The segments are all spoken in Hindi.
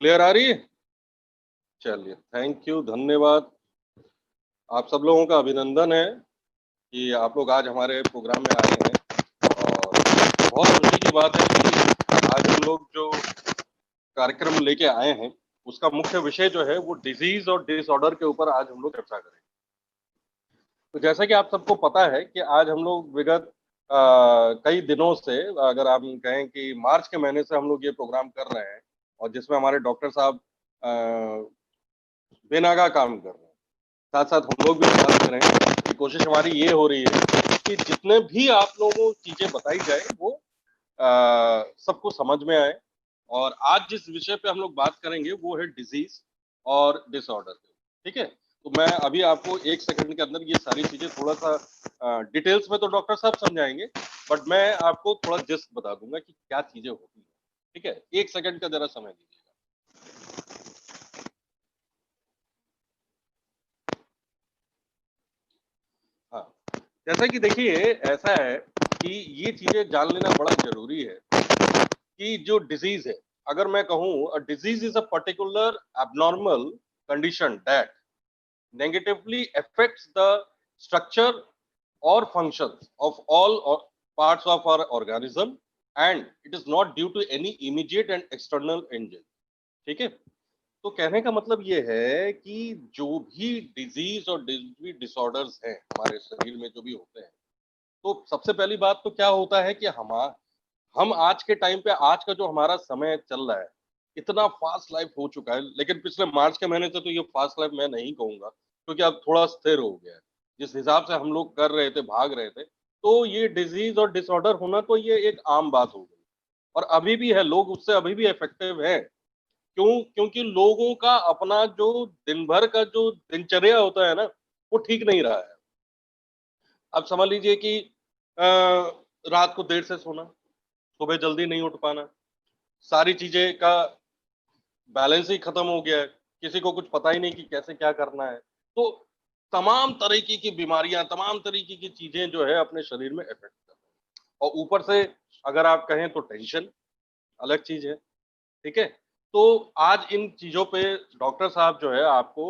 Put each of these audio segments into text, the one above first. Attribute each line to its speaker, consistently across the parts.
Speaker 1: क्लियर आ रही है? चलिए, थैंक यू, धन्यवाद। आप सब लोगों का अभिनंदन है कि आप लोग आज हमारे प्रोग्राम में आए हैं और बहुत खुशी की बात है कि आज हम लोग जो कार्यक्रम लेके आए हैं उसका मुख्य विषय जो है वो डिजीज और डिसऑर्डर के ऊपर आज हम लोग चर्चा करेंगे। तो जैसा कि आप सबको पता है कि आज हम लोग विगत कई दिनों से, अगर आप कहें कि मार्च के महीने से हम लोग ये प्रोग्राम कर रहे हैं और जिसमें हमारे डॉक्टर साहब बेनागा काम कर रहे हैं, साथ साथ हम लोग भी प्रयास कर रहे हैं कि कोशिश हमारी ये हो रही है कि जितने भी आप लोगों को चीजें बताई जाए वो सबको समझ में आए। और आज जिस विषय पे हम लोग बात करेंगे वो है डिजीज और डिसऑर्डर। ठीक है, तो मैं अभी आपको 1 सेकंड के अंदर ये सारी चीजें थोड़ा सा डिटेल्स में तो डॉक्टर साहब समझाएंगे, बट मैं आपको थोड़ा जस्ट बता दूंगा कि क्या चीजें होती हैं। ठीक है, 1 सेकंड का जरा समय दीजिएगा। हाँ, जैसा कि देखिए, ऐसा है कि ये चीजें जान लेना बड़ा जरूरी है कि जो डिजीज है, अगर मैं कहूँ disease is a particular abnormal condition that negatively affects the structure or functions of all parts of our organism and it is not due to any immediate and external engine। ठीक है, तो कहने का मतलब ये है कि जो भी डिजीज और डिसऑर्डर्स हैं हमारे शरीर में जो भी होते हैं, तो सबसे पहली बात तो क्या होता है कि हम आज के टाइम पे, आज का जो हमारा समय चल रहा है, इतना फास्ट लाइफ हो चुका है। लेकिन पिछले मार्च के महीने से तो ये फास्ट लाइफ मैं नहीं कहूंगा, क्योंकि अब थोड़ा स्थिर हो गया है। जिस हिसाब से हम लोग कर रहे थे, भाग रहे थे, तो ये डिजीज और डिसऑर्डर होना तो ये एक आम बात हो गई। और अभी भी है, लोग उससे अभी भी इफेक्टिव हैं। क्यों? क्योंकि लोगों का अपना जो दिन भर का जो दिनचर्या होता है ना, वो ठीक नहीं रहा है। अब समझ लीजिए कि रात को देर से सोना, सुबह जल्दी नहीं उठ पाना, सारी चीजें का बैलेंस ही खत्म हो गया है। किसी को कुछ पता ही नहीं कि कैसे क्या करना है। तो तमाम तरीके की बीमारियां, तमाम तरीके की चीजें जो है अपने शरीर में इफेक्ट कर रही हैं। और ऊपर से अगर आप कहें तो टेंशन अलग चीज है। ठीक है, तो आज इन चीजों पे डॉक्टर साहब जो है आपको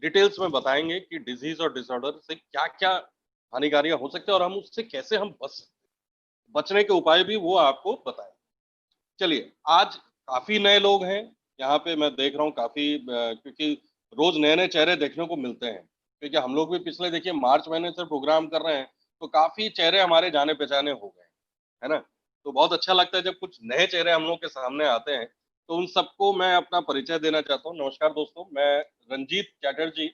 Speaker 1: डिटेल्स में बताएंगे कि डिजीज और डिसऑर्डर से क्या क्या हानिकारियां हो सकती है और हम उससे कैसे हम बच सकते हैं। बचने के उपाय भी वो आपको बताएं। चलिए, आज काफी नए लोग हैं यहाँ पे, मैं देख रहा हूँ काफी, क्योंकि रोज नए नए चेहरे देखने को मिलते हैं। क्योंकि हम लोग भी पिछले, देखिए, मार्च महीने से प्रोग्राम कर रहे हैं, तो काफी चेहरे हमारे जाने पहचाने हो गए, है ना। तो बहुत अच्छा लगता है जब कुछ नए चेहरे हम लोग के सामने आते हैं। तो उन सबको मैं अपना परिचय देना चाहता हूँ। नमस्कार दोस्तों, मैं रंजीत चैटर्जी,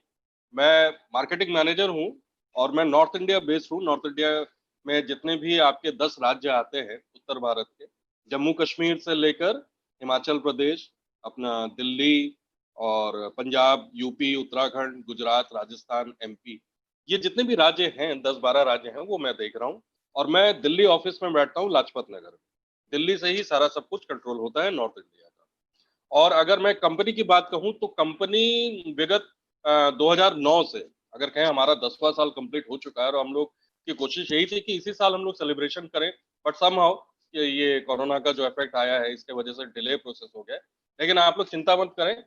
Speaker 1: मैं मार्केटिंग मैनेजर हूँ और मैं नॉर्थ इंडिया बेस्ड हूँ। नॉर्थ इंडिया में जितने भी आपके 10 राज्य आते हैं उत्तर भारत के, जम्मू कश्मीर से लेकर हिमाचल प्रदेश, अपना दिल्ली और पंजाब, यूपी, उत्तराखंड, गुजरात, राजस्थान, एमपी, ये जितने भी राज्य हैं, 10-12 राज्य हैं, वो मैं देख रहा हूँ। और मैं दिल्ली ऑफिस में बैठता हूँ, लाजपत नगर में। दिल्ली से ही सारा सब कुछ कंट्रोल होता है नॉर्थ इंडिया का। और अगर मैं कंपनी की बात कहूँ तो कंपनी विगत 2009 से, अगर कहें, हमारा 10वां साल कंप्लीट हो चुका है और हम लोग की कोशिश यही थी कि इसी साल हम लोग सेलिब्रेशन करें। बट समहाउ ये कोरोना का जो इफेक्ट आया है, इसके वजह से डिले प्रोसेस हो गया है। लेकिन आप लोग चिंता मत करें,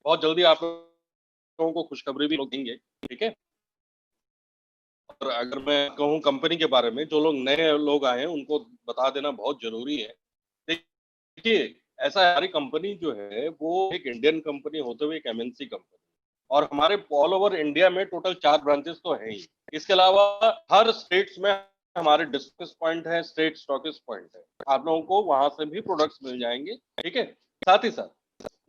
Speaker 1: बहुत जल्दी आप लोगों को खुशखबरी भी लोग देंगे। ठीक है, और अगर मैं कहूँ कंपनी के बारे में, जो लोग नए लोग आए हैं उनको बता देना बहुत जरूरी है। देखिए, ऐसा है, हमारी कंपनी जो है वो एक इंडियन कंपनी होते हुए एक एमएनसी कंपनी, और हमारे ऑल ओवर इंडिया में टोटल 4 ब्रांचेस तो हैं ही। इसके अलावा हर स्टेट्स में हमारे डिस्ट्रिक्ट पॉइंट है, स्टेट स्टॉकिस्ट पॉइंट है, आप लोगों को वहां से भी प्रोडक्ट्स मिल जाएंगे। ठीक है, साथ ही साथ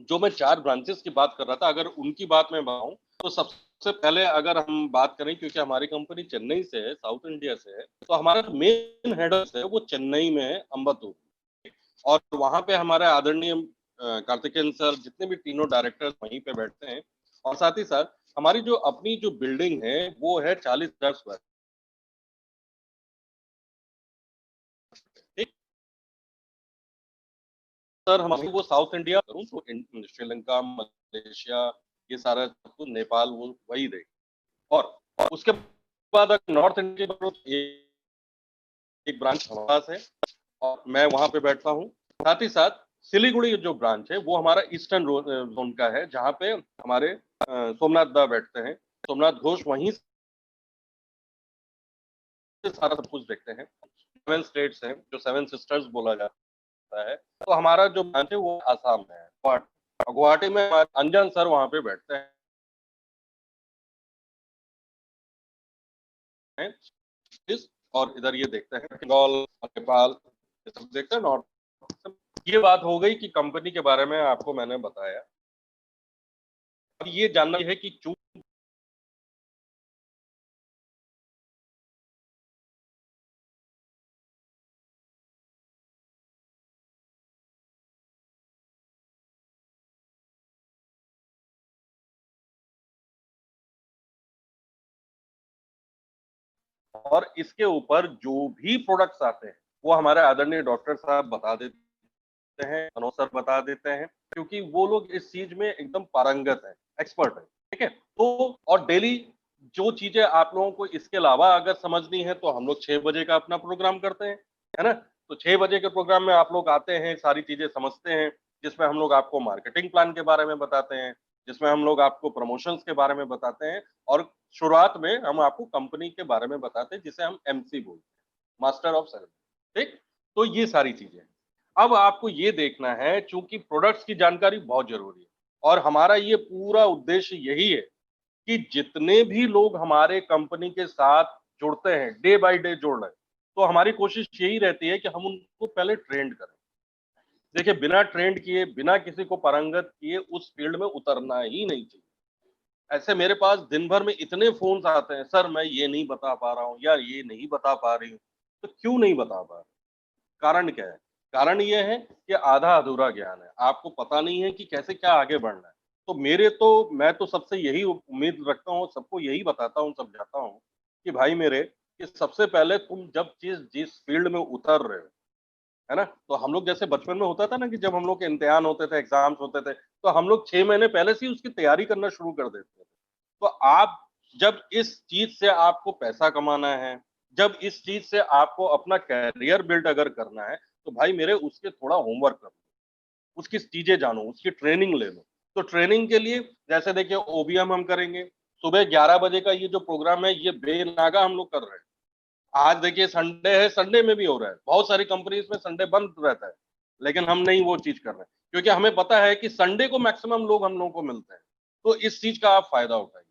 Speaker 1: जो मैं 4 ब्रांचेस की बात कर रहा था, अगर उनकी बात मैं बताऊं तो सबसे पहले अगर हम बात करें, क्योंकि हमारी कंपनी चेन्नई से है, साउथ इंडिया से है, तो हमारा मेन हेड ऑफिस है वो चेन्नई में है, अम्बत्तूर। और वहां पे हमारे आदरणीय कार्तिकेयन सर, जितने भी तीनों डायरेक्टर्स वहीं पे बैठते हैं। और साथ ही साथ हमारी जो अपनी जो बिल्डिंग है वो है 40,000 स्क्वायर। ठीक सर, हम वो साउथ इंडिया करूँ तो श्रीलंका, मलेशिया, ये सारा कुछ, नेपाल, वो वही देगा। और उसके बाद अगर नॉर्थ इंडिया की बात करूं तो एक ब्रांच हमारे पास है और मैं वहां पे बैठता हूँ। साथ ही साथ सिलीगुड़ी जो ब्रांच है वो हमारा ईस्टर्न जोन का है, जहाँ पे हमारे सोमनाथ दा बैठते हैं, सोमनाथ घोष वहीं से सारा सब कुछ देखते हैं। 7 स्टेट्स हैं, जो 7 सिस्टर्स बोला जाता है। तो हमारा जो ब्रांच है वो आसाम में है, गुवाहाटी। गुवाहाटी में हमारे अंजन सर वहाँ पे बैठते हैं इस, और इधर ये देखते हैं बंगाल, नेपाल, ये सब देखते हैं नॉर्थ। ये बात हो गई कि कंपनी के बारे में आपको मैंने बताया। अब ये जानना है कि क्यों और इसके ऊपर जो भी प्रोडक्ट्स आते हैं वो हमारे आदरणीय डॉक्टर साहब बता देते हैं, मनोज सर बता देते हैं, क्योंकि वो लोग इस चीज में एकदम पारंगत है, एक्सपर्ट है। ठीक है, तो और डेली जो चीजें आप लोगों को इसके अलावा अगर समझनी है तो हम लोग 6 बजे का अपना प्रोग्राम करते हैं, है ना। तो 6 बजे के प्रोग्राम में आप लोग आते हैं, सारी चीजें समझते हैं, जिसमें हम लोग आपको मार्केटिंग प्लान के बारे में बताते हैं, जिसमें हम लोग आपको प्रमोशंस के बारे में बताते हैं, और शुरुआत में हम आपको कंपनी के बारे में बताते हैं, जिसे हम एमसी बोलते हैं, मास्टर ऑफ सेरेमनी। ठीक, तो ये सारी चीजें। अब आपको ये देखना है, चूंकि प्रोडक्ट्स की जानकारी बहुत जरूरी है, और हमारा ये पूरा उद्देश्य यही है कि जितने भी लोग हमारे कंपनी के साथ जुड़ते हैं, डे बाय डे जुड़ रहे हैं, तो हमारी कोशिश यही रहती है कि हम उनको पहले ट्रेंड करें। देखिए, बिना ट्रेंड किए, बिना किसी को पारंगत किए उस फील्ड में उतरना ही नहीं चाहिए। ऐसे मेरे पास दिन भर में इतने फोन्स आते हैं, सर मैं ये नहीं बता पा रहा हूँ, यार ये नहीं बता पा रही हूँ। तो क्यों नहीं बता पा रहे? कारण क्या है? कारण ये है कि आधा अधूरा ज्ञान है, आपको पता नहीं है कि कैसे क्या आगे बढ़ना है। तो मैं तो सबसे यही उम्मीद रखता हूँ, सबको यही बताता हूँ, समझाता हूँ कि भाई मेरे, कि सबसे पहले तुम जब जिस फील्ड में उतर रहे हो, है ना, तो हम लोग जैसे बचपन में होता था ना कि जब हम लोग के इम्तिहान होते थे, एग्जाम्स होते थे, तो हम लोग 6 महीने पहले से ही उसकी तैयारी करना शुरू कर देते थे। तो आप जब इस चीज से आपको पैसा कमाना है, जब इस चीज से आपको अपना कैरियर बिल्ड अगर करना है, तो भाई मेरे उसके थोड़ा होमवर्क करो, उसकी चीजें जानो, उसकी ट्रेनिंग ले लो। तो ट्रेनिंग के लिए जैसे देखिए ओबीएम हम करेंगे, सुबह 11 बजे का ये जो प्रोग्राम है ये बेनागा हम लोग कर रहे हैं। आज देखिए संडे है, संडे में भी हो रहा है, बहुत सारी कंपनीज में संडे बंद रहता है, लेकिन हम नहीं वो चीज कर रहे हैं, क्योंकि हमें पता है कि संडे को मैक्सिमम लोग हम लोगों को मिलते हैं। तो इस चीज का आप फायदा उठाइए।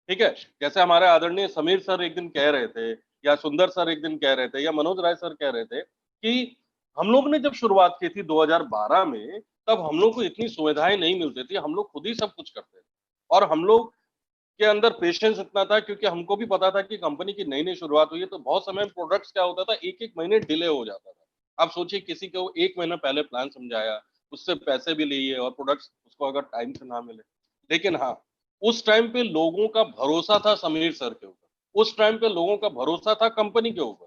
Speaker 1: ठीक है, जैसे हमारे आदरणीय समीर सर एक दिन कह रहे थे, या सुंदर सर एक दिन कह रहे थे, या मनोज राय सर कह रहे थे कि हम लोग ने जब शुरुआत की थी 2012 में, तब हम लोग को इतनी सुविधाएं नहीं मिलती थी, हम लोग खुद ही सब कुछ करते थे, और हम लोग के अंदर पेशेंस इतना था, क्योंकि हमको भी पता था कि कंपनी की नई नई शुरुआत हुई है, तो बहुत समय प्रोडक्ट्स क्या होता था, एक एक महीने डिले हो जाता था। आप सोचिए, किसी को एक महीना पहले प्लान समझाया, उससे पैसे भी लिए, और प्रोडक्ट्स उसको अगर टाइम से ना मिले। लेकिन हाँ, उस टाइम पे लोगों का भरोसा था समीर सर के ऊपर, उस टाइम पे लोगों का भरोसा था कंपनी के ऊपर,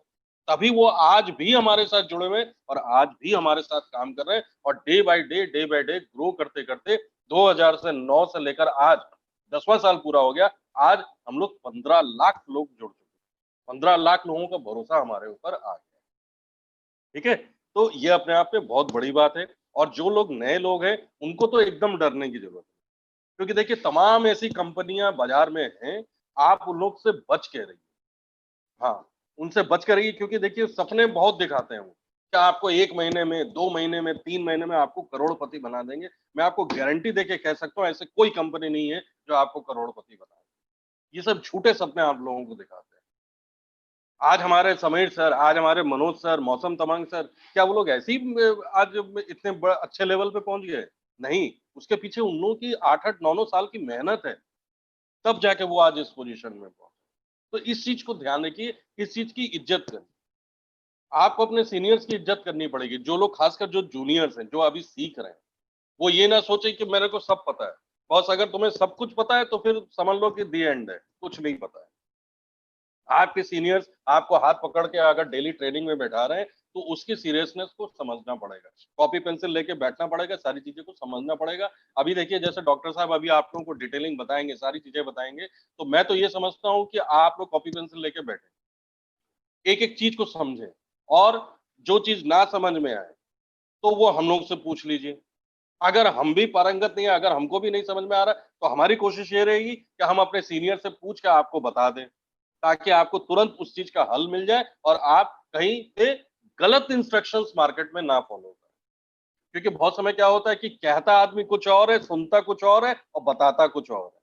Speaker 1: तभी वो आज भी हमारे साथ जुड़े हुए हैं, और आज भी हमारे साथ काम कर रहे हैं, और डे बाय डे ग्रो करते करते 2009 से लेकर आज 10वां साल पूरा हो गया। आज हम लोग 15 लाख लोग जुड़ चुके हैं, 15 लाख लोगों का भरोसा हमारे ऊपर आ गया। ठीक है, तो ये अपने आप में बहुत बड़ी बात है। और जो लोग नए लोग हैं, उनको तो एकदम डरने की जरूरत है, क्योंकि देखिए तमाम ऐसी कंपनियां बाजार में हैं, आप उन लोग से बच के रहिए। हाँ, उनसे बच के रहिए, क्योंकि देखिए सपने बहुत दिखाते हैं वो, क्या आपको 1 महीने में, 2 महीने में, 3 महीने में आपको करोड़पति बना देंगे। मैं आपको गारंटी देके कह सकता हूँ, ऐसे कोई कंपनी नहीं है जो आपको करोड़पति बना दे। ये सब झूठे सपने आप लोगों को दिखाते हैं। आज हमारे समीर सर, आज हमारे मनोज सर, मौसम तमंग सर, क्या वो लोग ऐसे ही आज इतने अच्छे लेवल पे पहुंच गए? नहीं, उसके पीछे उन लोगों की 8-8 9-9 साल की मेहनत है, तब जाके वो आज इस पोजीशन में पहुंचे। तो इस चीज को ध्यान रखिए, इस चीज की इज्जत करिए। आपको अपने सीनियर्स की इज्जत करनी पड़ेगी, जो लोग, खासकर जो जूनियर्स हैं, जो अभी सीख रहे हैं, वो ये ना सोचे कि मेरे को सब पता है। बॉस, अगर तुम्हें सब कुछ पता है तो फिर समझ लो कि दी एंड है, कुछ नहीं पता है। आपके सीनियर्स आपको हाथ पकड़ के अगर डेली ट्रेनिंग में बैठा रहे हैं, तो उसकी सीरियसनेस को समझना पड़ेगा, कॉपी पेंसिल लेके बैठना पड़ेगा, सारी चीजें को समझना पड़ेगा। अभी देखिए, जैसे डॉक्टर साहब अभी आप लोगों को डिटेलिंग बताएंगे, सारी चीजें बताएंगे, तो मैं तो ये समझता हूँ कि आप लोग कॉपी पेंसिल लेके बैठे, एक एक चीज को समझें, और जो चीज ना समझ में आए तो वो हम लोग से पूछ लीजिए। अगर हम भी पारंगत नहीं है, अगर हमको भी नहीं समझ में आ रहा, तो हमारी कोशिश ये रहेगी कि हम अपने सीनियर से पूछ के आपको बता दें, ताकि आपको तुरंत उस चीज का हल मिल जाए और आप कहीं पे गलत इंस्ट्रक्शंस मार्केट में ना फॉलो करें। क्योंकि बहुत समय क्या होता है कि कहता आदमी कुछ और है, सुनता कुछ और है और बताता कुछ और है।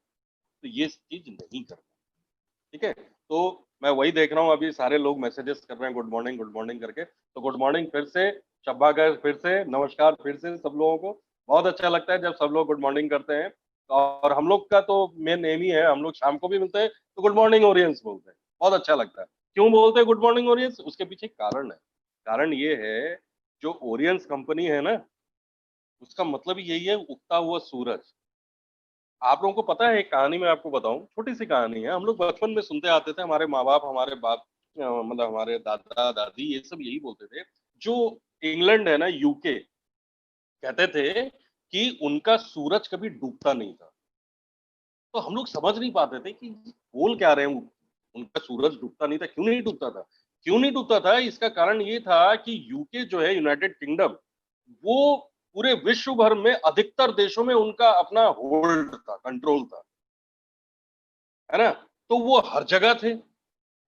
Speaker 1: तो ये चीज नहीं करना। ठीक है, तो मैं वही देख रहा हूँ, अभी सारे लोग मैसेजेस कर रहे हैं गुड मॉर्निंग करके। तो गुड मॉर्निंग फिर से, शब्बा गैस फिर से, नमस्कार फिर से सब लोगों को। बहुत अच्छा लगता है जब सब लोग गुड मॉर्निंग करते हैं। और हम लोग का तो मेन एम ही है, हम लोग शाम को भी मिलते हैं तो गुड मॉर्निंग ओरियंस बोलते हैं, बहुत अच्छा लगता है। क्यों बोलते हैं गुड मॉर्निंग ओरियंस? उसके पीछे एक कारण है। कारण ये है, जो ओरियंस कंपनी है ना, उसका मतलब ही यही है, उगता हुआ सूरज। आप लोगों को पता है, एक कहानी मैं आपको बताऊं, छोटी सी कहानी है, हम लोग बचपन में सुनते आते थे, हमारे माँ बाप, हमारे बाप, मतलब हमारे दादा दादी, ये सब यही बोलते थे। जो इंग्लैंड है ना, यूके, कहते थे कि उनका सूरज कभी डूबता नहीं था। तो हम लोग समझ नहीं पाते थे कि बोल क्या रहे हैं वो। उनका सूरज डूबता नहीं था, क्यों नहीं डूबता था? क्यों नहीं डूबता था? इसका कारण ये था कि यूके जो है, यूनाइटेड किंगडम, वो पूरे विश्व भर में अधिकतर देशों में उनका अपना होल्ड था, कंट्रोल था, है ना? तो वो हर जगह थे।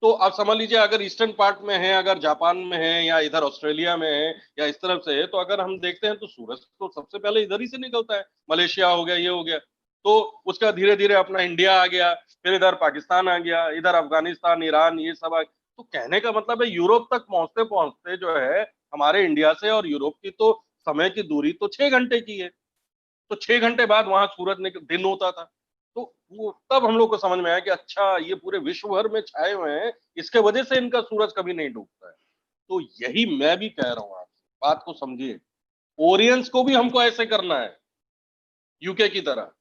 Speaker 1: तो आप समझ लीजिए, अगर ईस्टर्न पार्ट में है, अगर जापान में है, या इधर ऑस्ट्रेलिया में है, या इस तरफ से है, तो अगर हम देखते हैं तो सूरज तो सबसे पहले इधर ही से निकलता है। मलेशिया हो गया, ये हो गया। तो उसका धीरे धीरे अपना इंडिया आ गया, फिर इधर पाकिस्तान आ गया, इधर अफगानिस्तान, ईरान, ये सब आ गया। तो कहने का मतलब है, यूरोप तक पहुंचते पहुंचते जो है, हमारे इंडिया से और यूरोप की तो समय की दूरी तो 6 घंटे की है। तो 6 घंटे बाद वहां सूरज दिन होता था। तो वो तब हम लोग को समझ में आया कि अच्छा, ये पूरे विश्व भर में छाए हुए हैं, इसके वजह से इनका सूरज कभी नहीं डूबता है। तो यही मैं भी कह रहा हूं आपसे, बात को समझिए। ओरियंस को भी हमको ऐसे करना है, यूके की तरह।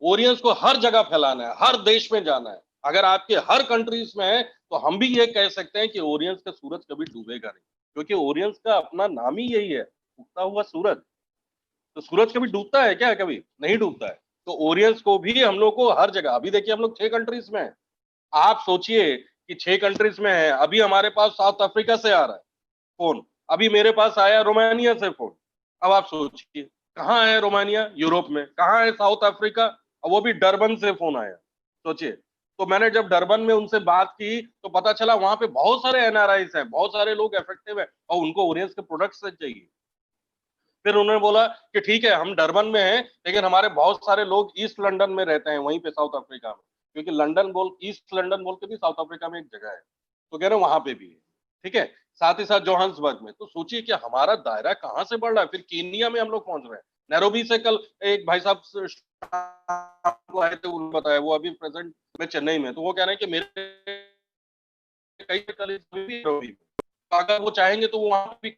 Speaker 1: ओरियंस को हर जगह फैलाना है, हर देश में जाना है। अगर आपके हर कंट्रीज में है, तो हम भी ये कह सकते हैं कि ओरियंस का सूरज कभी डूबेगा नहीं, क्योंकि ओरियंस का अपना नाम ही यही है, उगता हुआ सूरज। तो सूरज कभी डूबता है क्या? कभी नहीं डूबता है। तो ओरियंस को भी हम लोग को हर जगह, अभी देखिए हम लोग 6 कंट्रीज में हैं। आप सोचिए कि 6 कंट्रीज में है, अभी हमारे पास साउथ अफ्रीका से आ रहा है फोन, अभी मेरे पास आया रोमानिया से फोन। अब आप सोचिए, कहाँ है रोमानिया? यूरोप में। कहाँ है साउथ अफ्रीका? और वो भी डरबन से फोन आया। सोचिए। तो मैंने जब डरबन में उनसे बात की, तो पता चला वहां पे बहुत सारे एनआरआईस हैं, बहुत सारे लोग इफेक्टिव है, और उनको ओरियंस के प्रोडक्ट्स चाहिए। फिर उन्होंने बोला कि ठीक है, हम डरबन में हैं, लेकिन हमारे बहुत सारे लोग ईस्ट लंदन में रहते हैं, वहीं पे साउथ अफ्रीका में। क्योंकि लंदन बोल, ईस्ट लंदन बोल के भी साउथ अफ्रीका में एक जगह है। तो कह रहे हैं वहां पे भी है। ठीक है। साथ ही साथ जोहान्सबर्ग में। तो सोचिए कि हमारा दायरा कहाँ से बढ़ रहा है। फिर केनिया में हम लोग पहुंच रहे हैं। नैरोबी से कल एक भाई साहब शाम को आए थे, उन्होंने बताया, वो अभी प्रेजेंट में चेन्नई में। तो वो कह रहे हैं कि मेरे कई कलीग्स भी नैरोबी में। तो अगर वो चाहेंगे तो वो वहां भी।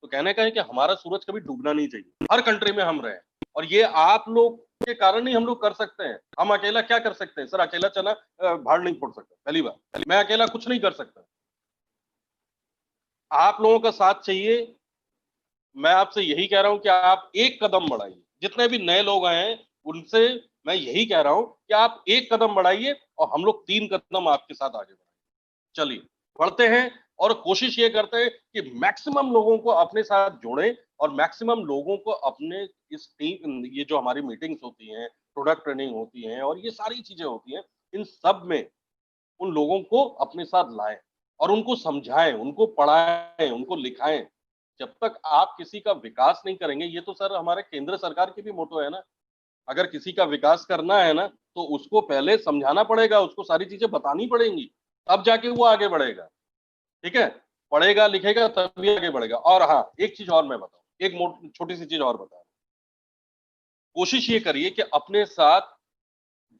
Speaker 1: तो कहने का है कि हमारा सूरज कभी डूबना नहीं चाहिए, हर कंट्री में हम रहे। और ये आप लोग के कारण ही हम लोग कर सकते हैं। हम अकेला क्या कर सकते हैं सर? अकेला चना भाड़ नहीं फोड़ सकता, पहली बात। मैं अकेला कुछ नहीं कर सकता। आप लोगों का साथ चाहिए। मैं आपसे यही कह रहा हूं कि आप एक कदम बढ़ाइए। जितने भी नए लोग आए हैं, उनसे मैं यही कह रहा हूं कि आप एक कदम बढ़ाइए, और हम लोग 3 कदम आपके साथ आगे बढ़ाएंगे। चलिए, पढ़ते हैं। और कोशिश ये करते हैं कि मैक्सिमम लोगों को अपने साथ जोड़ें, और मैक्सिमम लोगों को अपने इस टीम, ये जो हमारी मीटिंग्स होती हैं, प्रोडक्ट ट्रेनिंग होती हैं, और ये सारी चीजें होती हैं, इन सब में उन लोगों को अपने साथ लाएं, और उनको समझाएं, उनको पढ़ाएं, उनको लिखाएं। जब तक आप किसी का विकास नहीं करेंगे, ये तो सर हमारे केंद्र सरकार की भी मोटो है ना। अगर किसी का विकास करना है ना, तो उसको पहले समझाना पड़ेगा, उसको सारी चीजें बतानी पड़ेंगी, तब जाके वो आगे बढ़ेगा। ठीक है। पढ़ेगा लिखेगा तभी आगे बढ़ेगा। और हाँ, एक चीज और मैं बताऊं, एक छोटी सी चीज और बता। कोशिश ये करिए कि अपने साथ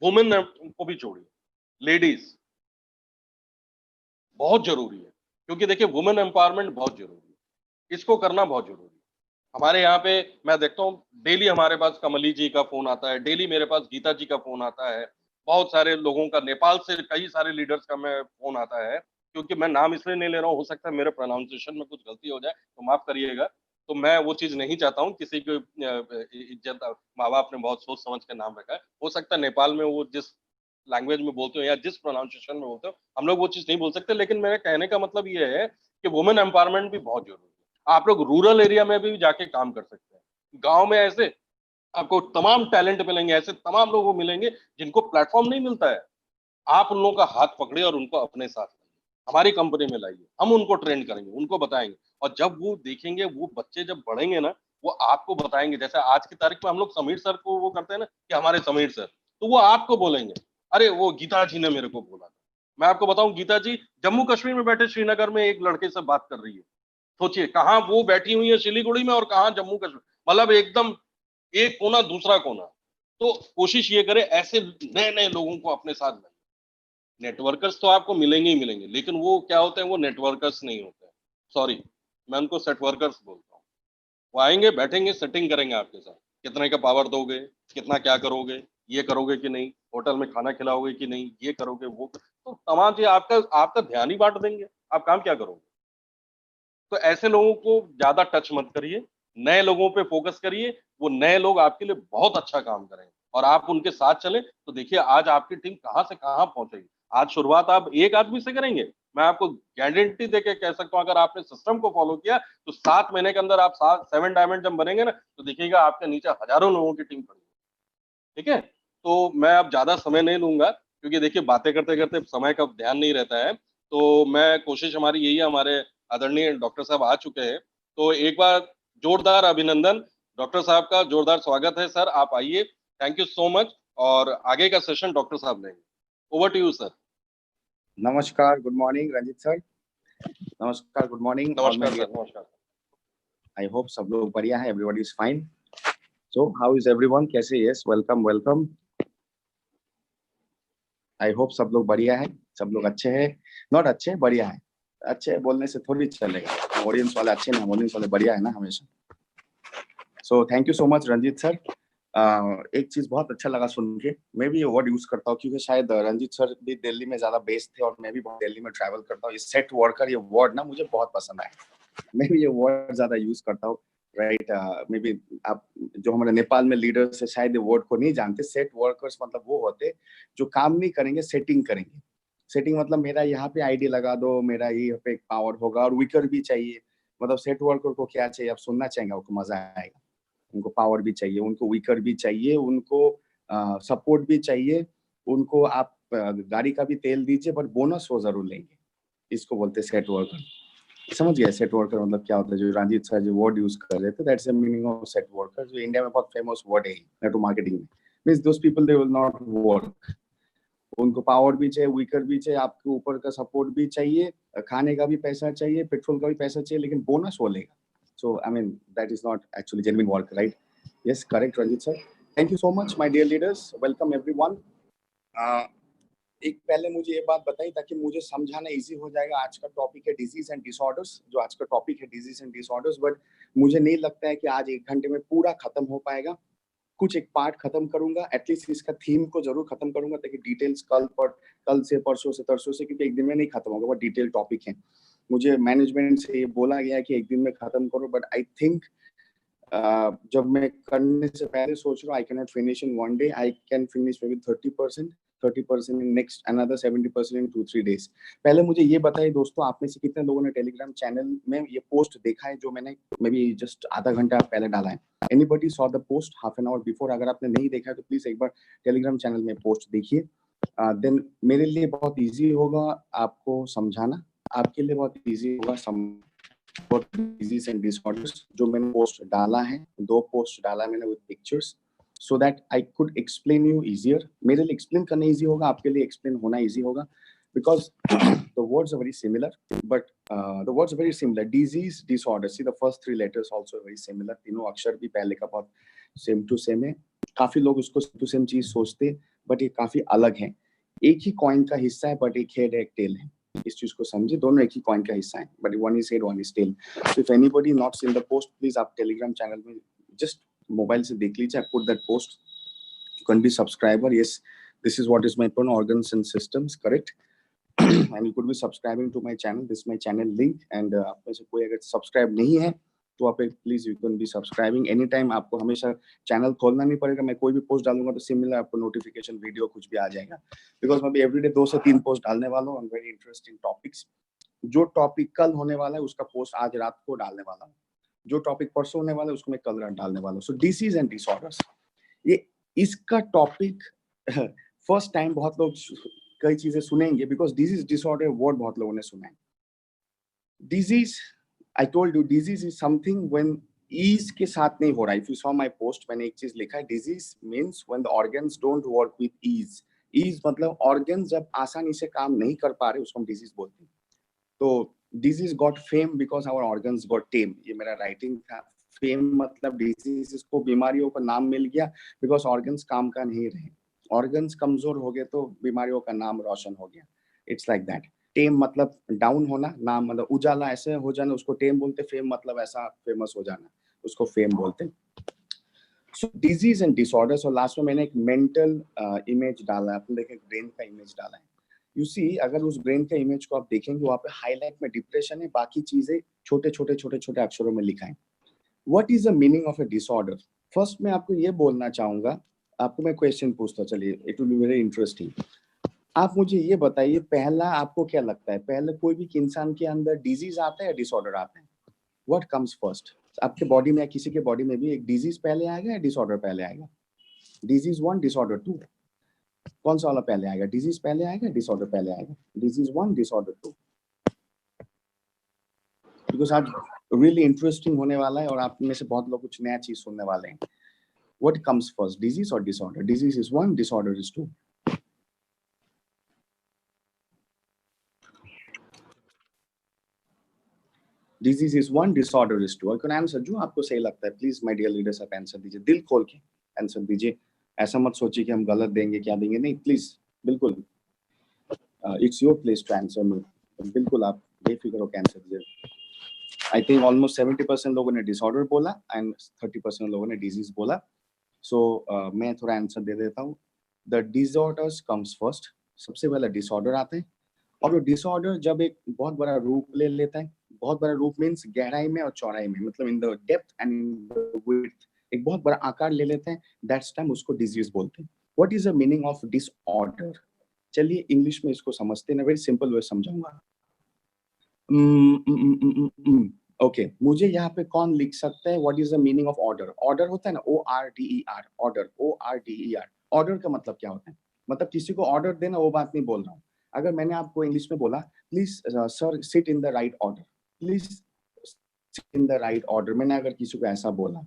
Speaker 1: वुमेन को भी जोड़िए, लेडीज। बहुत जरूरी है, क्योंकि देखिए वुमेन एम्पावरमेंट बहुत जरूरी है, इसको करना बहुत जरूरी है। हमारे यहाँ पे मैं देखता हूँ, डेली हमारे पास कमली जी का फोन आता है, डेली मेरे पास गीता जी का फोन आता है, बहुत सारे लोगों का, नेपाल से कई सारे लीडर्स का मैं फोन आता है। क्योंकि मैं नाम इसलिए नहीं ले रहा हूँ, हो सकता है मेरे प्रोनाउंसिएशन में कुछ गलती हो जाए, तो माफ करिएगा। तो मैं वो चीज नहीं चाहता हूँ किसी को इज्जत, माँ बाप ने बहुत सोच समझ के नाम रखा है, हो सकता है नेपाल में वो जिस लैंग्वेज में बोलते हो या जिस प्रोनाउंसिएशन में बोलते हो, हम लोग वो चीज नहीं बोल सकते। लेकिन मेरे कहने का मतलब ये है कि वुमेन एम्पावरमेंट भी बहुत जरूरी है। आप लोग रूरल एरिया में भी जाके काम कर सकते हैं। गांव में ऐसे आपको तमाम टैलेंट मिलेंगे, ऐसे तमाम लोग मिलेंगे जिनको प्लेटफॉर्म नहीं मिलता है। आप उन लोगों का हाथ पकड़िए और उनको अपने साथ लाइए, हमारी कंपनी में लाइए, हम उनको ट्रेन करेंगे, उनको बताएंगे, और जब वो देखेंगे, वो बच्चे जब बढ़ेंगे ना, वो आपको बताएंगे। जैसे आज की तारीख में हम लोग समीर सर को वो करते हैं ना कि हमारे समीर सर, तो वो आपको बोलेंगे, अरे वो गीता जी ने मेरे को बोला था। मैं आपको बताऊं, गीता जी जम्मू कश्मीर में बैठे श्रीनगर में एक लड़के से बात कर रही है। सोचिए कहाँ वो बैठी हुई है सिलीगुड़ी में और कहाँ जम्मू कश्मीर, मतलब एकदम एक कोना दूसरा कोना। तो कोशिश ये करें ऐसे नए नए लोगों को अपने साथ लाएं। नेटवर्कर्स तो आपको मिलेंगे ही मिलेंगे, लेकिन वो क्या होते हैं, वो नेटवर्कर्स नहीं होते हैं। सॉरी, मैं उनको सेटवर्कर्स बोलता हूँ। वो आएंगे, बैठेंगे, सेटिंग करेंगे आपके साथ, कितने का पावर दोगे, कितना क्या करोगे, ये करोगे कि नहीं, होटल में खाना खिलाओगे कि नहीं, ये करोगे वो तो तमाम चीज आपका आपका ध्यान ही बांट देंगे, आप काम क्या करोगे। तो ऐसे लोगों को ज्यादा टच मत करिए, नए लोगों पे फोकस करिए। वो नए लोग आपके लिए बहुत अच्छा काम करेंगे और आप उनके साथ चलें तो देखिए आज आपकी टीम कहाँ से कहाँ पहुंचेगी। आज शुरुआत आप एक आदमी से करेंगे, मैं आपको गारंटी देके कह सकता हूँ, अगर आपने सिस्टम को फॉलो किया तो 7 महीने के अंदर आप 7 डायमंड जब बनेंगे ना, तो देखिएगा आपके नीचे हजारों लोगों की टीम खड़ी है। ठीक है, तो मैं अब ज्यादा समय नहीं लूंगा, क्योंकि देखिए बातें करते करते समय का ध्यान नहीं रहता है। तो मैं कोशिश हमारी यही है, हमारे आदरणीय डॉक्टर साहब आ चुके हैं, तो एक बार जोरदार अभिनंदन, डॉक्टर साहब का जोरदार स्वागत है। सर आप आइए, थैंक यू सो मच, और आगे का सेशन डॉक्टर साहब लेंगे। Over to you sir.
Speaker 2: नमस्कार, गुड मॉर्निंग रंजीत सर। नमस्कार, गुड मॉर्निंग ऑल माय
Speaker 1: नमस्कार
Speaker 2: डियर।
Speaker 1: सर। नमस्कार।
Speaker 2: आई होप सब लोग बढ़िया है, everybody is fine. So how is everyone, कैसे? Yes, welcome welcome. I hope सब लोग बढ़िया है, सब लोग अच्छे हैं। नॉट अच्छे, बढ़िया है। अच्छे बोलने से थोड़ी चलेगा, ऑडियंस वाले अच्छे ना, ऑडियंस वाले बढ़िया है ना हमेशा। So thank you so much Ranjit sir. एक चीज बहुत अच्छा लगा सुन के, मैं भी ये वर्ड यूज करता हूँ क्योंकि शायद रंजीत सर भी दिल्ली में ज्यादा बेस्ड थे और मैं भी बहुत दिल्ली में ट्रैवल करता हूँ। ये सेट वर्कर, ये वर्ड ना मुझे बहुत पसंद आया। मैं भी ये वर्ड ज्यादा यूज करता हूँ, राइट। मे बी आप जो हमारे नेपाल में लीडर्स है शायद ये वर्ड को नहीं जानते। सेट वर्कर्स मतलब वो होते जो काम नहीं करेंगे, सेटिंग करेंगे। सेटिंग मतलब मेरा यहाँ पे आईडी लगा दो, मेरा यहाँ पे पावर होगा, और विकर भी चाहिए। मतलब सेट वर्कर को क्या चाहिए, आप सुनना चाहेंगे, आपको मजा आएगा। उनको पावर भी चाहिए, उनको विकर भी चाहिए, उनको सपोर्ट भी चाहिए, उनको आप गाड़ी का भी तेल दीजिए, बट बोनस वो जरूर लेंगे। इसको बोलते हैं सेट वर्कर। समझ गया सेट वर्कर मतलब क्या होता है? जो रंजीत सर जो वर्ड यूज कर रहे थे, that's the meaning of set worker, जो इंडिया में बहुत फेमस वर्ड है नेटवर्क मार्केटिंग में। Means those people they will not work. उनको पावर भी चाहिए, विकर भी चाहिए, आपके ऊपर का सपोर्ट भी चाहिए, खाने का भी पैसा चाहिए, पेट्रोल का भी पैसा चाहिए, लेकिन बोनस वो लेगा। So I mean that is not actually genuine work, right? Yes, correct, Ranjit sir. Thank you so much, my dear leaders. Welcome everyone. एक पहले मुझे ये बात बताई ताकि मुझे समझाना इजी हो जाएगा। आज का टॉपिक है डिजीज एंड डिसऑर्डर्स, जो आज का टॉपिक है डिजीज एंड डिसऑर्डर्स, बट मुझे नहीं लगता है कि आज 1 घंटे में पूरा खत्म हो पाएगा। कुछ एक पार्ट खत्म करूंगा, एटलीस्ट इसका थीम को जरूर खत्म करूंगा, ताकि डिटेल्स कल से परसों से तरसों से, क्योंकि एक दिन में नहीं खत्म होगा, वो डिटेल टॉपिक है। मुझे मैनेजमेंट से ये बोला गया कि एक दिन में खत्म करो, बट आई थिंक जब मैं करने से पहले सोच रहा हूँ, I can not finish in 1 day, I can finish may be 30% in next another 70% in 2-3 days. पहले मुझे ये बताइए दोस्तों, आप में से कितने लोगों ने टेलीग्राम चैनल में ये पोस्ट देखा है जो मैंने मे बी जस्ट आधा घंटा पहले डाला है? Anybody saw the post half an hour before? अगर आपने नहीं देखा है तो प्लीज एक बार टेलीग्राम चैनल में पोस्ट देखिए। देन मेरे लिए बहुत ईजी होगा आपको समझाना, आपके लिए बहुत ईजी होगा फॉर डिजीज एंड डिसऑर्डर्स। जो मैंने पोस्ट डाला है, 2 पोस्ट डाला है मैंने with pictures, so that I could explain you easier. मेरे लिए एक्सप्लेन करना इजी होगा, आपके लिए एक्सप्लेन होना इजी होगा, because the words are very similar, but the words are very similar. Disease, disorder, see the first 3 letters also very similar. तीनों अक्षर भी पहले का बहुत सेम टू सेम है। काफी लोग उसको सेम टू सेम चीज सोचते, बट ये काफी अलग है। एक ही कॉइन का हिस्सा है, बट एक हेड एक टेल है। इस चीज को समझे, दोनों एक ही कॉइन का हिस्सा है, but one is head one is tail. So if anybody not seen the post, please आप टेलीग्राम चैनल में जस्ट मोबाइल से देख लीजिए। I put that post, you can be subscriber. Yes, this is what is my own organs and systems, correct? And you could be subscribing to my channel. This is my channel link, and आप में से कोई अगर सब्सक्राइब नहीं है तो आप please you can be subscribing any time. आपको हमेशा चैनल खोलना नहीं पड़ेगा, मैं कोई भी पोस्ट डालूंगा तो सिमिलर आपको नोटिफिकेशन वीडियो कुछ भी आ जाएगा, बिकॉज मैं भी एवरीडे 2 से 3 पोस्ट डालने वाला हूँ ऑन वेरी इंटरेस्टिंग टॉपिक्स। जो टॉपिक कल होने वाला है उसका पोस्ट आज रात को डालने वाला हूँ, जो टॉपिक परसों होने वाला है उसको मैं कल रात डालने वाला हूँ। सो डिसीज एंड डिसऑर्डर्स, ये इसका टॉपिक फर्स्ट टाइम बहुत लोग कई चीजें सुनेंगे, बिकॉज डिजीज डिसऑर्डर वर्ड बहुत लोगों ने सुना है। Disease, I told you, disease is something when ease के साथ नहीं हो रहा है। If you saw my post, मैंने एक चीज लिखा है, disease means when the organs don't work with ease. Ease मतलब ऑर्गन जब आसानी से काम नहीं कर पा रहे उसको हम डिजीज बोलते हैं। तो disease got fame because our organs got tame, ये मेरा राइटिंग था। फेम मतलब डिजीज को, बीमारियों का नाम मिल गया बिकॉज ऑर्गन्स काम का नहीं रहे। ऑर्गन्स कमजोर हो गए तो बीमारियों का नाम रोशन हो गया। It's like that. टेम मतलब डाउन होना, नाम मतलब उजाला ऐसे हो जाना, उसको टेम बोलते। फेम मतलब ऐसा फेमस हो जाना, उसको फेम बोलते हैं। सो डिजीज एंड डिसऑर्डर्स, और लास्ट में मैंने एक मेंटल इमेज डाला है, आपने देखे ब्रेन का इमेज डाला है। यू सी, अगर उस ब्रेन का इमेज को आप देखेंगे वहाँ पे हाईलाइट में डिप्रेशन है, बाकी चीजें छोटे छोटे छोटे छोटे अक्षरों में लिखा है। What is the meaning of A disorder? First मैं आपको ये बोलना चाहूंगा, आपको मैं क्वेश्चन पूछता, चलिए, it will be very interesting. आप मुझे ये बताइए, पहला आपको क्या लगता है, पहले कोई भी इंसान के अंदर डिजीज आता है या डिसऑर्डर आता है? What comes first? आपके बॉडी में या किसी के बॉडी में भी एक डिजीज पहले आएगा या डिसऑर्डर पहले आएगा? डिजीज 1, डिसऑर्डर 2, कौन सा वाला पहले आएगा? डिजीज पहले आएगा, डिसऑर्डर पहले आएगा? Disease 1, disorder 2। बिकॉज आज रियली इंटरेस्टिंग होने वाला है और आप में से बहुत लोग कुछ नया चीज सुनने वाले हैं। व्हाट कम्स फर्स्ट, डिजीज और disorder? Disease is 1, disorder is 2। Disease is 1, disorder is 2। और कौन आंसर जो आपको सही लगता है, प्लीज माय डियर लीडर्स, आप आंसर दीजिए, दिल खोल के आंसर दीजिए। ऐसा मत सोचिए कि हम गलत देंगे, क्या देंगे, नहीं, प्लीज, बिल्कुल, it's your place to answer me. बिल्कुल आप बेफिक्र होकर आंसर दीजिए। आई थिंक ऑलमोस्ट 70% लोगों ने डिसऑर्डर बोला एंड 30% लोगों ने डिजीज बोला। सो मैं थोड़ा आंसर दे देता हूँ। द डिसऑर्डर्स कम्स फर्स्ट, सबसे पहले डिसऑर्डर आते हैं। और वो डिसऑर्डर जब एक बहुत बड़ा रूप ले लेता है, बहुत बड़ा रूप मीन्स गहराई में और चौड़ाई में, मतलब in the depth and in the width, एक बहुत बड़ा आकार ले लेते हैं, दैट्स टाइम उसको डिजीज बोलते हैं। What is the meaning of disorder? चलिए इंग्लिश में इसको समझते हैं, वेरी सिंपल वे समझाऊंगा। ओके, मुझे यहाँ पे कौन लिख सकता है what is the meaning of order? Order होता है ना, ORDER, ऑर्डर, ORDER। ऑर्डर का मतलब क्या होता है? मतलब किसी को ऑर्डर देना, वो बात नहीं बोल रहा हूँ। अगर मैंने आपको इंग्लिश में बोला, please sir sit in the right order, please sit in the right order, मैंने अगर किसी को ऐसा बोला,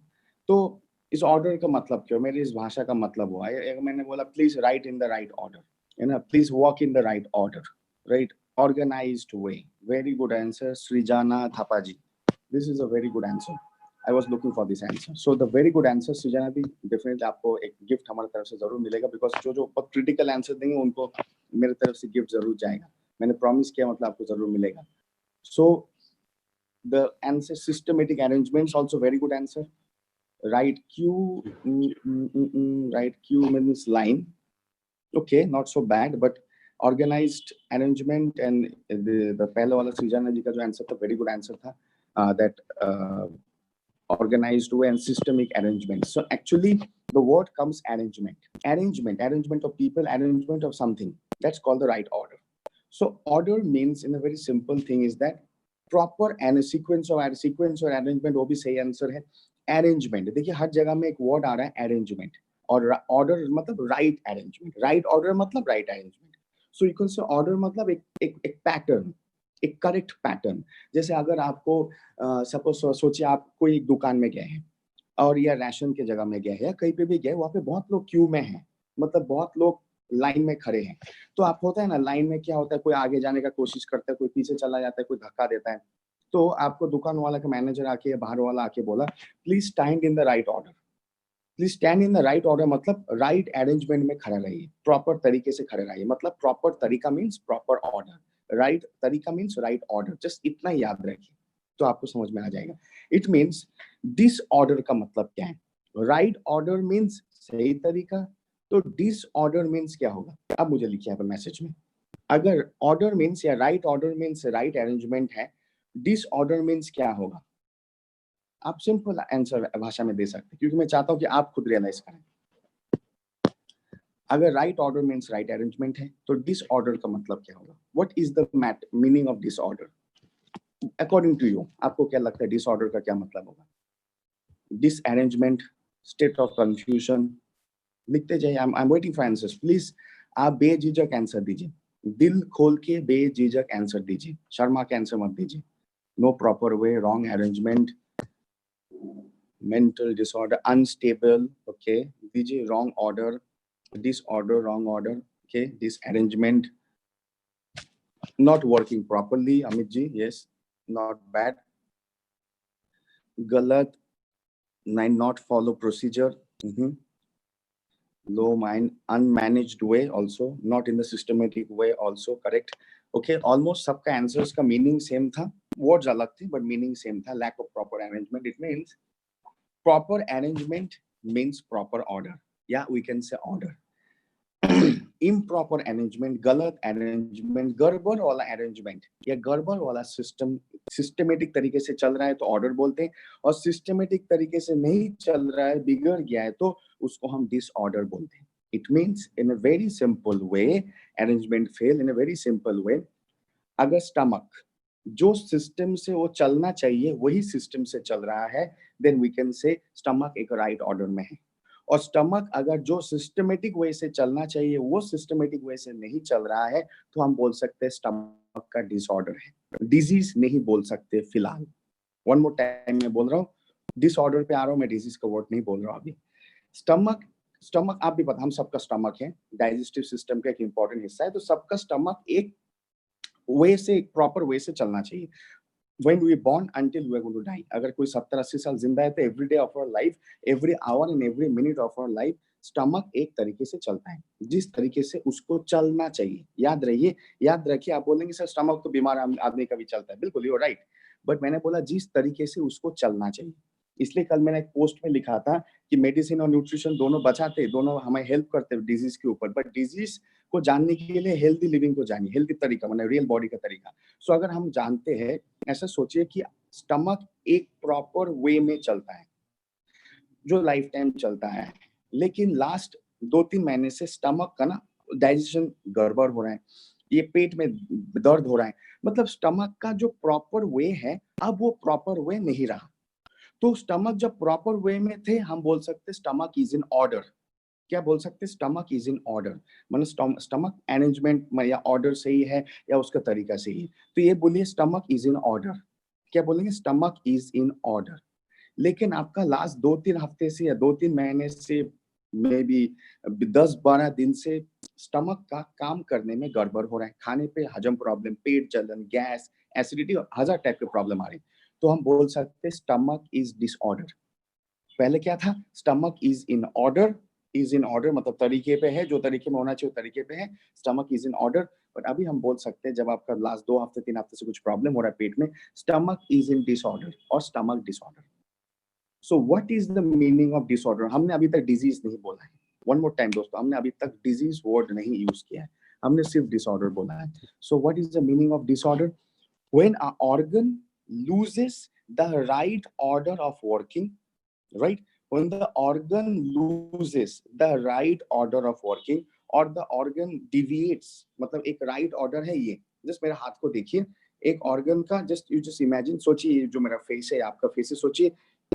Speaker 2: तो इस ऑर्डर का मतलब क्या, मेरी इस भाषा का मतलब हुआ, अगर मैंने बोला please right in the right order, है ना, please walk in the right order, right, organized way. Very good answer, Srijana Thapaji. This is a very good answer. I was looking for this answer. So the very good answer, Srijana ji, definitely आपको एक गिफ्ट हमारी तरफ से जरूर मिलेगा, बिकॉज जो जो बहुत क्रिटिकल आंसर देंगे उनको मेरे तरफ से गिफ्ट जरूर जाएगा। मैंने प्रॉमिस किया, मतलब आपको जरूर मिलेगा। So the answer, systematic arrangements, also very good answer. Right Q, right Q means line. Okay, not so bad, but organized arrangement and the पहले वाला सृजना जी का जो आंसर था, very good answer था, that organized way and systemic arrangement. So actually the word comes arrangement of people, arrangement of something, that's called the right order. So order means, in a very simple thing, is that proper and a sequence or arrangement, वो भी सही आंसर है। arrangement, देखिए हर जगह में एक वर्ड आ रहा है arrangement, और ऑर्डर मतलब राइट अरेंजमेंट, राइट ऑर्डर मतलब right arrangement. So you can say order मतलब एक पैटर्न, एक करेक्ट पैटर्न। जैसे अगर आपको सपोज सोचिए आप कोई दुकान में गए हैं और या राशन के जगह में गए हैं, कहीं पे भी गए, वहाँ पे बहुत लोग क्यू में हैं, मतलब बहुत लोग लाइन में खड़े हैं। तो आप होता है ना, लाइन में क्या होता है, कोई आगे जाने का कोशिश करता है, कोई पीछे चला जाता है, कोई धक्का देता है। तो आपको दुकान वाला का मैनेजर आके या बाहर वाला आके बोला, please stand in the right order. Please stand in the right order मतलब राइट अरेंजमेंट में खड़ा रहिए, प्रॉपर तरीके से खड़े रहिए। मतलब प्रॉपर तरीका मीन्स प्रॉपर ऑर्डर, राइट तरीका मीन्स राइट ऑर्डर। जस्ट इतना याद रखिए तो आपको समझ में आ जाएगा। इट मीन्स डिसऑर्डर का मतलब क्या है? राइट ऑर्डर मीन्स सही तरीका, तो डिसऑर्डर मीन्स क्या होगा? अब मुझे लिखिए यहाँ पर मैसेज में, अगर ऑर्डर मीन्स या right order means right arrangement है, डिसऑर्डर मीन्स क्या होगा? आप सिंपल आंसर भाषा में दे सकते हैं, क्योंकि मैं चाहता हूं कि आप खुद रियलाइज करें। अगर right order means right arrangement है, तो डिसऑर्डर का मतलब क्या होगा? What is the meaning of disorder? According to you आपको क्या लगता है डिसऑर्डर का क्या मतलब होगा? डिसअरेंजमेंट, स्टेट ऑफ कंफ्यूजन, लिखते जाइए। I am waiting for answers please. आप बेझिझक आंसर दीजिए, दिल खोल के बेझिझक आंसर दीजिए, शर्मा के आंसर मत दीजिए। No proper way, wrong arrangement, mental disorder, unstable, okay दीजिए, wrong order, disorder, wrong order, okay, disarrangement, not working properly, Amit ji, yes, not bad. Galat, not follow procedure, low mind, unmanaged way also, not in the systematic way also, correct. Okay, almost सबका answers का meaning same था, words अलग थे but meaning same था, lack of proper arrangement. It means proper arrangement means proper order, yeah, we can say order. Improper arrangement, गलत अरेंजमेंट, गड़बड़ वाला अरेंजमेंट या गड़बड़ वाला सिस्टम सिस्टमेटिक तरीके से चल रहा है तो ऑर्डर बोलते हैं, और सिस्टमेटिक तरीके से नहीं चल रहा है, बिगड़ गया है तो उसको हम डिसऑर्डर बोलते हैं। It means in a very simple way, arrangement fail in a very simple way. अगर स्टमक जो सिस्टम से वो चलना चाहिए वही सिस्टम से चल रहा है, then we can say stomach एक राइट ऑर्डर में है। और स्टमक अगर जो सिस्टमेटिक वे से चलना चाहिए वो सिस्टमेटिक वे से नहीं चल रहा है तो हम बोल सकते हैं स्टमक का डिसऑर्डर है। डिजीज नहीं बोल सकते फिलहाल। वन मोर टाइम मैं बोल रहा हूँ, डिसऑर्डर पे आ रहा हूँ मैं, डिजीज का वर्ड नहीं बोल रहा हूँ अभी। स्टमक, स्टमक आप भी पता, हम सबका स्टमक है, डाइजेस्टिव सिस्टम का एक इंपॉर्टेंट हिस्सा है, तो सबका स्टमक एक वे से, एक प्रॉपर वे से चलना चाहिए। When we born until we are going to die, अगर कोई 70-80 साल जिंदा है तो every day of our life, every hour and every minute of our life, stomach एक तरीके से चलता है जिस तरीके से उसको चलना चाहिए। याद रहिए, याद रखिए। आप बोलेंगे सर स्टमक तो बीमार आदमी का भी चलता है, बिल्कुल यू आर राइट, बट मैंने बोला जिस तरीके से उसको चलना चाहिए। इसलिए कल मैंने एक पोस्ट में लिखा था कि मेडिसिन और न्यूट्रिशन दोनों बचाते, दोनों हमें हेल्प करते हैं डिजीज के ऊपर, बट डिजीज को जानने के लिए हेल्दी लिविंग को जानिए, हेल्दी तरीका मतलब रियल बॉडी का तरीका। सो अगर हम जानते हैं, ऐसा सोचिए कि स्टमक एक प्रॉपर वे में चलता है जो लाइफ टाइम चलता है, लेकिन लास्ट 2-3 महीने से स्टमक का ना डाइजेशन गड़बड़ हो रहा है, ये पेट में दर्द हो रहा है, मतलब स्टमक का जो प्रॉपर वे है अब वो प्रॉपर वे नहीं रहा। तो स्टमक जब प्रॉपर वे में थे हम बोल सकते स्टमक इज इन ऑर्डर। क्या बोल सकते स्टमक इज इन ऑर्डर, मतलब स्टमक अरेंजमेंट या ऑर्डर सही है या उसका तरीका सही है, तो ये बोलिए स्टमक इज इन ऑर्डर। क्या बोलेंगे? Stomach is in order. लेकिन आपका लास्ट 2-3 हफ्ते से या 2-3 महीने से मे बी 10-12 दिन से स्टमक का काम करने में गड़बड़ हो रहा है, खाने पे हजम प्रॉब्लम, पेट जलन, गैस, एसिडिटी, हजार टाइप के प्रॉब्लम आ रही, तो हम बोल सकते स्टमक इज डिसऑर्डर। पहले क्या था? Stomach is in order, is in order मतलब तरीके पे है, जो तरीके में होना चाहिए वो तरीके पे है, stomach is in order. But अभी हम बोल सकते हैं जब आपका लास्ट 2 हफ्ते 3 हफ्ते से कुछ प्रॉब्लम हो रहा है पेट में, स्टमक इज इन डिसऑर्डर और stomach disorder. So what is the meaning of disorder? हमने अभी तक डिजीज नहीं बोला है। वन मोर टाइम दोस्तों, हमने अभी तक डिजीज वर्ड नहीं यूज किया है, हमने सिर्फ डिसऑर्डर बोला है। So what is the meaning of disorder? When a organ loses the right order of working, right? When the organ loses the right order of working or the organ deviates, मतलब एक right order है ये, जस्ट मेरे हाथ को देखिए, एक ऑर्गन का जस्ट यू जस्ट इमेजिन, सोचिए जो मेरा फेस है आपका फेस है, सोचिए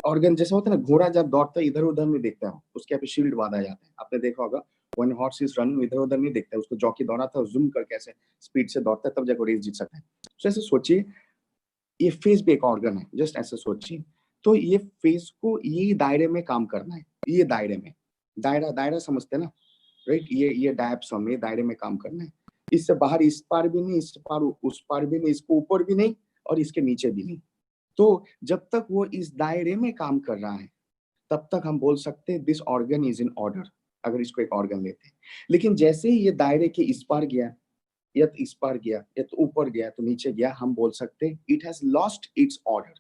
Speaker 2: ऑर्गन जैसे होता है ना, घोड़ा जब दौड़ता है इधर उधर नहीं देखता है, उसके यहाँ पे शील्ड बांधा जाता है, आपने देखा होगा। When horse is running इधर उधर नहीं देखता है, उसको जॉकी दौड़ाता है, जूम करके ऐसे स्पीड से दौड़ता है तब जाकर रेस जीत सकता है। तो ऐसे सोचिए ये फेस भी एक ऑर्गन है, जस्ट ऐसे सोचिए। तो ये फेस को ये दायरे में काम करना है, ये दायरे में, दायरा दायरा समझते हैं ना, राइट? ये डायप्सम, ये दायरे में काम करना है, इससे बाहर इस पार भी नहीं, इस पार उस पार भी नहीं, इसको ऊपर भी नहीं और इसके नीचे भी नहीं। तो जब तक वो इस दायरे में काम कर रहा है तब तक हम बोल सकते हैं this organ is in order, अगर इसको एक ऑर्गन लेते हैं। लेकिन जैसे ही ये दायरे के इस पार गया या तो इस पार गया या तो ऊपर गया तो नीचे गया, हम बोल सकते हैं it has lost its order,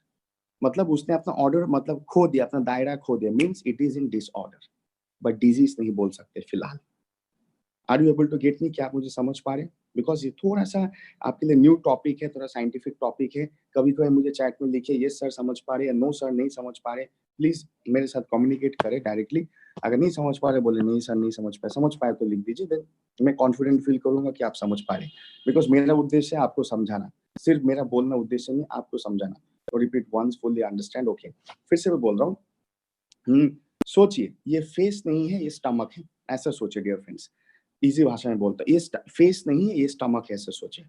Speaker 2: मतलब उसने अपना ऑर्डर मतलब खो दिया, अपना दायरा खो दिया, means it is in disorder. But disease नहीं बोल सकते फिलहाल। Are you able to get me? क्या आप मुझे समझ पा रहे हैं? बिकॉज ये थोड़ा सा आपके लिए न्यू टॉपिक है, थोड़ा साइंटिफिक टॉपिक है। कभी कभी मुझे चैट में लिखिए यस सर समझ पा रहे या नो सर नहीं समझ पा रहे, प्लीज मेरे साथ कम्युनिकेट करें डायरेक्टली। अगर नहीं समझ पा रहे बोले नहीं सर नहीं समझ पाए, समझ पाए तो लिख दीजिए, देन मैं कॉन्फिडेंट फील करूंगा कि आप समझ पा रहे, बिकॉज मेरा उद्देश्य है आपको समझाना। सिर्फ मेरा बोलना उद्देश्य नहीं आपको समझाना। तो repeat once, fully understand. Okay, फिर से मैं बोल रहा हूँ। सोचिए, ये फेस नहीं है, ये स्टमक है, ऐसा सोचिए डियर फ्रेंड्स। इजी भाषा में बोलता, ये फेस नहीं है, ये स्टमक है, ऐसा सोचिए।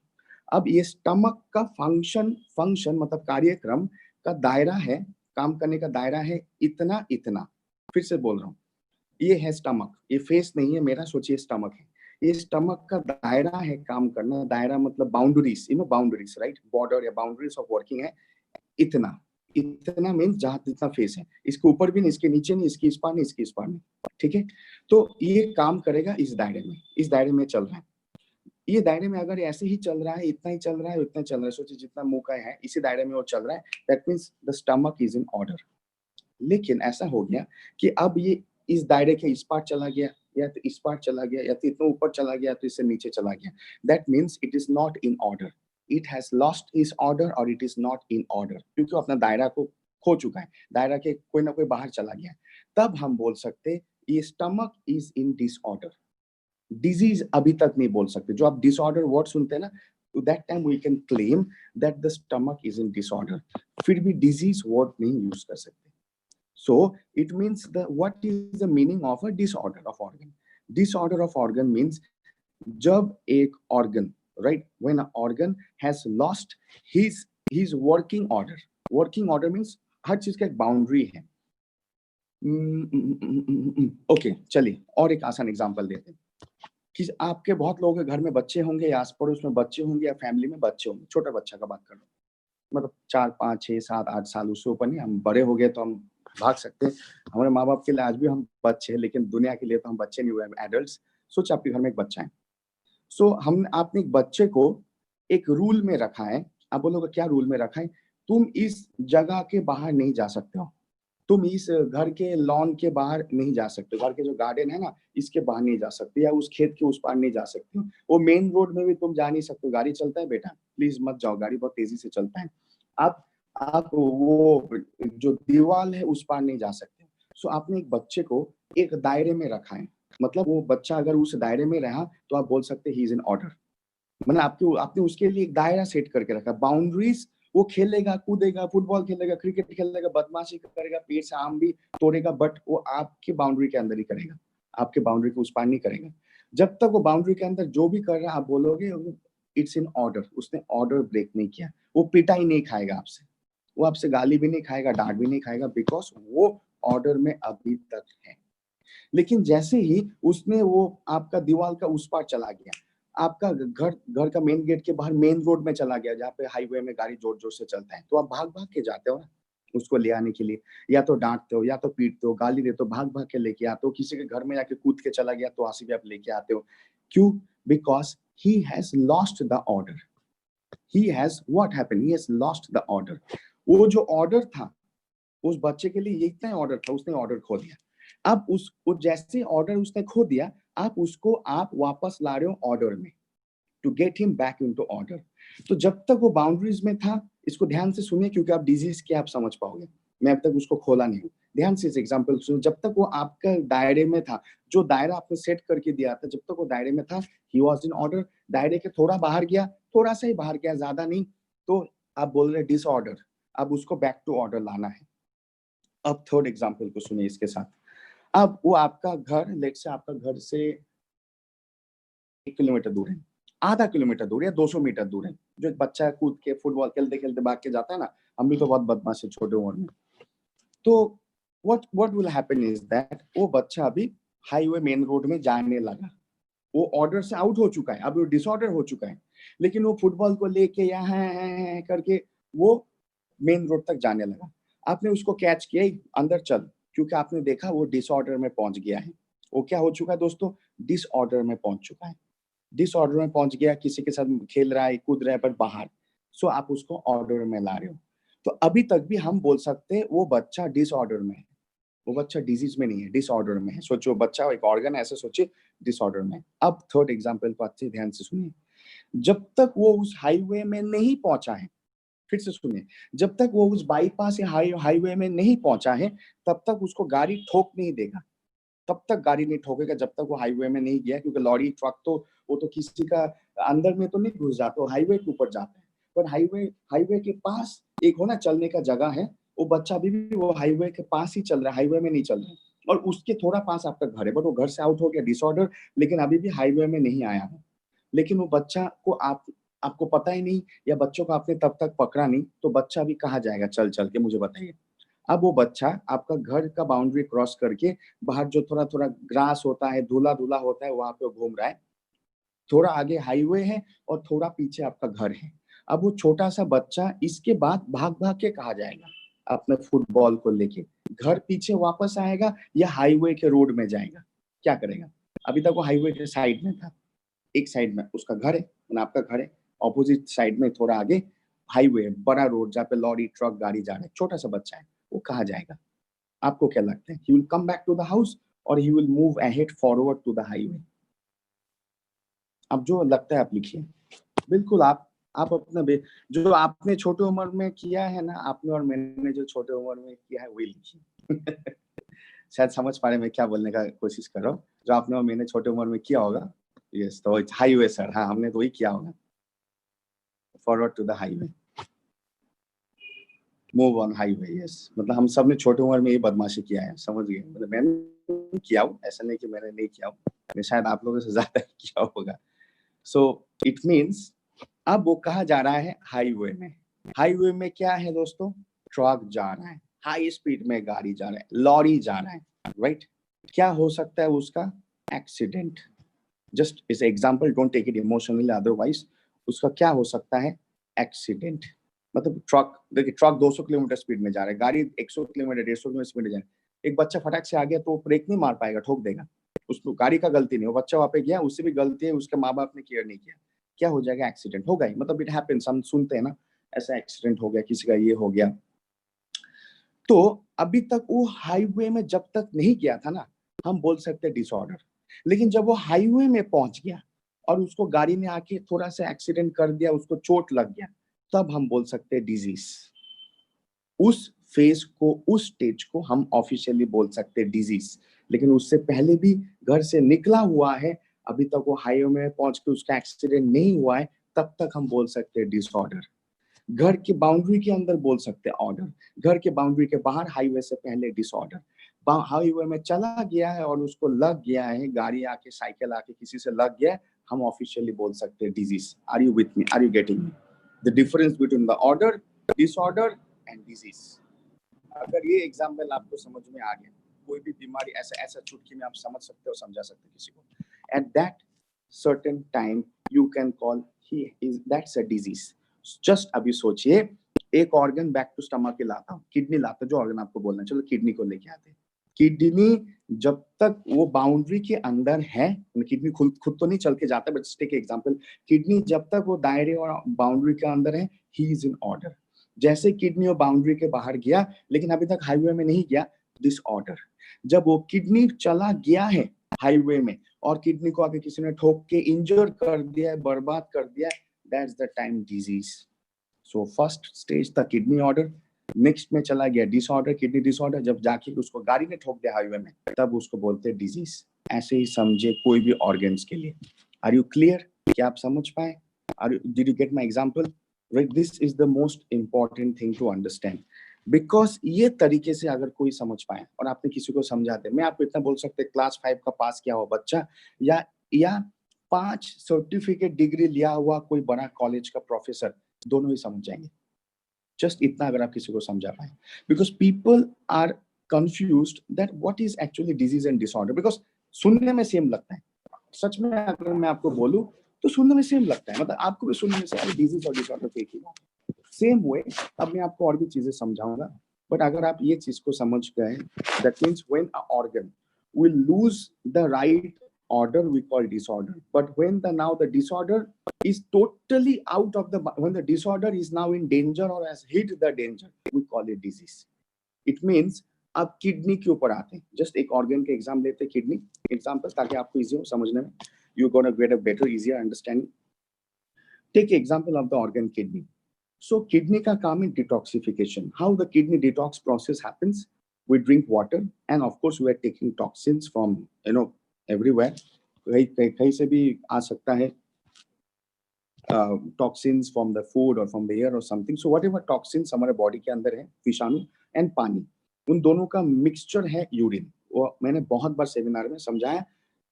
Speaker 2: अब ये स्टमक का फंक्शन मतलब कार्यक्रम का दायरा है, काम करने का दायरा है इतना इतना। फिर से बोल रहा हूँ, ये है स्टमक, ये फेस नहीं है मेरा, सोचिए स्टमक है। ये स्टमक का दायरा है काम करना, दायरा मतलब बाउंड्रीज, बाउंड्रीज राइट, बॉर्डर या बाउंड्रीज ऑफ वर्किंग है इतना। इतना मीन्स जहां जितना फेस है, इसके ऊपर भी नहीं, इसके नीचे नहीं, इसकी इस पार नहीं, इसकी इस पार नहीं, ठीक है। तो ये काम करेगा इस दायरे में, इस दायरे में चल रहा है। ये दायरे में अगर ऐसे ही चल रहा है, इतना ही चल रहा है, उतना चल रहा है, सोचिए जितना मुंह का है इसी दायरे में वो चल रहा है, that means the stomach is in order. लेकिन ऐसा हो गया कि अब ये इस दायरे के इस पार चला गया, या तो इस पार चला गया, या तो इतना ऊपर चला गया, तो इससे नीचे चला गया, that means it is not in order. It has lost is order और it is not in order, क्योंकि वो अपना दायरा को खो चुका है, दायरा के कोई ना कोई बाहर चला गया। तब हम बोल सकते ये stomach is in disorder. Disease अभी तक नहीं बोल सकते, जो आप डिसऑर्डर वर्ड सुनते हैं ना, to that time we can claim that the stomach is in disorder, फिर भी डिजीज वर्ड नहीं यूज कर सकते। So it means the what is the meaning of a disorder of organ? Disorder of organ means जब एक organ, right, when an organ has lost his working order. Working order means हर चीज का एक बाउंड्री है। ओके, चलिए और एक आसान एग्जांपल देते हैं कि आपके बहुत लोगों के घर में बच्चे होंगे, या आस पड़ोस में बच्चे होंगे, या फैमिली में बच्चे होंगे। छोटा बच्चा का बात कर रहा हूँ, मतलब 4, 5, 6, 7, 8 साल, उससे ऊपर नहीं। हम बड़े हो गए तो हम भाग सकते हैं। हमारे माँ बाप के लिए आज भी हम बच्चे हैं, लेकिन दुनिया के लिए तो हम बच्चे नहीं हुए, एडल्ट्स। सोच आपके घर में एक बच्चा है, सो हम आपने एक बच्चे को एक रूल में रखा है। आप बोलोगे क्या रूल में रखा है? तुम इस जगह के बाहर नहीं जा सकते हो, तुम इस घर के लॉन के बाहर नहीं जा सकते, घर के जो गार्डन है ना, इसके बाहर नहीं जा सकते, या उस खेत के उस पार नहीं जा सकते हो। वो मेन रोड में भी तुम जा नहीं सकते हो, गाड़ी चलता है बेटा, प्लीज मत जाओ, गाड़ी बहुत तेजी से चलता है। आप वो जो दीवार है उस पार नहीं जा सकते। सो आपने एक बच्चे को एक दायरे में रखा है, मतलब वो बच्चा अगर उस दायरे में रहा तो आप बोल सकते ही इज इन ऑर्डर। मतलब आपने उसके लिए एक दायरा सेट करके रखा, बाउंड्रीज। वो खेलेगा, कूदेगा, फुटबॉल खेलेगा, क्रिकेट खेलेगा, बदमाशी करेगा, पेड़ से आम भी तोड़ेगा, बट वो आपकी बाउंड्री के अंदर ही करेगा, आपके बाउंड्री को उस पार नहीं करेगा। जब तक वो बाउंड्री के अंदर जो भी कर रहा है आप बोलोगे इट्स इन ऑर्डर, उसने ऑर्डर ब्रेक नहीं किया। वो पिटाई नहीं खाएगा आपसे, वो आपसे गाली भी नहीं खाएगा, डांट भी नहीं खाएगा, बिकॉज वो ऑर्डर में अभी तक है। लेकिन जैसे ही उसने वो आपका दीवार का उस पार चला गया, आपका घर का मेन गेट के बाहर मेन रोड में चला गया, जहाँ पे हाईवे में गाड़ी जोर जोर से चलता है, तो आप भाग भाग के जाते हो ना उसको ले आने के लिए, या तो डांटते हो, या तो पीटते हो, गाली देते हो, भाग भाग के लेके आते हो। किसी के घर में जाके कूद के चला गया तो आसी भी आप लेके आते हो। क्यों? Because he has lost the order. He has what happened, he has lost the order. वो जो ऑर्डर था उस बच्चे के लिए, ये इतना ऑर्डर था, उसने ऑर्डर खो दिया। अब उसको जैसे ऑर्डर उसने खो दिया, आप वापस ला रहे हो ऑर्डर में, to get him back into order. तो जब तक वो बाउंड्रीज में था, इसको ध्यान से सुनिए क्योंकि आप डिजीज क्या आप समझ पाओगे। मैं अब तक उसको खोला नहीं हूँ, ध्यान से इस एग्जांपल सुनिए। जब तक वो आपका दायरे में था, जो दायरा आपने सेट करके दिया था, जब तक वो दायरे में था, ही वाज इन ऑर्डर। दायरे के थोड़ा बाहर गया, थोड़ा सा ही बाहर गया, ज्यादा नहीं, तो आप बोल रहे डिसऑर्डर। अब उसको बैक टू ऑर्डर लाना है। अब थर्ड एग्जांपल को सुनिए इसके साथ। अब वो आपका घर, लेट से आपका घर से 1 किलोमीटर दूर है, आधा किलोमीटर दूर या 200 मीटर दूर है। जो एक बच्चा कूद के फुटबॉल खेलते खेलते भाग के जाता है ना, हम भी तो बहुत बदमाश है छोटे उम्र में। तो what will happen is that वो बच्चा अभी हाईवे मेन रोड में जाने लगा, वो ऑर्डर से आउट हो चुका है, अब वो डिसऑर्डर हो चुका है, लेकिन वो फुटबॉल को लेके यहाँ है करके वो मेन रोड तक जाने लगा। आपने उसको कैच किया, अंदर चल, क्योंकि आपने देखा वो डिसऑर्डर में पहुंच गया है। वो क्या हो चुका है दोस्तों? डिसऑर्डर में पहुंच चुका है। डिसऑर्डर में पहुंच गया, किसी के साथ खेल रहा है, कूद रहा है, पर बाहर। सो आप उसको ऑर्डर में ला रहे हो। तो अभी तक भी हम बोल सकते हैं वो बच्चा डिसऑर्डर में है, वो बच्चा डिजीज में नहीं है, डिसऑर्डर में है। सोचो बच्चा एक ऑर्गन है, ऐसे सोचिए, डिसऑर्डर में। अब थर्ड एग्जांपल को अच्छे ध्यान से सुनिए। जब तक वो उस हाईवे में नहीं पहुंचा है, फिर से सुनिए, जब तक वो उस बाईपास या हाईवे में नहीं पहुंचा है, तब तक उसको गाड़ी ठोक नहीं देगा, तब तक गाड़ी नहीं ठोकेगा जब तक वो हाईवे में नहीं गया। क्योंकि लॉरी ट्रक तो वो तो किसी का अंदर में तो नहीं घुस जाता, वो हाईवे के ऊपर जाता है। पर हाईवे के पास एक हो ना चलने का जगह है, वो बच्चा अभी भी वो हाईवे के पास ही चल रहा है, हाईवे में नहीं चल रहा है, और उसके थोड़ा पास आपका घर है, बट वो घर से आउट हो गया, डिसऑर्डर, लेकिन अभी भी हाईवे में नहीं आया है। लेकिन वो बच्चा को आपको पता ही नहीं, या बच्चों को आपने तब तक पकड़ा नहीं, तो बच्चा अभी कहाँ जाएगा चल चल के, मुझे बताइए। अब वो बच्चा आपका घर का बाउंड्री क्रॉस करके बाहर जो थोड़ा थोड़ा ग्रास होता है, धूला धूला होता है, वहां पे घूम रहा है, थोड़ा आगे हाईवे है और थोड़ा पीछे आपका घर है। अब वो छोटा सा बच्चा इसके बाद भाग भाग के कहाँ जाएगा अपने फुटबॉल को लेके, घर पीछे वापस आएगा या हाईवे के रोड में जाएगा, क्या करेगा? अभी तक वो हाईवे के साइड में था, एक साइड में उसका घर है, आपका घर है, ऑपोजिट साइड में थोड़ा आगे हाईवे, बड़ा रोड जहाँ पे लॉरी ट्रक गाड़ी जा रहे हैं, छोटा सा बच्चा है, वो कहाँ जाएगा? आपको क्या लगता है? He will come back to the house और he will move ahead forward to the highway? अब जो लगता है आप लिखिए। बिल्कुल आप अपना जो आपने छोटे उम्र में किया है ना, आपने और मैंने जो छोटे उम्र में किया है वही लिखिए। शायद समझ पा रहे मैं क्या बोलने का कोशिश कर रहा हूँ। जो आपने और मैंने छोटे उम्र में किया होगा, यस, तो हाईवे सर, हाँ हमने तो वही किया होगा, forward to the highway, move on highway, yes. मतलब हम सब ने छोटे उम्र में ये बदमाशी किया है, समझ गए? मतलब मैंने किया हूँ, ऐसा नहीं कि मैंने नहीं किया हूँ, मैं शायद आप लोगों से ज्यादा किया होगा। सो इट मीन्स अब वो कहा जा रहा है हाईवे में। हाईवे में क्या है दोस्तों? ट्रक जा रहा है, हाई स्पीड में गाड़ी जा रहा है, लॉरी जा रहा है, राइट? क्या हो सकता है उसका? एक्सीडेंट। जस्ट इस example, don't take it emotionally, otherwise उसका क्या हो सकता है? एक्सीडेंट। मतलब ट्रक, देखिए ट्रक 200 किलोमीटर स्पीड में जा रहा है, गाड़ी 100 किलोमीटर 150 किलोमीटर स्पीड में जा रहा है, एक बच्चा फटाक से आ गया तो ब्रेक नहीं मार पाएगा, ठोक देगा, उसको गाड़ी का गलती नहीं, वो बच्चा वहां पे गया, उससे भी गलती है, उसके माँ बाप ने केयर नहीं किया, क्या हो जाएगा? एक्सीडेंट होगा ही। मतलब इट हैपेंस, हम सुनते हैं ना, ऐसा एक्सीडेंट हो गया, किसी का ये हो गया। तो अभी तक वो हाईवे में जब तक नहीं गया था ना, हम बोल सकते डिसऑर्डर, लेकिन जब वो हाईवे में पहुंच गया और उसको गाड़ी ने आके थोड़ा सा एक्सीडेंट कर दिया, उसको चोट लग गया, तब हम बोल सकते डिजीज। उस फेज को, उस स्टेज को हम ऑफिशियली बोल सकते डिजीज। लेकिन उससे पहले भी घर से निकला हुआ है, अभी तक वो हाईवे में पहुंच के उसका एक्सीडेंट नहीं हुआ है, तब तक हम बोल सकते हैं डिसऑर्डर। घर की बाउंड्री के अंदर बोल सकते हैं ऑर्डर, घर के बाउंड्री के बाहर हाईवे से पहले डिसऑर्डर। हाईवे में चला गया है और उसको लग गया है, गाड़ी आके, साइकिल आके किसी से लग गया है, हम ऑफिशियली बोल सकते हैं disease. Are you with me? Are you getting me? The difference between the order, disorder and disease. अगर ये एग्जाम्पल आपको समझ में आ गया, कोई भी बीमारी ऐसा चुटकी में आप समझ सकते हो, समझा सकते हो किसी को, at that certain time you can call he is, that's a disease. Just अभी सोचिए, एक ऑर्गन बैक टू स्टमक के लाता हूँ, किडनी लाता, जो ऑर्गन आपको बोलना है, चलो किडनी को लेके आते हैं। किडनी जब तक वो बाउंड्री के अंदर है, किडनी खुद तो नहीं चल के जाता, बट टेक एग्जांपल, किडनी जब तक वो दायरे और बाउंड्री के अंदर है, ही इज इन ऑर्डर। जैसे किडनी और बाउंड्री के बाहर गया, लेकिन अभी तक हाईवे में नहीं गया, डिसऑर्डर। जब वो किडनी चला गया है हाईवे में और किडनी को आगे किसी ने ठोक के इंजर कर दिया है, बर्बाद कर दिया है, that's the time disease. So first stage था किडनी ऑर्डर, नेक्स्ट में चला गया डिसऑर्डर, किडनी डिसऑर्डर, जब जाके उसको गाड़ी ने ठोक दिया हाईवे में, तब उसको बोलते हैं डिजीज। ऐसे ही समझे कोई भी ऑर्गन्स के लिए। Are you clear? क्या आप समझ पाए? Did you get my example? Right, this is the most important thing to understand, because ये तरीके से अगर कोई समझ पाए और आपने किसी को समझाते, मैं आपको इतना बोल सकते क्लास 5 का पास किया हुआ बच्चा या 5 सर्टिफिकेट डिग्री लिया हुआ कोई बड़ा कॉलेज का प्रोफेसर, दोनों ही समझ जाएंगे। जस्ट इतना अगर आप किसी को समझा पाए, because people are confused that what is actually disease and disorder, because सुनने में सेम लगता है। सच में अगर मैं आपको बोलूं तो सुनने में सेम लगता है, मतलब आपको भी सुनने में से डिजीज और डिसऑर्डर तो एक ही बात। सेम वे अब मैं आपको और भी चीजें समझाऊंगा, बट अगर आप ये चीज को समझ गए, that means when a organ will lose the right order, we call disorder. But when the disorder is totally out of when the disorder is now in danger or has hit the danger, we call it disease. It means अब किडनी के ऊपर आते हैं, जस्ट एक ऑर्गन के एग्जाम लेते हैं, किडनी एग्जाम्पल, ताकि आपको इजी हो समझने में, you gonna get a better easier understanding. Take example of the organ kidney. So kidney का काम है detoxification. How the kidney detox process happens? We drink water and of course we are taking toxins from everywhere. कहीं से भी आ सकता है, टॉक्सिन्स फ्रॉम द फूड और फ्रॉम द एयर और समथिंग. सो व्हाटएवर टॉक्सिन्स हमारे बॉडी के अंदर है, विषाणु एंड पानी, उन दोनों का मिक्सचर है यूरिन. वो मैंने बहुत बार सेमिनार में समझाया.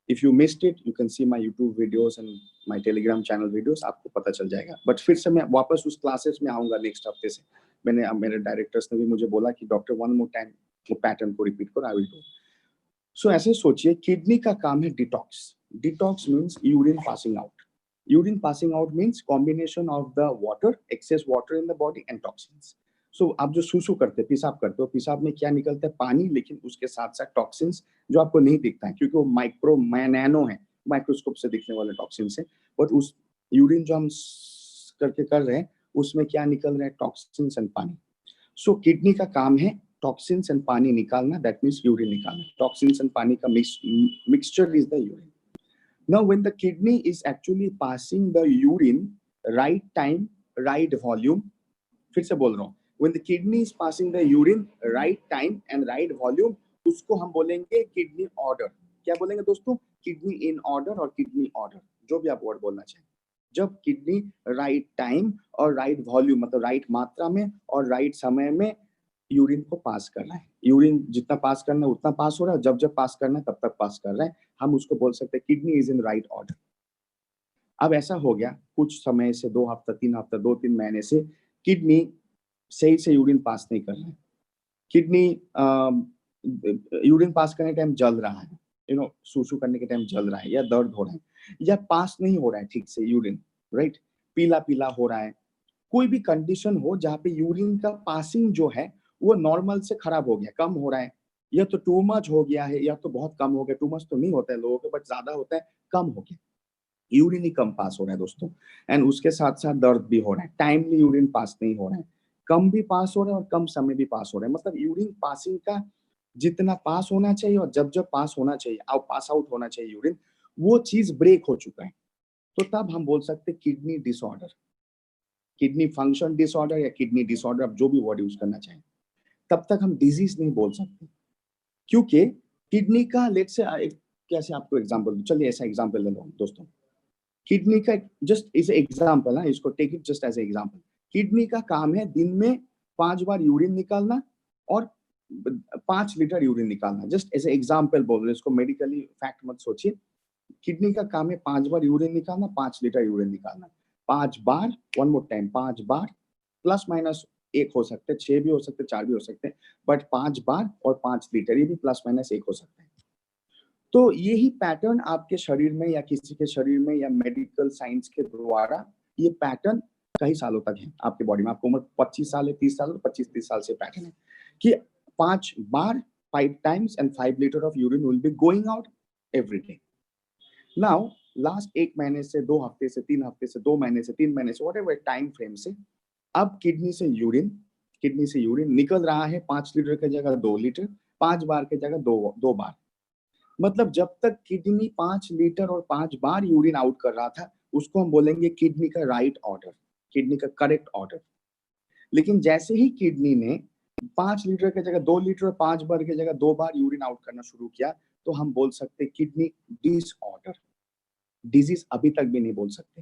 Speaker 2: If you missed it, you can see my YouTube videos and my Telegram channel videos. आपको पता चल जाएगा. बट फिर से मैं वापस उस क्लासेस में आऊंगा नेक्स्ट हफ्ते से. मैंने मेरे डायरेक्टर्स ने भी मुझे बोला कि डॉक्टर वन मोर टाइम वो पैटर्न को रिपीट करो. I will do. सो ऐसे सोचिए, किडनी का काम है detox. Detox means urine passing out. Urine passing out means combination of the water, excess water in the body and toxins. So आप जो सूसू करते हैं, पेशाब करते हो, पेशाब में क्या निकलता है? पानी, लेकिन उसके साथ साथ टॉक्सिन्स जो आपको नहीं दिखता है क्योंकि वो माइक्रो नैनो है, माइक्रोस्कोप से दिखने वाले टॉक्सिन्स है. बट उस यूरिन जो हम करके कर रहे हैं उसमें क्या निकल रहा है? टॉक्सिन्स एंड पानी. सो किडनी का काम है टॉक्सिन्स एंड पानी निकालना, दैट मीन्स यूरिन निकालना. टॉक्सिन्स एंड पानी का mixture is the urine. Now, when the kidney is actually passing the urine, right time, right volume. फिर से बोल रहा हूँ. When the kidney is passing the urine, right time and right volume, उसको हम बोलेंगे kidney order. क्या बोलेंगे दोस्तों? Kidney in order और kidney order, जो भी आप वर्ड बोलना चाहें. जब किडनी राइट टाइम और राइट वॉल्यूम, मतलब राइट मात्रा में और राइट समय में यूरिन को पास करना है. यूरिन जितना पास करना है उतना पास हो रहा है, जब जब पास करना है तब तक पास कर रहा है. हम उसको बोल सकते हैं kidney is in right order. अब ऐसा हो गया कुछ समय से, 2 हफ्ता 3 हफ्ता 2-3 महीने से किडनी सही से यूरिन पास नहीं कर रहा है. किडनी यूरिन पास करने टाइम जल रहा है, सूसू करने के टाइम जल रहा है, या दर्द हो रहा है, या पास नहीं हो रहा है ठीक से यूरिन, राइट, पीला पीला हो रहा है. कोई भी कंडीशन हो जहाँ पे यूरिन का पासिंग जो है वो नॉर्मल से खराब हो गया, कम हो रहा है, या तो टू मच हो गया है या तो बहुत कम हो गया. टू मच तो नहीं होता है लोगों के, बट ज्यादा होता है, कम हो गया, यूरिन ही कम पास हो रहा है दोस्तों. एंड उसके साथ साथ दर्द भी हो रहा है, टाइमली यूरिन पास नहीं हो रहा है, कम भी पास हो रहा है और कम समय भी पास हो रहा है. मतलब यूरिन पासिंग का जितना पास होना चाहिए और जब जब पास होना चाहिए, पास आउट होना चाहिए यूरिन, वो चीज ब्रेक हो चुका है. तो तब हम बोल सकते हैं kidney disorder, kidney function disorder या किडनी डिसऑर्डर, आप जो भी वर्ड यूज करना चाहें. तब तक हम डिजीज नहीं बोल सकते, क्योंकि किडनी का लेट्स से कैसे आपको एग्जांपल दूं. चलिए ऐसा एग्जांपल ले लो दोस्तों. किडनी का जस्ट इज एग्जांपल है, इसको take it just as example. Kidney का काम है दिन में 5 बार यूरिन निकालना और 5 लीटर यूरिन निकालना. जस्ट एज एग्जांपल बोल रहे, इसको मेडिकली फैक्ट मत सोचिए. किडनी का काम है 5 बार यूरिन निकालना, 5 लीटर यूरिन निकालना. 5 बार, वन मोर टाइम, 5 बार, प्लस माइनस 1 हो सकते हैं, 6 भी हो सकते हैं, 4 भी हो सकते हैं, बट 5 बार और 5 लीटर, ये भी प्लस माइनस 1 हो सकते हैं. तो यही पैटर्न आपके शरीर में या किसी के शरीर में या मेडिकल साइंस के द्वारा ये पैटर्न कई सालों तक है आपके बॉडी में. आपको उम्र 25 साल है, 30 साल, 25-30 साल से पैटर्न है कि 5 बार, 5 times and 5 liter of urine will be going out every day. Now, last 1 महीने से, 2 हफ्ते से, 3 हफ्ते से, 2 महीने से, 3 महीने से, व्हाटएवर टाइम फ्रेम से, अब किडनी से यूरिन निकल रहा है 5 लीटर की जगह 2 लीटर, 5 बार की जगह 2 बार. मतलब जब तक किडनी 5 लीटर और 5 बार यूरिन आउट कर रहा था, उसको हम बोलेंगे किडनी का राइट ऑर्डर, किडनी का करेक्ट ऑर्डर. लेकिन जैसे ही किडनी ने 5 लीटर की जगह 2 लीटर और 5 बार की जगह 2 बार यूरिन आउट करना शुरू किया, तो हम बोल सकते किडनी डिसऑर्डर. डिजीज अभी तक भी नहीं बोल सकते,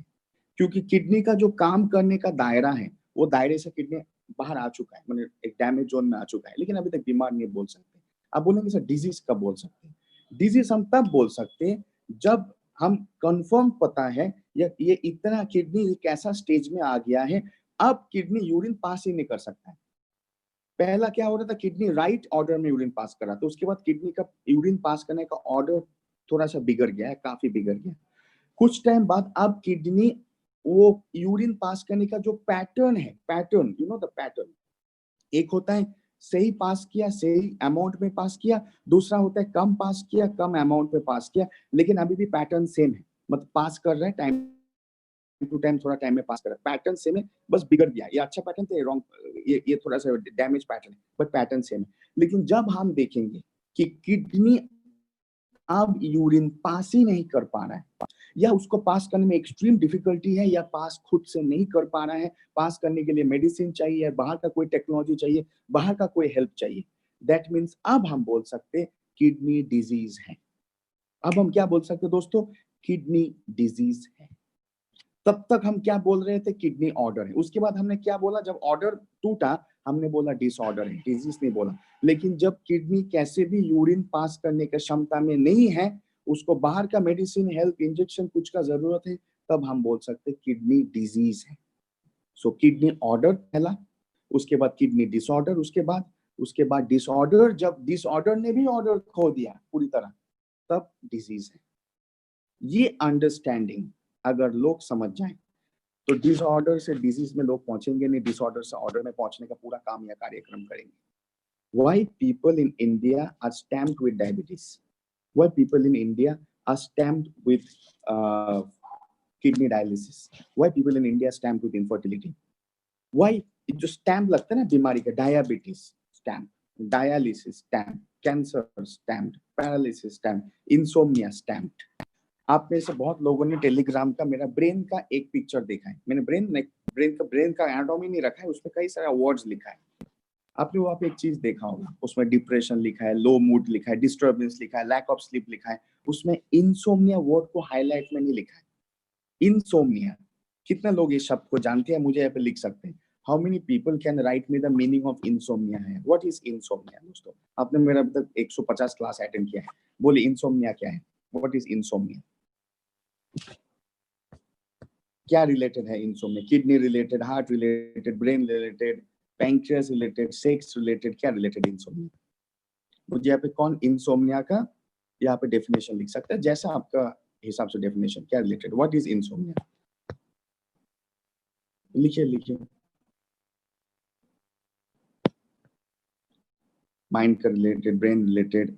Speaker 2: क्योंकि किडनी का जो काम करने का दायरा है, वो दायरे से किडनी बाहर आ चुका है, मतलब एक डैमेज जोन में आ चुका है, लेकिन अभी तक बीमार नहीं बोल सकते. आप बोलेंगे सर डिजीज कब बोल सकते हैं? डिजीज हम तब बोल सकते हैं जब हम कंफर्म पता है ये इतना किडनी एक ऐसा स्टेज में आ गया है, अब किडनी यूरिन पास ही नहीं कर सकता है. पहला क्या हो रहा था, किडनी राइट ऑर्डर में यूरिन पास कर रहा था, उसके बाद किडनी का यूरिन पास करने का ऑर्डर थोड़ा सा बिगड़ गया है, काफी बिगड़ गया. कुछ टाइम बाद अब किडनी वो यूरिन पास करने का जो पैटर्न है, pattern, you know the pattern, एक होता है सही पास किया, सही अमाउंट में पास किया, दूसरा होता है कम पास किया, कम अमाउंट में पास किया, लेकिन अभी भी पैटर्न सेम है, मतलब पास कर रहा है टाइम टू टाइम, थोड़ा टाइम में पास कर रहा है, पैटर्न सेम है, बस बिगड़ गया. ये अच्छा पैटर्न था, रॉन्ग, ये थोड़ा सा डैमेज पैटर्न है, बट पैटर्न सेम है. लेकिन जब हम देखेंगे कि किडनी अब यूरिन पास ही नहीं कर पा रहा है, या उसको पास करने में एक्सट्रीम डिफिकल्टी है, या पास खुद से नहीं कर पा रहा है, पास करने के लिए मेडिसिन चाहिए, या बाहर का कोई टेक्नोलॉजी चाहिए, बाहर का कोई हेल्प चाहिए, दैट मीन्स अब हम बोल सकते किडनी डिजीज है. अब हम क्या बोल सकते दोस्तों? किडनी डिजीज है. तब तक हम क्या बोल रहे थे, किडनी ऑर्डर है। उसके बाद हमने क्या बोला, जब ऑर्डर टूटा हमने बोला डिसऑर्डर है, डिजीज नहीं बोला। लेकिन जब किडनी कैसे भी यूरिन पास करने की क्षमता में नहीं है, उसको बाहर का मेडिसिन, हेल्प, इंजेक्शन कुछ का जरूरत है, तब हम बोल सकते किडनी डिजीज है। सो किडनी ऑर्डर पहला, उसके बाद किडनी डिसऑर्डर, उसके बाद डिसऑर्डर, जब डिसऑर्डर ने भी ऑर्डर खो दिया पूरी तरह, तब डिजीज है। ये अंडरस्टैंडिंग अगर लोग समझ जाएं तो डिसऑर्डर से डिजीज में लोग पहुंचेंगे नहीं, डिसऑर्डर से ऑर्डर में पहुंचने का पूरा काम या कार्यक्रम करेंगे। Why people in India are stamped with diabetes? Why people in India are stamped with kidney dialysis? Why people in India are stamped with infertility? Why जो स्टैम्प लगता है ना बीमारी का, diabetes stamp, dialysis stamp, cancer stamp, paralysis stamp, insomnia stamp. आप में से बहुत लोगों ने टेलीग्राम का मेरा ब्रेन का एक पिक्चर देखा है। मैंने ब्रेन का एनाटॉमी नहीं रखा है, उसमें कई सारे वर्ड्स लिखा है। आपने वहाँ पे एक चीज देखा होगा, उसमें डिप्रेशन लिखा है, लो मूड लिखा है, डिस्टर्बेंस लिखा है, लैक ऑफ स्लीप लिखा है, उसमें इंसोम्निया वर्ड को हाईलाइट में नहीं लिखा है। इंसोम्निया, कितने लोग इस शब्द को जानते हैं, मुझे यहाँ पे लिख सकते हैं। How many people can write me the meaning of insomnia है? What is insomnia? दोस्तों आपने मेरा अभी तक 150 क्लास अटेंड किया है, बोले इंसोम्निया क्या है? What is insomnia? क्या रिलेटेड है insomnia? Kidney related, heart related, brain related, pancreas related, sex related, क्या रिलेटेड इंसोम्निया? मुझे यहाँ पे कौन इंसोम्निया का यहाँ पे डेफिनेशन लिख सकता है, जैसा आपका हिसाब से डेफिनेशन, क्या रिलेटेड, व्हाट इज इंसोम्निया? लिखिए। माइंड का related, brain related,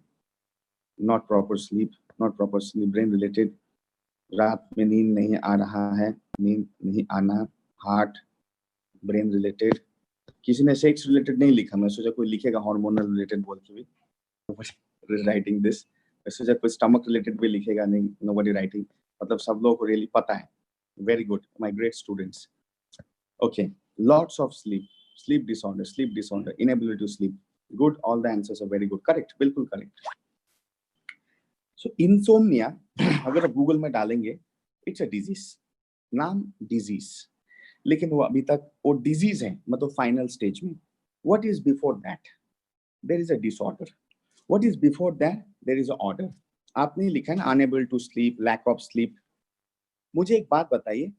Speaker 2: not proper sleep, brain related, रात में नींद नहीं आ रहा है, नींद नहीं आना, हार्ट, ब्रेन रिलेटेड। किसी ने सेक्स रिलेटेड नहीं लिखा, मैं सोचा कोई लिखेगा हार्मोनल रिलेटेड बोल के भी राइटिंग दिस। मैं सोचा कोई स्टमक रिलेटेड भी लिखेगा, नहीं, नोबडी राइटिंग। मतलब सब लोगों को रियली पता है। Very good, my great students. Okay, lots of sleep disorder, inability to sleep. Good, all the answers are very good, correct, बिल्कुल करेक्ट। सो इंसोम्निया अगर आप गूगल में डालेंगे, इट्स अ डिजीज, नाम डिजीज, लेकिन वो अभी तक वो डिजीज है, मतलब फाइनल स्टेज में। What is before that? There is a disorder. What is before that? There is a order. आपने लिखा है ना, unable to sleep, lack of sleep. मुझे एक बात बताइए,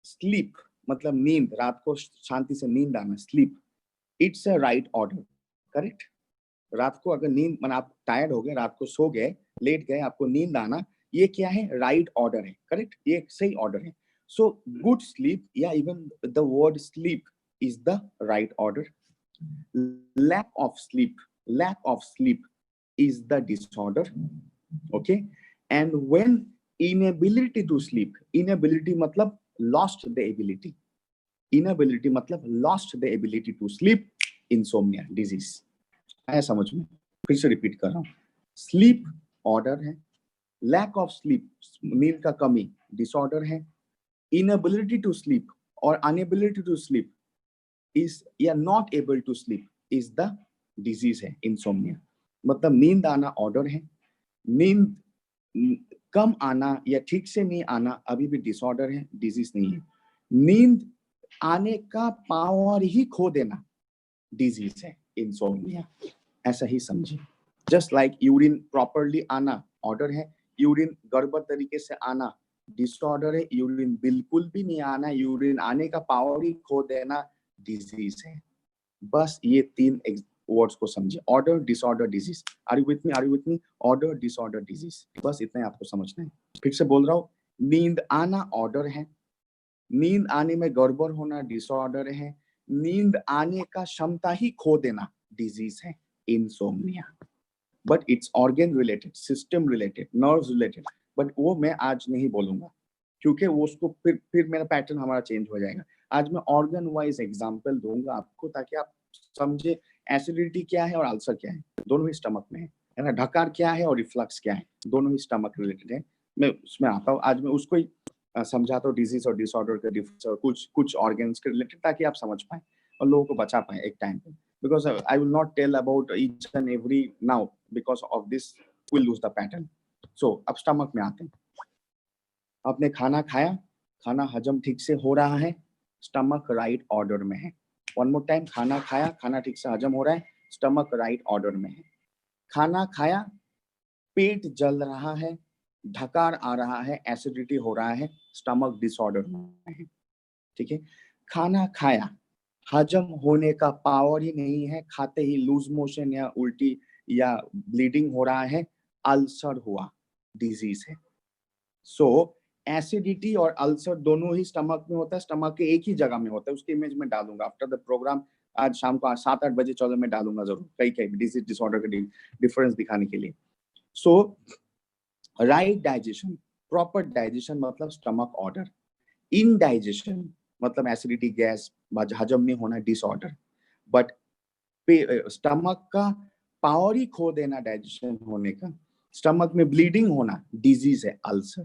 Speaker 2: स्लीप मतलब नींद, रात को शांति से नींद आना, sleep, it's a right order, correct? रात को अगर नींद, मतलब आप टायर्ड हो गए, रात को सो गए, लेट गए, आपको नींद आना, ये क्या है? राइट ऑर्डर है, करेक्ट? ये सही ऑर्डर है। सो गुड स्लीप या even the word sleep is the right order. lack of sleep is the disorder, okay? And when inability to sleep, inability matlab lost the ability, to sleep, insomnia disease। आया समझ में? फिर से रिपीट कर रहा हूँ, स्लीप ऑर्डर है, लैक ऑफ स्लीप नींद का कमी डिसऑर्डर है, इनएबिलिटी टू स्लीप और अनएबिलिटी टू स्लीप इज या not able to sleep is the disease है, इंसोम्निया। मतलब नींद आना ऑर्डर है, नींद कम आना या ठीक से नहीं आना अभी भी डिसऑर्डर है, डिजीज नहीं है। नींद आने का पावर ही खो देना डिजीज है, इंसोम्निया। ऐसा ही समझिए। जस्ट लाइक यूरिन प्रॉपरली आना ऑर्डर है, यूरिन गड़बड़ तरीके से आना डिसऑर्डर है, यूरिन बिल्कुल भी नहीं आना, यूरिन आने का पावर ही खो देना डिजीज है। बस ये तीन वर्ड्स को समझिए, order, disorder, disease. Are you with me? Order, disorder, disease, बस इतना आपको समझना है। फिर से बोल रहा हूँ, नींद आना ऑर्डर है, नींद आने में गड़बड़ होना डिसऑर्डर है, नींद आने का क्षमता ही खो देना डिजीज है, insomnia. But it's organ related, system related, nerves related, but वो मैं आज नहीं बोलूंगा, क्योंकि वो उसको फिर मेरा पैटर्न हमारा चेंज हो जाएगा। आज मैं ऑर्गन वाइज एग्जांपल दूंगा आपको, ताकि आप समझे एसिडिटी क्या है और अल्सर क्या है, दोनों ही स्टमक में है ना। ढकार क्या है और रिफ्लक्स क्या है, दोनों ही स्टमक रिलेटेड है। मैं उसमें आता हूँ, आज मैं उसको ही समझाता हूँ, डिजीज और डिसऑर्डर के डिफरेंस और कुछ ऑर्गन्स के रिलेटेड, ताकि आप समझ पाए और लोगों को बचा पाए एक टाइम पे। Because I will not tell about each and every now, because of this we'll lose the pattern. So अब स्टमक में आते हैं। आपने खाना खाया, खाना हजम ठीक से हो रहा है, स्टमक राइट ऑर्डर में है। वन मोर टाइम, खाना खाया, खाना ठीक से हजम हो रहा है, स्टमक राइट ऑर्डर में है। खाना खाया, पेट जल रहा है, ढकार आ रहा है, एसिडिटी हो रहा है, स्टमक डिसऑर्डर में है। ठीक है, खाना खाया, हजम होने का पावर ही नहीं है, खाते ही लूज मोशन या उल्टी या ब्लीडिंग हो रहा है, अल्सर हुआ, डिजीज है। सो एसिडिटी और अल्सर दोनों ही स्टमक में होता है, स्टमक के एक ही जगह में होता है। उसकी इमेज में डालूंगा आफ्टर द प्रोग्राम, आज शाम को 7-8 बजे 14 में डालूंगा जरूर, कई कई डिजीज डिसऑर्डर का डिफरेंस दिखाने के लिए। सो राइट डाइजेशन, प्रॉपर डाइजेशन मतलब स्टमक ऑर्डर। इनडाइजेशन मतलब एसिडिटी, गैस, हजम नहीं होना, डिसऑर्डर। बट स्टमक का पावर ही खो देना डाइजेशन होने का, स्टमक में ब्लीडिंग होना, डिजीज है, अल्सर।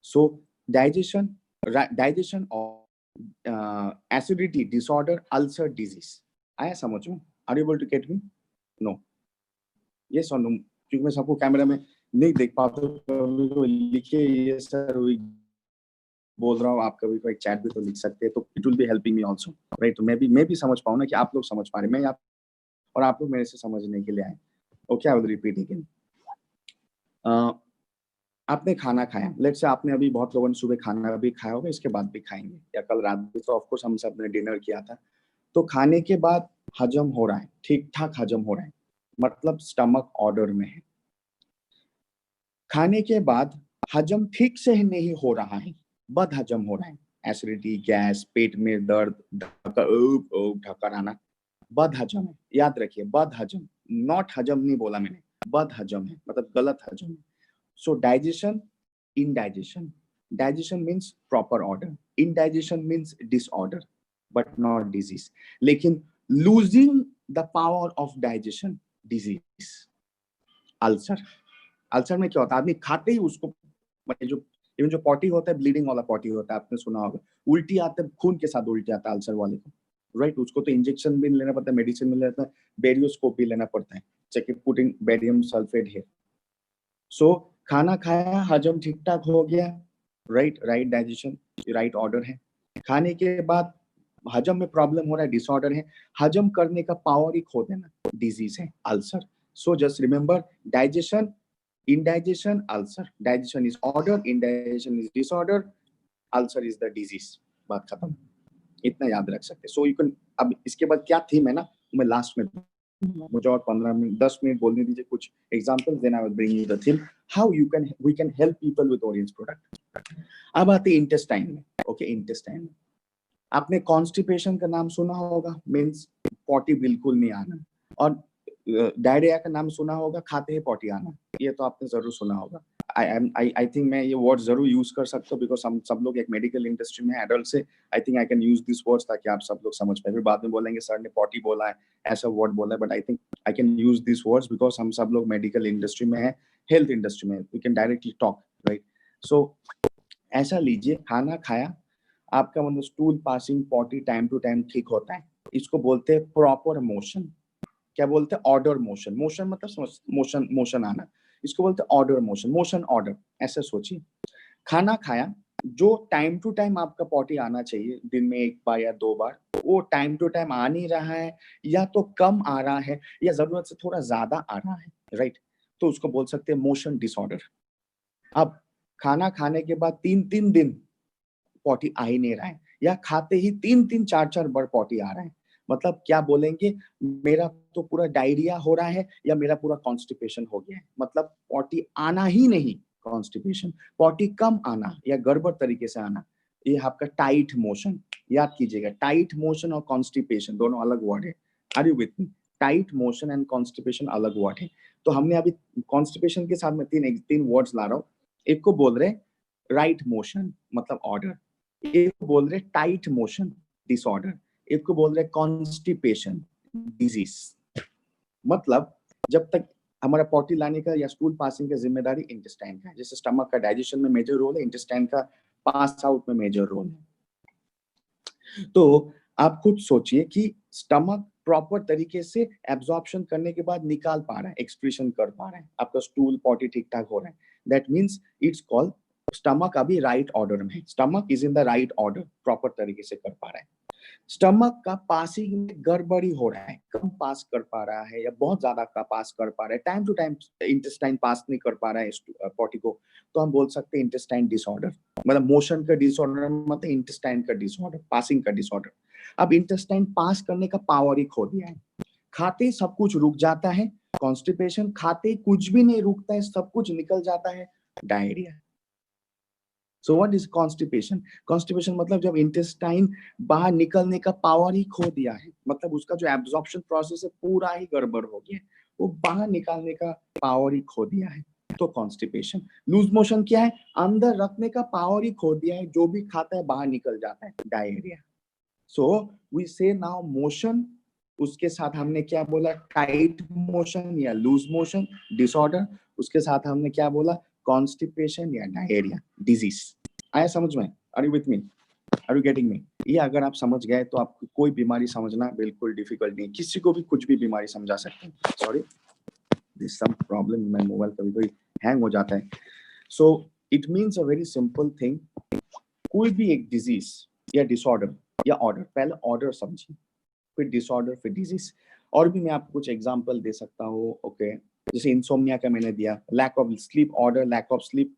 Speaker 2: सो डाइजेशन और एसिडिटी डिसऑर्डर, अल्सर, डिजीज। आया समझ में? Are you able to get me? No? Yes और नो? क्योंकि मैं सबको कैमरा में नहीं देख पाता, तो लिखिए ये सर बोल रहा हूँ, आप कभी कोई चैट भी तो लिख सकते हैं, तो it will be helping me also, right? तो मैं भी समझ पाऊँ ना कि आप लोग समझ पा रहे हैं, मैं आप और आप लोग मेरे से समझने के लिए आए। Okay, I will repeat again. आपने खाना खाया, लेट्स से आपने अभी, बहुत लोगों ने सुबह खाना भी खाया होगा, इसके बाद भी खाएंगे, या कल रात भी, तो ऑफ कोर्स हम सब ने डिनर किया था। तो खाने के बाद हजम हो रहा है, ठीक ठाक हजम हो रहा है, मतलब स्टमक ऑर्डर में है। खाने के बाद हजम ठीक से नहीं हो रहा है, बद हजम हो रहा है, एसिडिटी, गैस, पेट में दर्द, ढक्कर आना, बद हजम है। याद रखिए, बद हजम, नॉट हजम नहीं बोला मैंने, बद हजम है, मतलब गलत हजम है। सो digestion, indigestion. Digestion means proper order. Indigestion means disorder, but not disease. लेकिन losing the power of digestion, disease. Ulcer, ulcer में क्या होता है, आदमी खाते ही उसको, जो इवन जो पॉटी होता है, ब्लीडिंग वाला पॉटी होता है, आपने सुना होगा, उल्टी आते है, खून के साथ उल्टी आता है अल्सर वाले को, राइट? उसको तो इंजेक्शन भी लेना पड़ता है, मेडिसिन भी लेना पड़ता है, बेरियोस्कोप भी लेना पड़ता है, चेक पुटिंग बेरियम सल्फेट है। सो खाना खाया, हजम ठीक ठाक हो गया, राइट डाइजेशन, राइट ऑर्डर है। खाने के बाद हजम में प्रॉब्लम हो रहा है, डिसऑर्डर है। हजम करने का पावर ही खो देना, डिजीज है, ulcer. So just remember, digestion, indigestion, ulcer. Digestion is order, indigestion is disorder, ulcer is the disease. बात खत्म, इतना याद रख सकते। सो यू कैन, अब इसके बाद क्या थीम है ना, मैं लास्ट में, मुझे और 15 मिनट 10 मिनट बोलने दीजिए, कुछ example, then I will bring you the theme, how you can, we can help people with orients product. अब आते हैं इंटेस्टाइन में। ओके, इंटेस्टाइन में आपने कॉन्स्टिपेशन का नाम सुना होगा, मींस पॉटी बिल्कुल नहीं आना, और डायरिया का नाम सुना होगा, खाते ही पॉटी आना, ये तो आपने जरूर सुना होगा। आई थिंक मैं ये वर्ड जरूर यूज कर सकता हूँ, बिकॉज हम सब लोग एक मेडिकल इंडस्ट्री में है, एडल्ट से, आई think I can use this words, ताकि आप सब लोग समझ पाए। फिर बाद में बोलेंगे सर ने पॉटी बोला है, ऐसा वर्ड बोला है, but I think I can use this words because हम सब लोग मेडिकल इंडस्ट्री में है, हेल्थ इंडस्ट्री में, we can directly talk, right? So ऐसा लीजिए, खाना खाया, आपका मतलब stool passing, potty time to time ठीक होता है, इसको बोलते हैं प्रॉपर मोशन। क्या बोलते हैं? Order motion. मोशन मतलब मोशन आना, इसको बोलते हैं ऑर्डर मोशन, मोशन ऑर्डर, ऐसे सोचिए। खाना खाया, जो टाइम टू टाइम आपका पॉटी आना चाहिए, दिन में 1 बार या 2 बार, वो टाइम टू टाइम आ नहीं रहा है, या तो कम आ रहा है, या जरूरत से थोड़ा ज्यादा आ रहा है, राइट? तो उसको बोल सकते हैं मोशन डिसऑर्डर। अब खाना खाने के बाद 3-3 दिन पॉटी आ ही नहीं रहा है, या खाते ही 3-3 4-4 बार पॉटी आ रहा है, मतलब क्या बोलेंगे, मेरा तो पूरा डायरिया हो रहा है, या मेरा पूरा कॉन्स्टिपेशन हो गया है, मतलब पॉटी आना ही नहीं, कॉन्स्टिपेशन, पॉटी कम आना या गड़बड़ तरीके से आना, ये आपका टाइट मोशन। याद कीजिएगा, टाइट मोशन और कॉन्स्टिपेशन दोनों अलग वर्ड है। Are you with me? Tight motion and constipation अलग वर्ड है। तो हमने अभी कॉन्स्टिपेशन के साथ में तीन वर्ड्स ला रहा हूँ। एक को बोल रहे राइट मोशन, मतलब ऑर्डर, एक को बोल रहे टाइट मोशन, डिसऑर्डर, एक को बोल रहे कॉन्स्टिपेशन, डिजीज। मतलब जब तक हमारा पॉटी लाने का या स्टूल पासिंग का जिम्मेदारी इंटेस्टाइन का है, जैसे स्टमक का डाइजेशन में मेजर रोल है, इंटेस्टाइन का पास आउट में मेजर रोल है। तो आप खुद सोचिए कि स्टमक प्रॉपर तरीके से एब्जॉर्प्शन करने के बाद निकाल पा रहा है, एक्सक्रीशन कर पा रहा है, आपका स्टूल पॉटी ठीक ठाक हो रहा है, that means it's called stomach अभी राइट ऑर्डर में है, stomach is in the right order, proper तरीके से कर पा रहा है। स्टमक का पासिंग में गड़बड़ी हो रहा है, कम पास कर पा रहा है या बहुत ज्यादा का पास कर पा रहा है, टाइम टू टाइम इंटेस्टाइन पास नहीं कर पा रहा है पॉटी को, तो हम बोल सकते हैं इंटेस्टाइन डिसऑर्डर। मतलब मोशन का डिसऑर्डर मतलब इंटेस्टाइन का डिसऑर्डर, पासिंग का डिसऑर्डर। अब इंटेस्टाइन पास करने का पावर ही खो दिया है, खाते ही सब कुछ रुक जाता है, कॉन्स्टिपेशन, खाते ही कुछ भी नहीं रुकता है, सब कुछ निकल जाता है, diarrhoea. So what is constipation? Constipation मतलब जब इंटेस्टाइन बाहर निकलने का पावर ही खो दिया है, मतलब उसका जो एब्जॉर्प्शन प्रोसेस है पूरा ही गड़बड़ हो गया है, वो बाहर निकालने का पावर ही खो दिया है, तो कॉन्स्टिपेशन। लूज मोशन क्या है? अंदर रखने का पावर ही खो दिया है, जो भी खाता है बाहर निकल जाता है, डायरिया। सो वी से नाउ मोशन, उसके साथ हमने क्या बोला? टाइट मोशन या लूज मोशन डिसऑर्डर, उसके साथ हमने क्या बोला? कॉन्स्टिपेशन या डायरिया डिजीज। आया समझ में? Are you with me? Are you getting me? ये अगर आप समझ गए तो आपको कोई बीमारी समझना बिल्कुल डिफिकल्ट नहीं, किसी को भी कुछ भी बीमारी समझा सकते हैं। सॉरी, दिस सम प्रॉब्लम, मैं मोबाइल कभी कभी हैंग हो जाता है। So it means a very simple thing, कोई भी एक डिजीज या डिसऑर्डर या ऑर्डर, पहले ऑर्डर समझिए, फिर डिसऑर्डर, फिर डिजीज। और भी मैं आपको कुछ एग्जांपल दे सकता हूँ, ओके? जैसे इंसोम्निया का मैंने दिया, lack of sleep order, lack of sleep,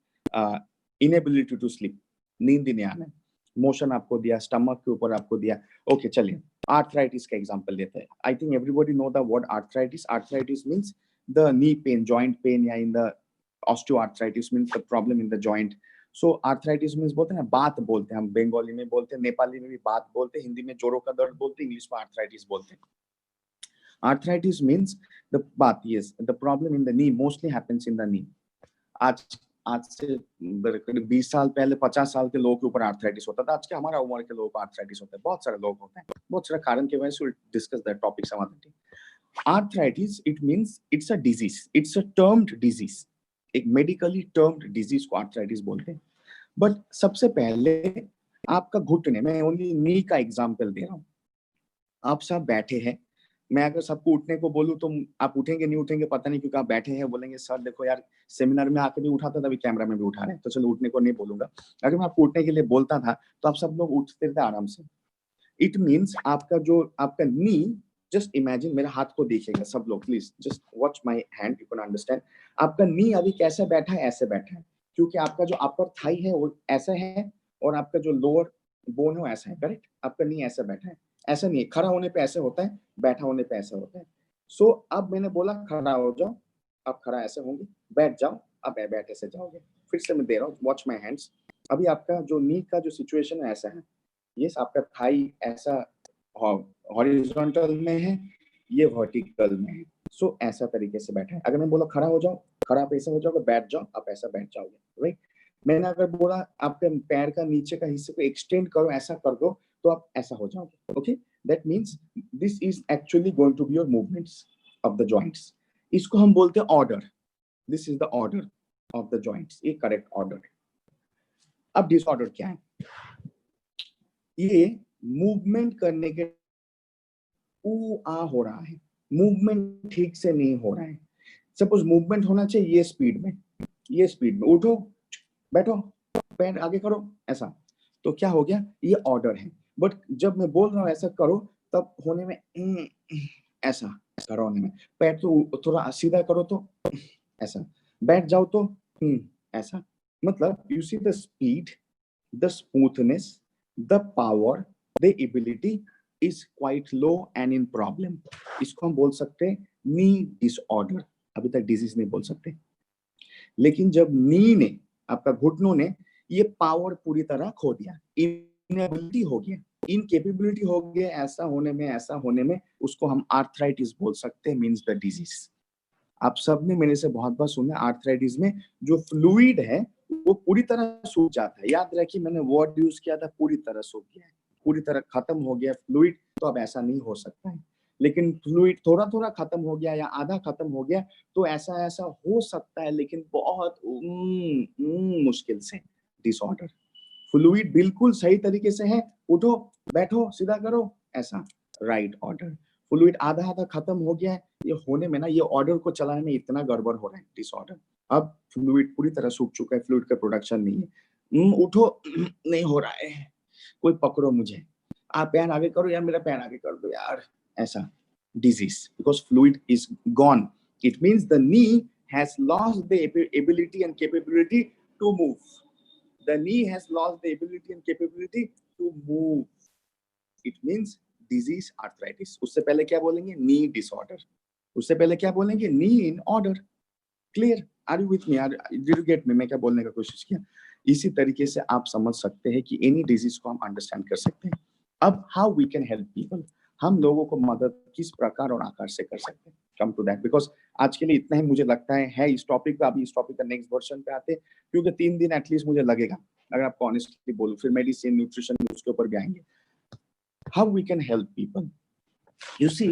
Speaker 2: inability to sleep, नींद ही नहीं आना। मोशन आपको दिया, स्टमक के ऊपर आपको दिया, ओके चलिए आर्थराइटिस का एग्जांपल लेते हैं। I think everybody know the word arthritis. Arthritis means the knee pain, joint pain, या in the osteoarthritis means the problem in the joint. So arthritis means बोलते हैं ना, बात बोलते हैं हम, बंगाली में बोलते हैं, नेपाली में भी बात बोलते हैं, हिंदी में जोड़ों का दर्द बोलते हैं, इंग्लिश में आर्थराइटिस बोलते हैं। Arthritis means the bath, yes, the problem in the knee mostly happens in the knee. आज आज से करीब 20 साल पहले 50 साल के लोगों के ऊपर आर्थराइटिस होता था, आज के हमारा उम्र के लोगों को आर्थराइटिस होता है, बहुत सारे लोग होते हैं, बहुत सारे कारण की वजह से discuss that topic some other day. Arthritis it means it's a disease, it's a termed disease, एक मेडिकली टर्म्ड डिजीज को आर्थराइटिस बोलते हैं। बट सबसे पहले आपका घुटने, मैं ओनली नी का एग्जांपल दे रहा हूँ। आप सब बैठे हैं, मैं अगर सबको उठने को बोलूं तो आप उठेंगे नहीं उठेंगे पता नहीं, क्योंकि आप बैठे हैं, बोलेंगे सर देखो यार सेमिनार में आके भी उठा था, तभी कैमरा में भी उठा रहे हैं, तो चलो उठने को नहीं बोलूंगा। अगर मैं आपको उठने के लिए बोलता था तो आप सब लोग उठते थे आराम से। इट मीन्स आपका जो आपका नी, जस्ट इमेजिन, मेरे हाथ को देखिएगा सब लोग please, just watch my hand, you can understand. आपका नी अभी कैसे बैठा है? ऐसे बैठा है, क्योंकि आपका जो अपर थाई है वो ऐसा है और आपका जो लोअर बोन है वो ऐसा है, करेक्ट? आपका नी ऐसा बैठा है, ऐसा नहीं है। खड़ा होने पे ऐसे होता है, बैठा होने पे ऐसा होता है। सो अब मैंने बोला खड़ा हो जाओ, आप खड़ा ऐसे होंगे, बैठ जाओ, आप बैठ ऐसे जाओगे। फिर से मैं दे रहा हूँ, वॉच माई हैंड्स। अभी आपका जो नी का जो सिचुएशन है ऐसा है, ये आपका थाई ऐसा हॉरिजॉन्टल में है, ये वर्टिकल में है। सो ऐसा तरीके से बैठा है। अगर मैं बोला खड़ा हो जाओ, खड़ा आप ऐसा हो जाओगे, बैठ जाओ, आप ऐसा बैठ जाओगे, राइट? मैंने अगर बोला आपके पैर का नीचे का हिस्से को एक्सटेंड करो, ऐसा कर दो, तो आप ऐसा हो जाओगे, okay? That means this is actually going to be your movements of the joints. इसको हम बोलते हैं order, this is the order of the joints, ये करेक्ट ऑर्डर है। अब डिसऑर्डर क्या है? ये मूवमेंट करने के ऊ आ हो रहा है, मूवमेंट ठीक से नहीं हो रहा है। सपोज मूवमेंट होना चाहिए ये स्पीड में, ये स्पीड में, उठो, बैठो, पैर आगे करो, ऐसा, तो क्या हो गया? ये ऑर्डर है। बट जब मैं बोल रहा हूँ ऐसा करो, तब होने में ऐसा करो, होने में पैर तो थोड़ा सीधा करो तो ऐसा, बैठ जाओ तो ऐसा। मतलब you see the speed, the smoothness, the power, the ability is quite low and in problem. इसको हम बोल सकते हैं नी डिसऑर्डर। अभी तक डिजीज नहीं बोल सकते, लेकिन जब नी ने, आपका घुटनों ने ये पावर पूरी तरह खो दिया, इनएबिलिटी हो गया, इनकेपेबिलिटी हो गया, ऐसा होने में, ऐसा होने में, उसको हम आर्थराइटिस बोल सकते हैं, मींस द डिजीज। आप सबने मेरे से बहुत बार सुना, आर्थराइटिस में जो फ्लूइड है वो पूरी तरह सूख जाता है। याद रखिए मैंने वर्ड यूज किया था, पूरी तरह सूख गया है, पूरी तरह खत्म हो गया फ्लूइड, तो अब ऐसा नहीं हो सकता है। लेकिन फ्लूइड थोड़ा थोड़ा खत्म हो गया या आधा खत्म हो गया तो ऐसा ऐसा हो सकता है, लेकिन बहुत मुश्किल से। डिसऑर्डर, फ्लूइड बिल्कुल सही तरीके से है, उठो, बैठो, सीधा करो, ऐसा, राइट ऑर्डर। फ्लूइड आधा आधा खत्म हो गया है, ये होने में ना, ये ऑर्डर को चलाने में इतना गड़बड़ हो रहा है, डिसऑर्डर। अब फ्लूइड पूरी तरह सूख चुका है, फ्लूइड का प्रोडक्शन नहीं है। उठो नहीं हो रहा है, कोई पकड़ो मुझे, आप पैर आगे करो या मेरा पैर आगे कर दो यार, ऐसा disease, because fluid is gone. It means the knee has lost the ability and capability to move. The knee has lost the ability and capability to move. It means disease, arthritis. उससे पहले क्या बोलेंगे? Knee disorder. उससे पहले क्या बोलेंगे? Knee in order. Clear? Are you with me? Did you get me? मैं क्या बोलने का कोशिश किया? इसी तरीके से आप समझ सकते हैं कि any disease को हम understand कर सकते हैं। अब how we can help people? हम लोगों को मदद किस प्रकार और आकार से कर सकते हैं? Come to that, because आज के लिए इतना ही मुझे लगता है इस टॉपिक पे। अभी इस टॉपिक का नेक्स्ट वर्जन पे आते, क्योंकि 3 दिन एटलीस्ट मुझे लगेगा, अगर आपको ऑनेस्टली बोलूं, फिर मेडिसिन, न्यूट्रिशन, उसके ऊपर भी आएंगे। How we can help people? You see,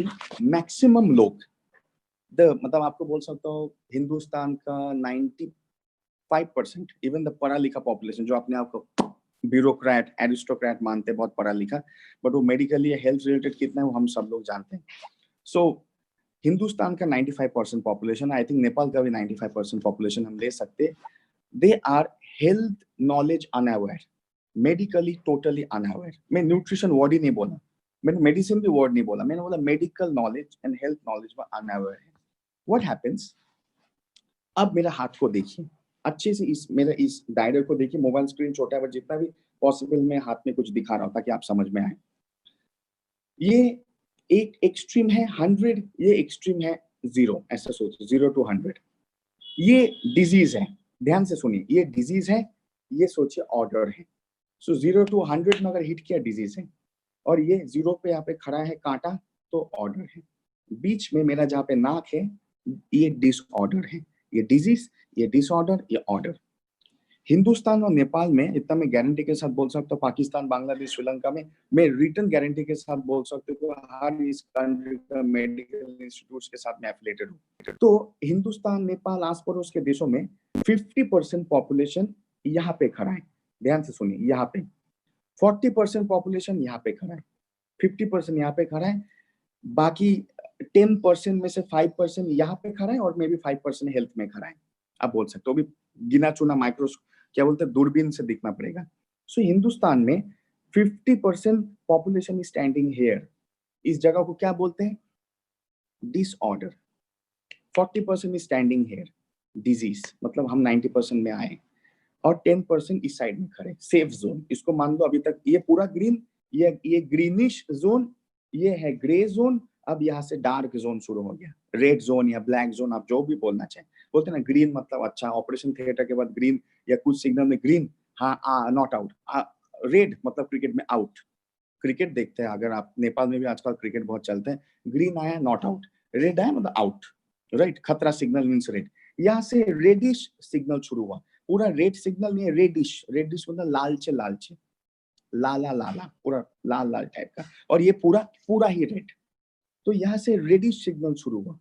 Speaker 2: maximum लोग, मतलब आपको बोल सकता हूँ हिंदुस्तान का 95%, इवन द पढ़ा लिखा पॉपुलेशन, जो अपने आप को ब्यूरोक्रेट, एरिस्टोक्रेट मानते हैं, बहुत पढ़ा लिखा, बट वो मेडिकली हेल्थ रिलेटेड कितना है वो हम सब लोग जानते हैं। सो हिंदुस्तान का 95% पॉपुलेशन, आई थिंक नेपाल का भी 95% पॉपुलेशन हम ले सकते, they are health knowledge unaware, medically totally unaware. मैं न्यूट्रिशन वर्ड ही नहीं बोला, मैंने मेडिसिन भी वर्ड नहीं बोला, मैंने बोला medical knowledge and health knowledge में अनअवेयर है। What happens? अब मेरा हाथ को देखिए अच्छे से, मेरा इस डायरेक्ट को देखिए, मोबाइल स्क्रीन छोटा है, बट जितना भी पॉसिबल मैं हाथ में कुछ दिखा रहा हूं ताकि आप समझ में आए। ये एक एक्सट्रीम है 100, ये एक्सट्रीम है 0, ऐसा सोचिए, 0 to 100। ये डिजीज है, ध्यान से सुनिए, ये डिजीज है, ये सोचिए ऑर्डर है। सो 0 to 100 में अगर हिट किया डिजीज है, और ये 0 पे यहाँ पे खड़ा है कांटा, तो ऑर्डर है। बीच में मेरा जहाँ पे नाक है, ये डिसऑर्डर है। ये डिजीज, ये डिसऑर्डर, ये ऑर्डर। हिंदुस्तान और नेपाल में इतना मैं गारंटी के साथ बोल सकता हूँ, पाकिस्तान, बांग्लादेश, श्रीलंका में मैं रिटन गारंटी के साथ बोल सकते हो, हर इस कंट्री का मेडिकल इंस्टीट्यूट्स के साथ मैं एफिलिएटेड हूँ। तो हिंदुस्तान, नेपाल, आस पड़ोस के देशों में 50% पॉपुलेशन यहाँ पे खड़ा है, ध्यान से सुनिए, यहाँ पे 40% पॉपुलेशन यहाँ पे खड़ा है, 50% यहाँ पे खड़ा है, बाकी 10% में से 5% यहाँ पे खड़ा है, और मे बी 5% हेल्थ में खड़ा है। आप बोल सकते हो, अभी गिना चुना माइक्रोस्कोप, क्या बोलते हैं, दूरबीन से दिखना पड़ेगा। सो हिंदुस्तान में 50% पॉपुलेशन इज स्टैंडिंग हियर। इस जगह को क्या बोलते हैं? Disorder. 40% is standing here, disease, मतलब हम 90% में आए, और 10% इस साइड में खड़े, सेफ जोन। इसको मान लो अभी तक ये पूरा ग्रीन, ये ग्रीनिश जोन, ये है ग्रे जोन। अब यहाँ से डार्क जोन शुरू हो गया, रेड जोन या ब्लैक जोन, आप जो भी बोलना चाहें। बोलते हैं ना ग्रीन मतलब अच्छा, ऑपरेशन थिएटर के बाद ग्रीन, या कुछ सिग्नल में ग्रीन, हाँ नॉट आउट। रेड मतलब क्रिकेट में आउट। क्रिकेट देखते हैं अगर आप, नेपाल में भी आजकल क्रिकेट बहुत चलते हैं, ग्रीन आया नॉट आउट, रेड आया मतलब आउट, राइट, खतरा सिग्नल मीन्स रेड। यहाँ से रेडिश सिग्नल शुरू हुआ, पूरा रेड सिग्नल नहीं है, रेडिश, रेडिश मतलब लालचे लालचे, लाला लाला, पूरा लाल लाल टाइप का, और ये पूरा पूरा ही रेड। तो यहाँ से रेडिश सिग्नल शुरू हुआ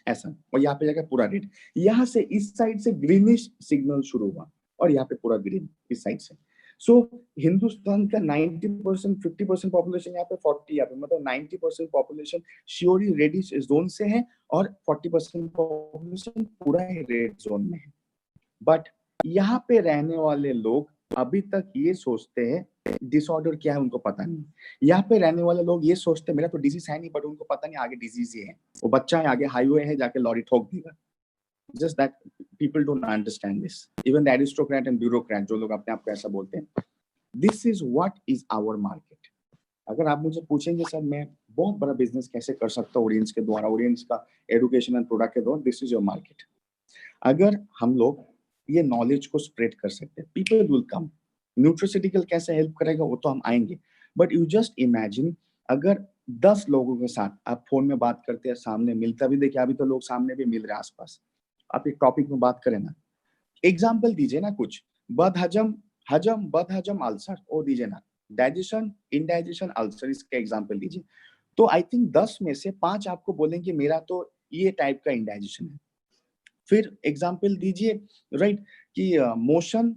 Speaker 2: ऐसा, और यहाँ पे जाकर पूरा रेड। यहाँ से इस साइड से ग्रीनिश सिग्नल शुरू हुआ, और यहाँ पे पूरा ग्रीन इस साइड से। सो हिंदुस्तान का 90%, 50% पॉपुलेशन यहाँ पे, 40 यहाँ पे, मतलब 90% पॉपुलेशन श्योरली रेडिश जोन से है, और 40% पॉपुलेशन पूरा ही रेड जोन में है। बट यहाँ पे रहने वाले लोग अभी तक ये सोचते हैं डिसऑर्डर क्या है, उनको पता नहीं। यहाँ पे रहने वाले लोग ये सोचते हैं मेरा तो डिजीज है नहीं, बट उनको पता नहीं आगे डिजीज ये है, वो बच्चा है, आगे हाईवे है, जाके लॉरी ठोक देगा। Just that people don't understand this. Even the aristocrat and bureaucrat, जो लोग अपने आप को ऐसा बोलते हैं, this is what is our market. अगर आप मुझे पूछेंगे सर मैं बहुत बड़ा बिजनेस कैसे कर सकता हूँ ऑडियंस के द्वारा, ऑडियंस का एजुकेशन एंड प्रोडक्ट के द्वारा, दिस इज योर मार्केट। अगर हम लोग ये नॉलेज को स्प्रेड कर सकते हैं, पीपल विल कम। न्यूट्रिसिटिकल कैसे हेल्प करेगा वो तो हम आएंगे, बट यू जस्ट इमेजिन अगर 10 लोगों के साथ आप फोन में बात करते हैं, सामने मिलता भी, देखिए अभी तो लोग सामने भी मिल रहे हैं आसपास, आप एक टॉपिक में बात करें ना, एग्जाम्पल दीजिए ना कुछ, बद हजम, हजम, बद हजम, अल्सर, वो दीजिए ना, डाइजेशन, इनडाइजेशन, अल्सर, इसका एग्जाम्पल दीजिए। तो आई थिंक 10 में से 5 आपको बोलेंगे मेरा तो ये टाइप का इंडाइजेशन है। फिर एग्जाम्पल दीजिए, राइट, कि motion,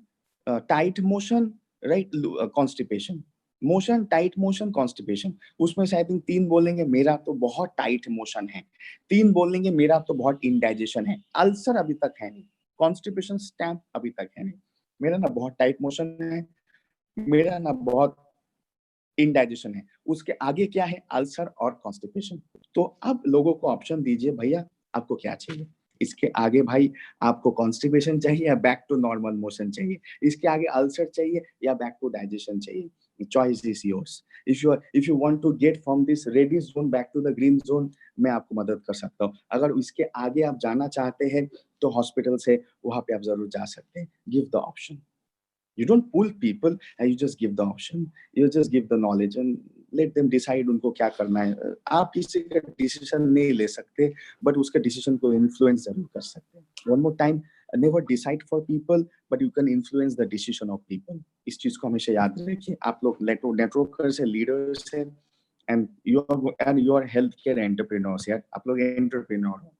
Speaker 2: tight motion, right, constipation, motion, tight motion, constipation, उसमें से आई थिंक 3 बोलेंगे मेरा तो बहुत टाइट मोशन है, 3 बोलेंगे मेरा तो बहुत इंडाइजेशन है, अल्सर अभी तक है नहीं, कॉन्स्टिपेशन स्टैम्प अभी तक है नहीं, मेरा ना बहुत टाइट मोशन है, मेरा ना बहुत इंडाइजेशन है, उसके आगे क्या है, अल्सर और कॉन्स्टिपेशन। तो अब लोगों को ऑप्शन दीजिए भैया आपको क्या चाहिए, इसके आगे भाई आपको कॉन्स्टिपेशन चाहिए या बैक टू नॉर्मल मोशन चाहिए, इसके आगे अल्सर चाहिए या बैक टू डाइजेशन चाहिए, choice is yours. If you want to get from this red zone back to the green zone, मैं आपको मदद कर सकता हूँ। अगर इसके आगे आप जाना चाहते हैं तो हॉस्पिटल से वहां पे आप जरूर जा सकते हैं। Give the option, you don't pull people and you just give the option, you just give the knowledge and let them decide उनको क्या करना है। आप किसी का डिसीजन नहीं ले सकते बट उसके डिसीजन को इन्फ्लुएंस जरूर कर सकते हैं। One more time, never decide for people but you can influence the decision of people। इस चीज को हमेशा याद रखिए। आप लोग नेटवर्कर्स है, लीडर्स है and you are health care entrepreneurs यार, आप लोग एंटरप्रेन्योर हो।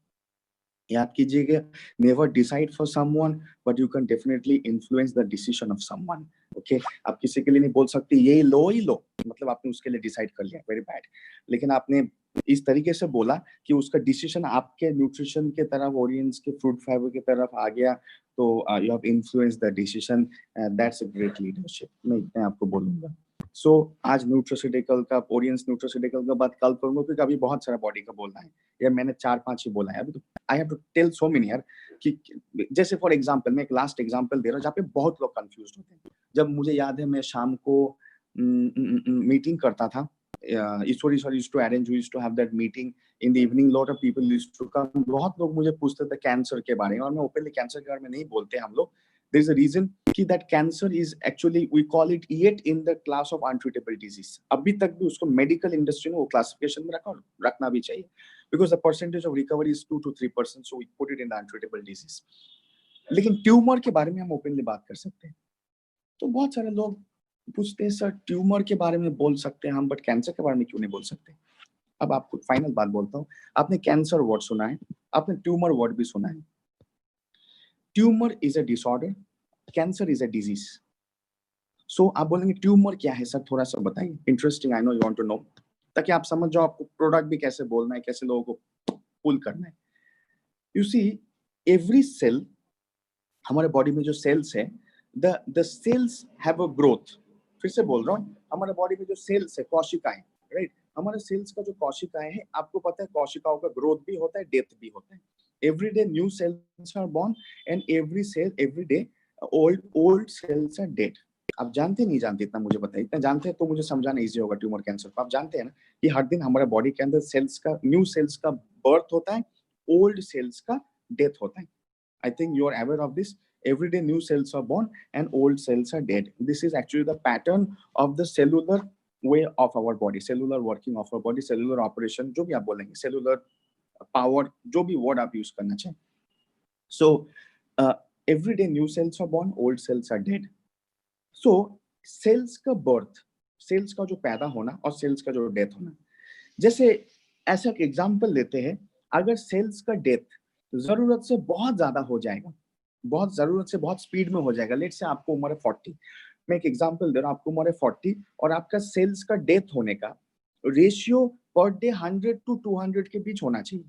Speaker 2: याद कीजिएगा, never decide for someone but you can definitely influence the decision of someone. Okay, आप किसी के लिए नहीं बोल सकते ये लो ही लो, मतलब आपने उसके लिए डिसाइड कर लिया, वेरी बैड। लेकिन आपने इस तरीके से बोला कि उसका डिसीजन आपके न्यूट्रिशन के तरफ, ऑडियंस के फ्रूट फाइबर की तरफ आ गया, तो you have influence the decision, that's a great leadership. मैं आपको बोलूंगा। सो आज न्यूट्रास्यूटिकल का, ऑडियंस न्यूट्रास्यूटिकल का बात कल करूंगा क्योंकि अभी बहुत सारा बॉडी का बोलना है, या मैंने 4-5 ही बोला है अभी तो। I have to tell so many यार, कि जैसे फॉर एग्जांपल मैं एक लास्ट एग्जांपल दे रहा हूँ जहाँ पे बहुत लोग कंफ्यूज होते हैं। जब मुझे याद है मैं शाम को मीटिंग करता था, Ishwari sir used to arrange, we used to have that meeting in the evening, lot of people used to come. बहुत लोग मुझे पूछते थे कैंसर के बारे में, और मैं ओपनली कैंसर के बारे में नहीं बोलते हम लोग। देयर इज अ रीजन कि that cancer is actually we call it yet in the class of untreatable disease. अभी तक भी उसको मेडिकल इंडस्ट्री ने वो क्लासिफिकेशन में रखना भी चाहिए, because the percentage of recovery is 2 to 3%, so we put it in the untreatable disease। लेकिन ट्यूमर के बारे में हम ओपनली बात कर सकते हैं। तो बहुत सारे लोग पूछते हैं सर ट्यूमर के बारे में बोल सकते हैं हम, बट कैंसर के बारे में क्यों नहीं बोल सकते। अब आपको फाइनल बात बोलता हूँ, आपने कैंसर वर्ड सुना है, आपने ट्यूमर वर्ड भी सुना है। Tumour is a disorder, cancer is a disease. So आप बोलेंगे ट्यूमर क्या है सर, थोड़ा सा बताइए, interesting, I know you want to know, ताकि आप समझ जाओ आपको प्रोडक्ट भी कैसे बोलना है, कैसे लोगों को पुल करना है। यू सी, एवरी सेल, हमारे बॉडी में जो सेल्स है, the cells have a growth. फिर से बोल रहा हूँ, हमारे बॉडी में जो सेल्स है, कोशिकाएं, राइट, हमारे सेल्स का जो कोशिकाएं है, आपको पता है कोशिकाओं का ग्रोथ भी होता है, डेथ भी होता है। Every day new cells are born and every day old cells are dead. आप जानते नहीं जानते, इतना मुझे बताइए, इतना जानते हैं तो मुझे समझाना इजी होगा ट्यूमर कैंसर को। आप जानते हैं ना कि हर दिन हमारे बॉडी के अंदर सेल्स का, न्यू सेल्स का बर्थ होता है, ओल्ड सेल्स का डेथ होता है। I think you are aware of this. Every day new cells are born and old cells are dead. This is actually the pattern of the cellular way of our body, cellular working of our body, cellular operation, जो भी आप बोलेंगे, cellular power, जो भी word आप use करना चाहें। So every day new cells are born, old cells are dead. So cells का birth, cells का जो पैदा होना और cells का जो death होना, जैसे ऐसा एक एग्जाम्पल लेते हैं, अगर सेल्स का डेथ जरूरत से बहुत ज्यादा हो जाएगा, बहुत जरूरत से बहुत स्पीड में हो जाएगा, लेट से आपको उम्र है 40, मैं एक एग्जांपल दे रहा हूँ, आपको उम्र है 40 और आपका सेल्स का डेथ होने का रेशियो पर डे 100 to 200 के बीच होना चाहिए।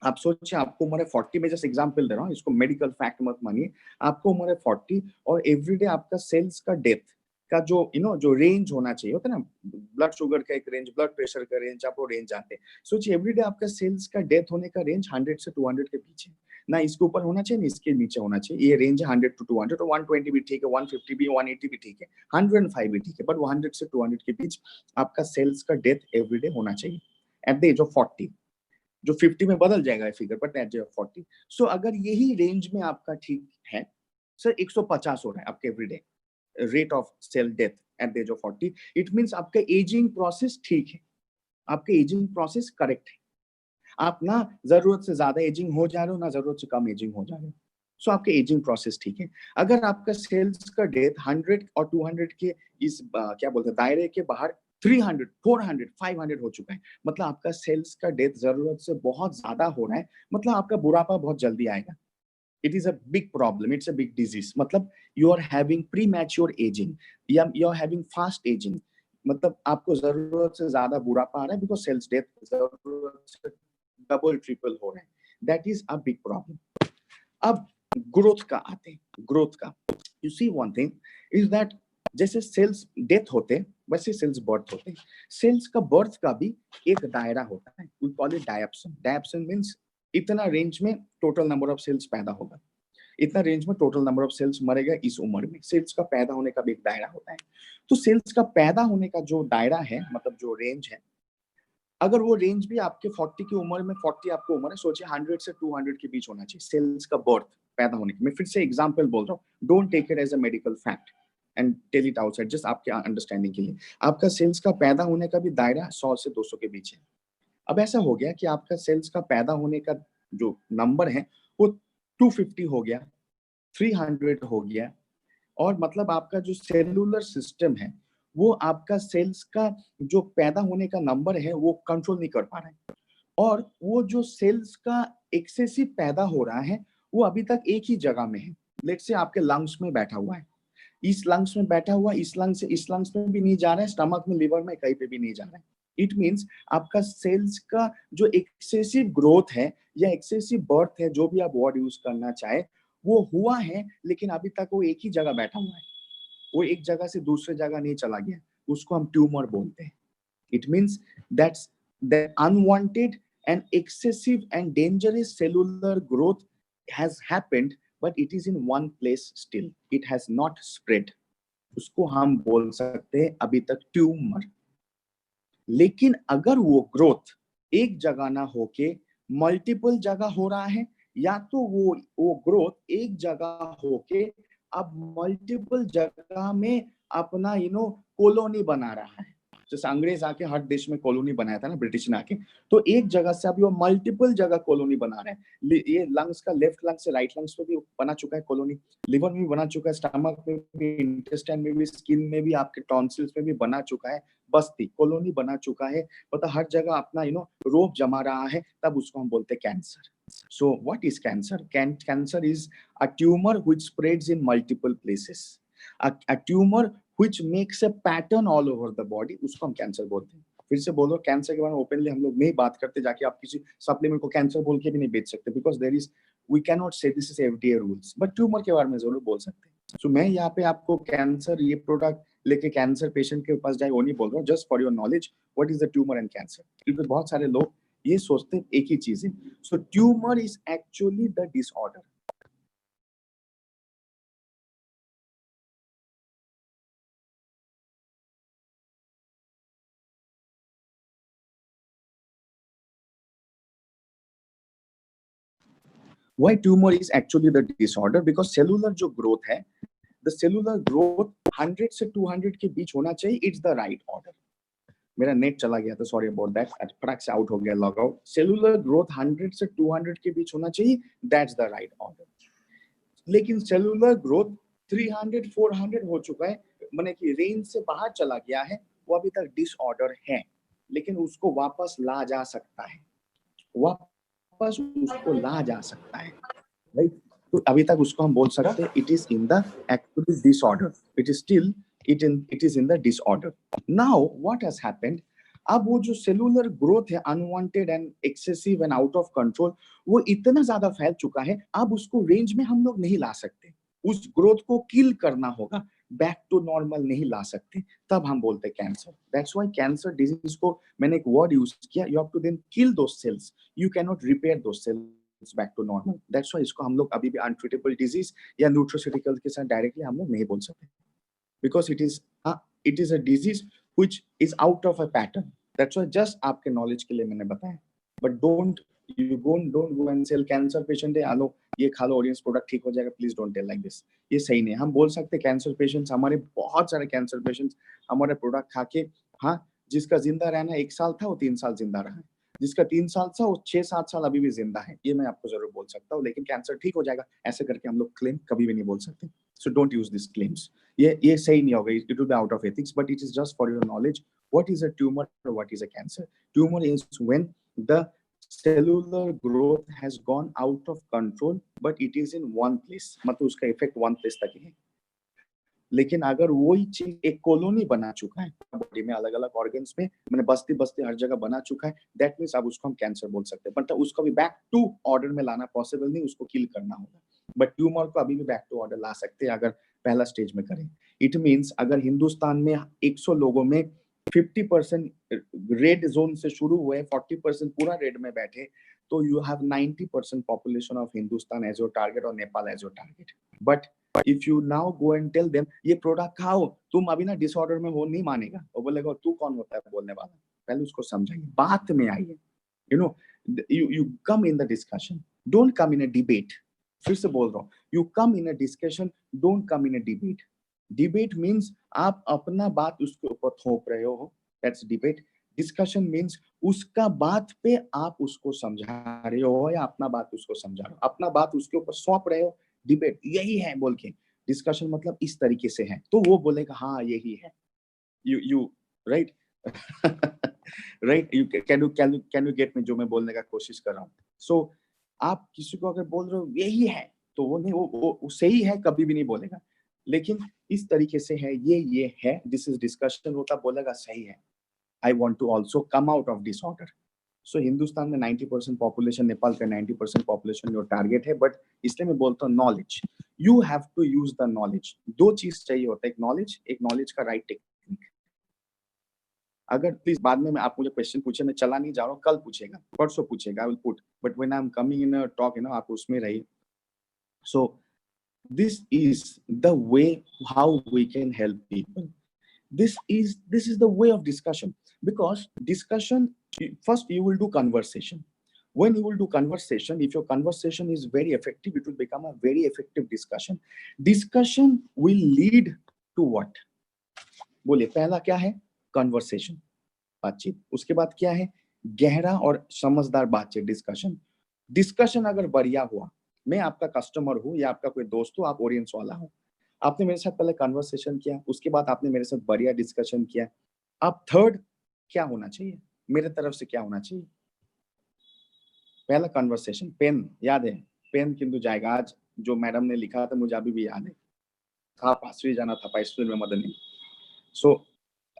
Speaker 2: आप सोचिए, आपको उम्र है 40, में जस्ट एग्जांपल दे रहा हूँ, इसको मेडिकल फैक्ट मत मानिए, आपको उम्र है 40 और एवरीडे आपका सेल्स का डेथ का जो जो रेंज होना चाहिए, होता है ना, ब्लड शुगर का एक रेंज, ब्लड प्रेशर का रेंज, आप वो रेंज जानते हैं। सोचिए एवरीडे आपका सेल्स का डेथ होने का रेंज 100 से 200 के बीच है, ना इसके ऊपर होना चाहिए ना इसके नीचे होना चाहिए। ये रेंज है 100 to 200, और 120 भी ठीक है, 150 भी, 180 भी ठीक है, 105 भी ठीक है, बट 100 से 200 के बीच आपका सेल्स का डेथ एवरीडे होना चाहिए एट द एज ऑफ 40। जो 50 में बदल जाएगा figure, but at the age of 40। So अगर यही रेंज में आपका ठीक है, सर 150 हो रहा है आपके everyday rate of cell death at the age of 40, it means आपका एजिंग प्रोसेस ठीक है, आपके एजिंग प्रोसेस करेक्ट है। आप ना जरूरत से ज्यादा एजिंग हो जा रहे हो, ना जरूरत से कम एजिंग हो जा रहे हो। सो आपके एजिंग प्रोसेस ठीक है। अगर आपका सेल्स का डेथ 100 और 200 के इस क्या बोलते हैं दायरे के बाहर 300, 400, 500 हो चुका है, मतलब आपका सेल्स का डेथ जरूरत से बहुत ज्यादा हो रहा है, मतलब आपका बुढ़ापा बहुत जल्दी आएगा। It is a big problem. It's a big disease. मतलब you are having premature aging या you are having fast aging. मतलब आपको जरूरत से ज्यादा बुढ़ापा आ रहा है because cells death जरूरत से डबल ट्रिपल हो रहे हैं. That is a big problem. अब ग्रोथ का आते हैं. ग्रोथ का you see one thing is that जैसे सेल्स डेथ होते वैसे सेल्स बर्थ होते. सेल्स का बर्थ का भी एक दायरा होता है. we call it diapson. Diapson means इतना रेंज में टोटल नंबर ऑफ सेल्स पैदा होगा, इतना रेंज में टोटल नंबर ऑफ सेल्स मरेगा इस उम्र में. सेल्स का पैदा होने का भी एक दायरा होता है. तो सेल्स का पैदा होने का जो दायरा है, मतलब जो रेंज है, अगर वो रेंज भी आपके 40 की उम्र में, 40 आपको उम्र है, सोचिए 100 से 200 के बीच होना चाहिए सेल्स का बर्थ पैदा होने की. मैं फिर से एग्जांपल बोल रहा हूँ, don't take it as a medical fact and tell it outside, just आपके अंडरस्टैंडिंग के लिए. आपका सेल्स का पैदा होने का भी दायरा 100 से 200 के बीच है. अब ऐसा हो गया कि आपका सेल्स का पैदा होने का जो नंबर है वो 250 हो गया, 300 हो गया, और मतलब आपका जो सेलुलर सिस्टम है वो आपका सेल्स का जो पैदा होने का नंबर है वो कंट्रोल नहीं कर पा रहा है. और वो जो सेल्स का एक्सेसिव पैदा हो रहा है वो अभी तक एक ही जगह में है. लेट्स से आपके लंग्स में बैठा हुआ है, इस लंग्स में बैठा हुआ, इस लंग्स से इस लंग्स में भी नहीं जा रहा है, स्टमक में, लिवर में, कहीं पे भी नहीं जा रहा है. इट मीन्स आपका सेल्स का जो एक्सेसिव ग्रोथ है या एक्सेसिव बर्थ है, जो भी आप वर्ड यूज करना चाहे, वो हुआ है, लेकिन अभी तक वो एक ही जगह बैठा हुआ है. वो एक जगह से दूसरे जगह नहीं चला गया. उसको हम ट्यूमर बोलते हैं. It means that's the unwanted and excessive and dangerous cellular growth has happened, but it is in one place still. It has not spread. उसको हम बोल सकते हैं अभी तक ट्यूमर. लेकिन अगर वो ग्रोथ एक जगह ना होके मल्टीपल जगह हो रहा है, या तो वो ग्रोथ एक जगह होके अब मल्टीपल जगह में अपना कॉलोनी बना रहा है. जैसे अंग्रेज आके हर देश में कॉलोनी बनाया था ना, ब्रिटिश ने आके, तो एक जगह से अभी वो मल्टीपल जगह कॉलोनी बना रहे हैं. ये लंग्स का लेफ्ट लंग्स से राइट लंग्स पे भी बना चुका है कॉलोनी, लिवर में भी बना चुका है, स्टमक में भी, इंटेस्टाइन में भी, स्किन में भी, आपके टॉन्सिल्स में भी बना चुका है. बस्ती कॉलोनी बना चुका है, मतलब हर जगह अपना रोग जमा रहा है. तब उसको हम बोलते हैं cancer. So what is cancer? Cancer is a tumor which spreads in multiple places. A tumor which makes a pattern all over the body, उसको हम कैंसर बोलते हैं. फिर से बोलो, कैंसर के बारे में ओपनली हम लोग नहीं बात करते, जाके आप किसी सप्लीमेंट को कैंसर बोल के भी नहीं बेच सकते, because there is, we can not say this is FDA rules. But tumour के बारे में जरूर बोल सकते हैं. सो मैं यहाँ पे आपको कैंसर ये प्रोडक्ट लेके कैंसर पेशेंट के पास जाए वो नहीं बोल रहा हूँ. Just for your knowledge, what is the tumour and cancer, क्योंकि बहुत सारे लोग ये सोचते हैं एक ही चीज है. So tumour is actually the disorder. Why tumor is actually the disorder? Because cellular जो growth है, the cellular growth 100 से 200 के बीच होना चाहिए. It's the right order. मेरा नेट चला गया था, सॉरी अबाउट दैट, फटाक से आउट हो गया, लॉग आउट. सेलुलर ग्रोथ 100 से 200 के बीच होना चाहिए, दैट्स द राइट ऑर्डर. लेकिन सेलुलर ग्रोथ 300 400 हो चुका है, माने कि रेंज से बाहर चला गया है, वो अभी तक डिसऑर्डर है. लेकिन उसको वापस ला जा सकता है, वापस उसको ला जा सकता है, राइट. तो अभी तक उसको हम बोल सकते हैं it is in the actually disorder. It is still it is in the disorder. Now what has happened, अब वो जो सेलुलर ग्रोथ है unwanted and excessive and out of control, वो इतना ज्यादा फैल चुका है, अब उसको रेंज में हम लोग नहीं ला सकते. उस ग्रोथ को किल करना होगा, बैक टू नॉर्मल नहीं ला सकते, तब हम बोलते हैं cancer. That's why cancer disease को मैंने एक वर्ड यूज किया, you have to then kill those cells, you can not repair those cells back to normal. That's why इसको हम लोग अभी भी अनट्रीटेबल डिजीज या न्यूट्रोसिटिकल के साथ डायरेक्टली हम लोग नहीं बोल सकते, because it is a disease which is out of a pattern. That's why just आपके knowledge के लिए मैंने बताया. But don't go and sell cancer patient है, आलो ये खा लो ऑडियंस प्रोडक्ट ठीक हो जाएगा, please don't tell like this. ये सही नहीं. हम बोल सकते कैंसर पेशेंट्स, हमारे बहुत सारे कैंसर पेशेंट्स हमारे प्रोडक्ट खा के, हाँ, जिसका जिंदा रहना 1 साल था वो 3 साल जिंदा रहा है, जिसका 3 साल था वो 6-7 साल अभी भी जिंदा है. ये मैं आपको जरूर बोल सकता हूँ, लेकिन कैंसर ठीक हो जाएगा ऐसे करके हम लोग क्लेम कभी भी नहीं बोल सकते. So don't use these claims. ये सही नहीं होगा. It will be out of ethics, but it is just for your knowledge. What is a tumor or what is a cancer? Tumor is when the cellular growth has gone out of control, but it is in one place. मतलब उसका इफेक्ट वन प्लेस तक ही है. लेकिन अगर वही चीज एक कॉलोनी बना चुका है बॉडी में, अलग अलग ऑर्गन्स में, मैंने बस्ती बस्ती हर जगह बना चुका है, दैट मीन्स अब उसको हम कैंसर बोल सकते हैं. बट उसको भी बैक टू ऑर्डर में लाना पॉसिबल नहीं, उसको किल करना होगा. बट ट्यूमर को अभी भी बैक टू ऑर्डर ला सकते हैं अगर पहला स्टेज में करें. इट मीन्स अगर हिंदुस्तान में 100 लोगों में 50% रेड जोन से शुरू हुए, 40% पूरा रेड में बैठे, तो you have 90% population of Hindustan as your target और Nepal as your target. But if you now go and tell them ये प्रोडक्ट खाओ, तुम अभी ना डिसऑर्डर में हो, नहीं मानेगा. वो बोलेगा तू कौन होता है बोलने वाला. पहले उसको समझाइए, बात में आइए. You know, you come in the discussion, don't come in a debate. फिर से बोल रहा हूँ, you come in a discussion, don't come in a debate. Debate means आप अपना बात उसके ऊपर थोप रहे हो, दैट्स डिबेट. डिस्कशन मीन्स उसका बात पे आप उसको समझा रहे हो या अपना बात उसको समझा रहे हो, अपना बात उसके ऊपर सौंप रहे हो. डिबेट यही है बोल के. डिस्कशन मतलब इस तरीके से है, तो वो बोलेगा हाँ यही है. You right. Right. You can you get me जो मैं बोलने का कोशिश कर रहा हूँ. सो आप किसी को अगर बोल रहे हो यही है, तो वो नहीं, वो सही है कभी भी नहीं बोलेगा. लेकिन इस तरीके से है, ये है, दिस इज डिस्कशन होता, बोलेगा सही है. I want to also come out of disorder. So Hindustan में 90% पॉपुलेशन, नेपाल का 90% पॉपुलेशन जो टारगेट है. बट इसलिए मैं बोलता हूँ knowledge, you have to use the knowledge. दो चीज चाहिए होता है, एक नॉलेज का राइट टेक्निक. अगर प्लीज बाद में आप मुझे क्वेश्चन पूछे, मैं चला नहीं जा रहा हूँ, कल पूछेगा, परसों पूछेगा, I will put. But when I am coming in a talk, you know, आप उसमें रहिए. So this is the way how we can help people. This is the way of discussion, because discussion, first you will do conversation. When you will do conversation, if your conversation is very effective, it will become a very effective discussion. Discussion will lead to what? बोलिए, पहला क्या है? Conversation, बातचीत. उसके बाद क्या है? गहरा और समझदार बातचीत, डिस्कशन. डिस्कशन अगर बढ़िया हुआ, मैं आपका कस्टमर हूँ या आपका कोई दोस्त हो, आप ओरिएंट्स वाला हो, आपने मेरे साथ पहले कन्वर्सेशन किया, उसके बाद आपने मेरे साथ बढ़िया डिस्कशन किया. अब थर्ड क्या होना चाहिए, मेरे तरफ से क्या होना चाहिए? पहला कन्वर्सेशन, पेन याद है? पेन किंतु जाएगा. आज जो मैडम ने लिखा था मुझे अभी भी याद है, था पासवी जाना था, पासवी में मदन. सो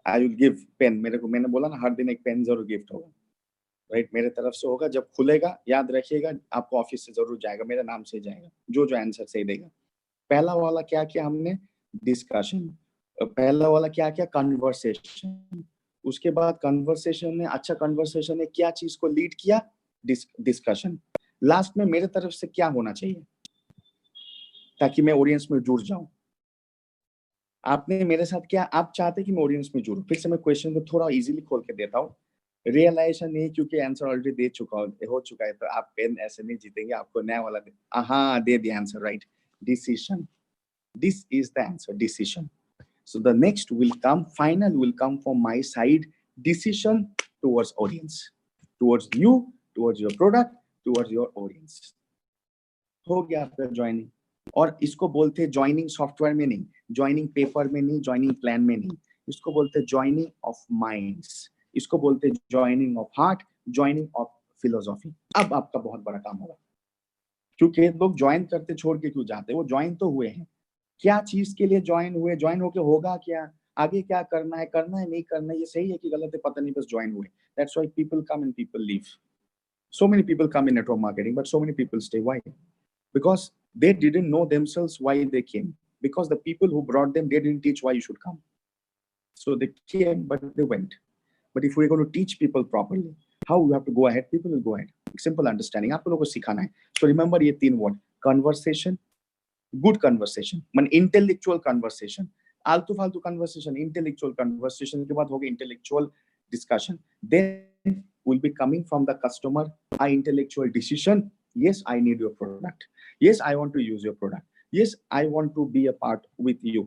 Speaker 2: आई विल गिव पेन. मेरे को, मैंने बोला ना, हर दिन एक पेन जरूर गिफ्ट होगा, राइट? मेरे तरफ से होगा. जब खुलेगा याद रखिएगा, आपको ऑफिस से जरूर जाएगा, मेरे नाम से जाएगा, जो आंसर सही देगा. पहला वाला क्या किया हमने? डिस्कशन. पहला वाला क्या किया? कन्वर्सेशन. उसके बाद कन्वर्सेशन ने, अच्छा कन्वर्सेशन ने क्या चीज को लीड किया? डिस्कशन. लास्ट में मेरे तरफ से क्या होना चाहिए ताकि मैं ऑडियंस में जुड़ जाऊं? आपने मेरे साथ क्या, आप चाहते कि मैं ऑडियंस में जुड़ूं? फिर से मैं क्वेश्चन को थोड़ा इजीली खोल के देता हूँ. रियलाइजेशन नहीं, क्योंकि आंसर ऑलरेडी दे चुका हो चुका है, तो आप पेन ऐसे नहीं जीतेंगे, आपको नया वाला दे. हाँ, दे दिया answer, right. Decision. This is the answer, decision. So the next will come, final will come from my side, decision towards audience, towards you, towards your product, towards your audience. हो गया आपका ज्वाइनिंग. और इसको बोलते हैं ज्वाइनिंग सॉफ्टवेयर में नहीं, ज्वाइनिंग पेपर में नहीं, ज्वाइनिंग प्लान में नहीं. इसको बोलते हैं ज्वाइनिंग ऑफ माइंड्स, इसको बोलते हैं joining of heart, joining of philosophy. अब आपका बहुत बड़ा काम होगा, क्योंकि लोग ज्वाइन करते छोड़ के क्यों जाते हैं? वो ज्वाइन तो हुए हैं, क्या चीज के लिए ज्वाइन हुए, ज्वाइन होके होगा क्या, आगे क्या करना है नहीं करना है, ये सही है कि गलत है पता नहीं, बस ज्वाइन हुए. That's why people come and people leave. So many people come in network marketing, but so many people stay. Why? Because they didn't know themselves why they came, because the people who brought them, they didn't teach why you should come. So they came, but they went. But if we're going to teach people properly how you have to go ahead, people will go ahead. Simple understanding, आप लोगों को सिखाना है. So remember ये तीन वर्ड, conversation, good conversation, मन intellectual conversation. आलतू फालतू conversation, intellectual conversation के बाद होगा intellectual discussion. Then will be coming from the customer a intellectual decision. Yes, I need your product. Yes, I want to use your product. Yes, I want to be a part with you.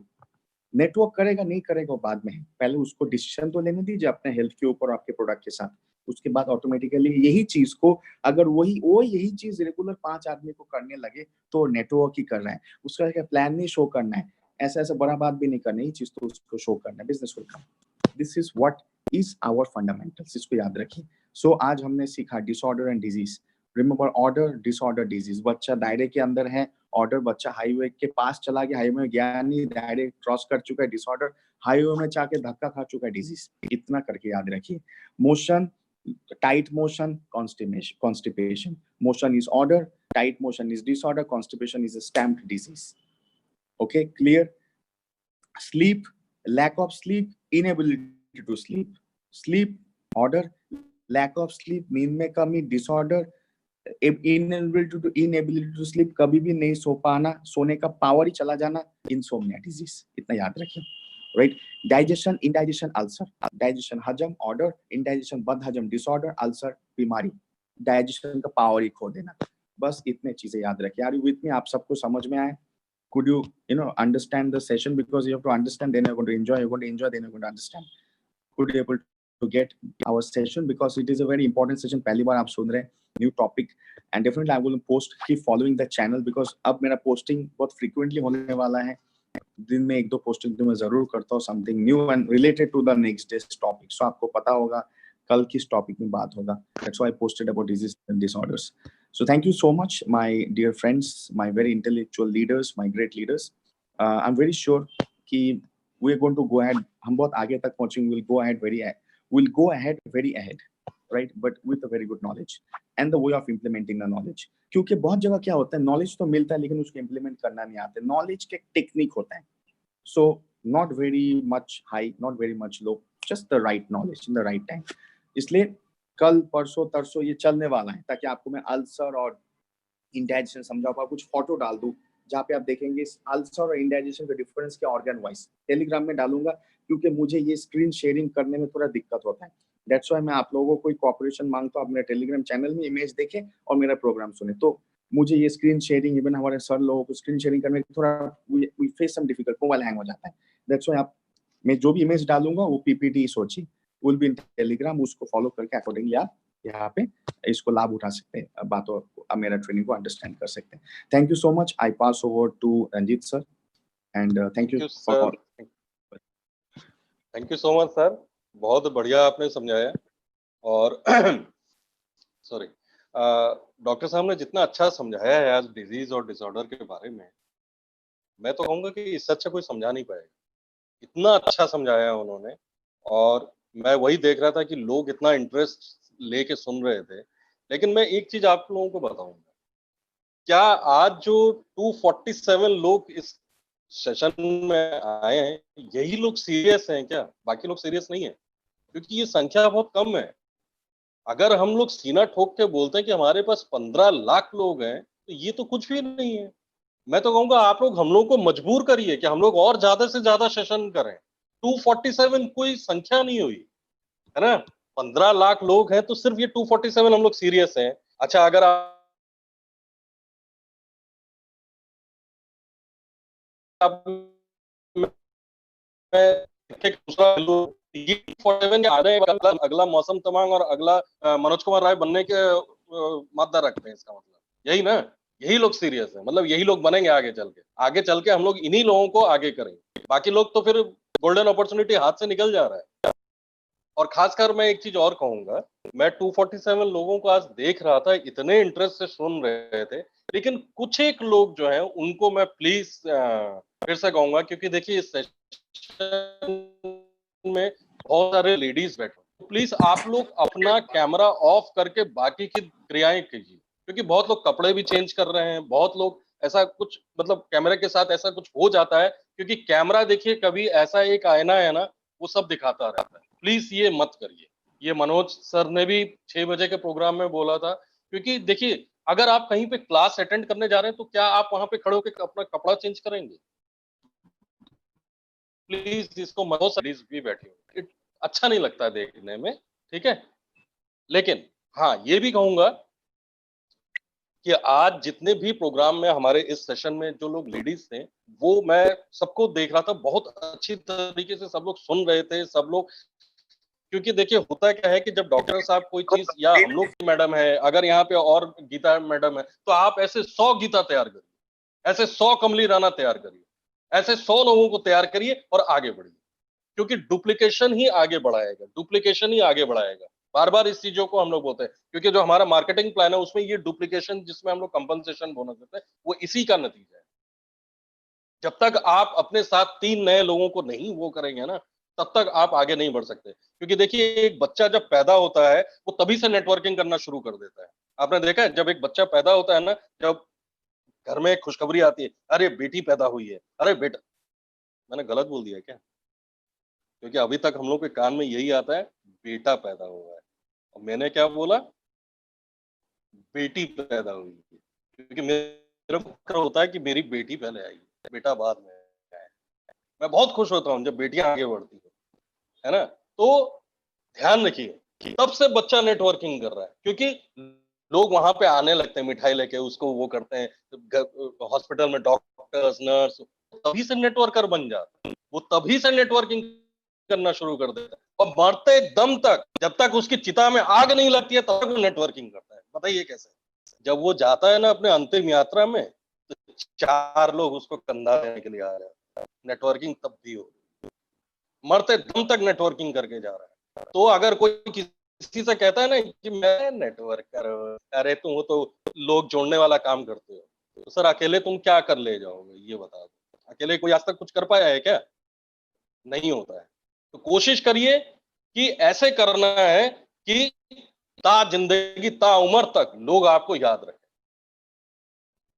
Speaker 2: Network करेगा नहीं करेगा बाद में है, पहले उसको डिसीजन तो लेने दीजिए अपने हेल्थ के ऊपर, आपके प्रोडक्ट के साथ. उसके बाद ऑटोमेटिकली यही चीज को, अगर यही चीज रेगुलर 5 आदमी को करने लगे, तो नेटवर्क ही कर रहा है. उसका क्या प्लान नहीं शो करना है, ऐसा बड़ा बात भी नहीं करना, यही चीज तो उसको शो करना है, बिजनेस को. This is what is our fundamentals, इसको याद रखिए. सो आज हमने सीखा disorder and disease. Remember order, disorder, disease. बच्चा दायरे के अंदर है, ऑर्डर बच्चा हाईवे के पास चला गया, हाईवे में गया नहीं, दायरे क्रॉस कर चुका है, डिसऑर्डर। हाईवे में जाके धक्का खा चुका है, डिजीज। इतना करके याद रखिए। Motion, tight motion, constipation. Motion is order, tight motion is disorder, constipation is a stamped disease. Okay, clear? Sleep, lack of sleep, inability to sleep. Sleep, order, lack of sleep, नींद में कमी, disorder, inability to sleep, कभी भी नहीं सो पाना, सोने का पावर ही चला जाना, insomnia disease. इतना याद रखिए, right? Digestion, indigestion, ulcer. Digestion, हजम, order, indigestion, बद हजम, disorder, ulcer, बीमारी। डाइजेशन का पावर ही खो देना। बस इतने चीजें याद रखिए। Are you with me? आप सबको समझ में आए? Could you understand the session? Because you have to understand, then you're going to enjoy. You're going to enjoy, then you're going to understand. Could you able to get our session? Because it is a very important session. पहली बार आप सुन रहे हैं, new topic, and definitely I will post. Keep following the channel because अब मेरा posting बहुत frequently होने वाला है। दिन में 1-2 पोस्टिंग तो मैं जरूर करता हूँ, something new and related to the next days topic. So आपको पता होगा कल किस टॉपिक में बात होगा। That's why I posted about disease and disorders. So thank you so much, my dear friends, my very intellectual leaders, my great leaders. I'm very sure कि we are going to go ahead. हम बहुत आगे तक पहुंचेंगे. We'll go ahead very ahead, right? But with a very good knowledge and the way of implementing the knowledge. क्योंकि बहुत जगह क्या होता है, knowledge तो मिलता है लेकिन उसको implement करना नहीं आता है। Knowledge के टेक्निक होता है. So not very much high, not very much low, just the right knowledge in the right time. इसलिए कल परसों तरसों ये चलने वाला है ताकि आपको मैं अल्सर और इंडाइजेशन समझा पाऊँ। कुछ फोटो डाल दूं जहाँ पे आप देखेंगे अल्सर और इंडाइजेशन का डिफरेंस क्या ऑर्गन वाइज। टेलीग्राम में डालूंगा क्योंकि मुझे ये स्क्रीन शेयरिंग करने में थोड़ा दिक्कत होता है। दैट्स व्हाई मैं आप लोगों को कोई कॉपरेशन मांगता हूँ, अपने टेलीग्राम चैनल में इमेज देखें और मेरा प्रोग्राम सुने। तो मुझे ये स्क्रीन शेयरिंग, इवन हमारे सर लोगों को स्क्रीन शेयरिंग करने में थोड़ा we face some difficult, mobile hang हो जाता है। दैट्स व्हाई आप मैं जो भी इमेज डालूंगा वो पीपीटी सोचिए, विल बी इन टेलीग्राम, उसको फॉलो करके अकॉर्डिंगली आप यहाँ पे इसको लाभ उठा सकते हैं, बातों मेरा ट्रेनिंग को अंडरस्टैंड कर सकते हैं। Thank you so much. I pass over to Ranjit sir and thank you for.
Speaker 1: Thank you so much sir, बहुत बढ़िया आपने समझाया। और सॉरी, डॉक्टर साहब ने जितना अच्छा समझाया है आज डिजीज और डिसऑर्डर के बारे में, मैं तो कहूँगा कि इससे अच्छा कोई समझा नहीं पाएगा। इतना अच्छा समझाया उन्होंने, और मैं वही देख रहा था कि लोग इतना इंटरेस्ट लेके सुन रहे थे। लेकिन मैं एक चीज आप लोगों को बताऊंगा, क्या आज जो 247 लोग इस सेशन में आए हैं, यही लोग सीरियस हैं क्या? बाकी लोग सीरियस नहीं है? क्योंकि ये संख्या बहुत कम है। अगर हम लोग सीना ठोक के बोलते हैं कि हमारे पास 15 लाख लोग हैं, तो ये तो कुछ भी नहीं है। मैं तो कहूंगा आप लोग हम लोग को मजबूर करिए कि हम लोग और ज्यादा से ज्यादा सेशन करें। 247 कोई संख्या नहीं हुई है ना। 15 लाख लोग हैं तो सिर्फ ये 247 हम लोग सीरियस हैं। अच्छा, अगर आप अगला मौसम तमांग और अगला मनोज कुमार राय बनने के मादा रखते हैं, इसका मतलब यही ना, यही लोग सीरियस है, मतलब यही लोग बनेंगे आगे चल के हम लोग इन्हीं लोगों को आगे करेंगे। बाकी लोग तो फिर गोल्डन अपॉर्चुनिटी हाथ से निकल जा रहा है। और खासकर मैं एक चीज और कहूंगा, मैं 247 लोगों को आज देख रहा था, इतने इंटरेस्ट से सुन रहे थे, लेकिन कुछ एक लोग जो हैं उनको मैं प्लीज फिर से कहूंगा, क्योंकि देखिए इस सेशन में बहुत सारे लेडीज बैठे, तो प्लीज आप लोग अपना कैमरा ऑफ करके बाकी की क्रियाएं कीजिए, क्योंकि बहुत लोग कपड़े भी चेंज कर रहे हैं, बहुत लोग ऐसा कुछ, मतलब कैमरे के साथ ऐसा कुछ हो जाता है, क्योंकि कैमरा देखिए कभी ऐसा एक आईना है ना, वो सब दिखाता रहता है। प्लीज ये मत करिए। ये मनोज सर ने भी 6 बजे के प्रोग्राम में बोला था, क्योंकि देखिए अगर आप कहीं पे क्लास अटेंड करने जा रहे हैं तो क्या आप वहां पे खड़े होकर अपना कपड़ा चेंज करेंगे? प्लीज इसको मनोज सर भी बैठी हो, अच्छा नहीं लगता है देखने में, ठीक है। लेकिन हाँ, ये भी कहूंगा कि आज जितने भी प्रोग्राम में हमारे इस सेशन में जो लोग लेडीज थे, वो मैं सबको देख रहा था, बहुत अच्छी तरीके से सब लोग सुन रहे थे, सब लोग। क्योंकि देखिए होता क्या है कि जब डॉक्टर साहब कोई चीज, या हम लोग की मैडम है, अगर यहाँ पे और गीता मैडम है, तो आप ऐसे 100 गीता तैयार करिए, ऐसे 100 कमली राणा तैयार करिए, ऐसे 100 लोगों को तैयार करिए और आगे बढ़िए, क्योंकि डुप्लीकेशन ही आगे बढ़ाएगा, डुप्लीकेशन ही आगे बढ़ाएगा। बार बार इस चीजों को हम लोग बोलते हैं, क्योंकि जो हमारा मार्केटिंग प्लान है उसमें ये डुप्लीकेशन जिसमें हम लोग कंपनसेशन बोनस देते हैं वो इसी का नतीजा है। जब तक आप अपने साथ 3 नए लोगों को नहीं वो करेंगे ना, तब तक आप आगे नहीं बढ़ सकते। क्योंकि देखिए एक बच्चा जब पैदा होता है वो तभी से नेटवर्किंग करना शुरू कर देता है। आपने देखा है जब एक बच्चा पैदा होता है ना, जब घर में एक खुशखबरी आती है, अरे बेटी पैदा हुई है, अरे बेटा, मैंने गलत बोल दिया क्या? क्योंकि अभी तक हम लोग के कान में यही आता है, बेटा पैदा हुआ है, और मैंने क्या बोला, बेटी पैदा हुई है। क्योंकि मेरा फक्र होता है कि मेरी बेटी पहले आई, बेटा बाद में आया। मैं बहुत खुश होता हूँ जब बेटियां आगे बढ़ती है ना? तो ध्यान रखिए, तब से बच्चा नेटवर्किंग कर रहा है, क्योंकि लोग वहां पे आने लगते हैं मिठाई लेके, उसको वो करते हैं, हॉस्पिटल में डॉक्टर्स नर्स, तभी से नेटवर्कर बन जाता है, वो तभी से नेटवर्किंग करना शुरू कर देता है, और मरते दम तक, जब तक उसकी चिता में आग नहीं लगती है तब तक वो नेटवर्किंग करता है। बताइए कैसे? जब वो जाता है ना अपने अंतिम यात्रा में, तो 4 लोग उसको कंधा देने के लिए आ रहे हैं, नेटवर्किंग तब भी हो, मरते दम तक नेटवर्किंग करके जा रहा है। तो अगर कोई किसी से कहता है ना कि मैं नेटवर्कर हूं, अरे तुम तो लोग जोड़ने वाला काम करते हो, तो सर अकेले तुम क्या कर ले जाओगे, ये बता दो। अकेले कोई आज तक कुछ कर पाया है क्या? नहीं होता है। तो कोशिश करिए कि ऐसे करना है कि ता जिंदगी ता उम्र तक लोग आपको याद रखें।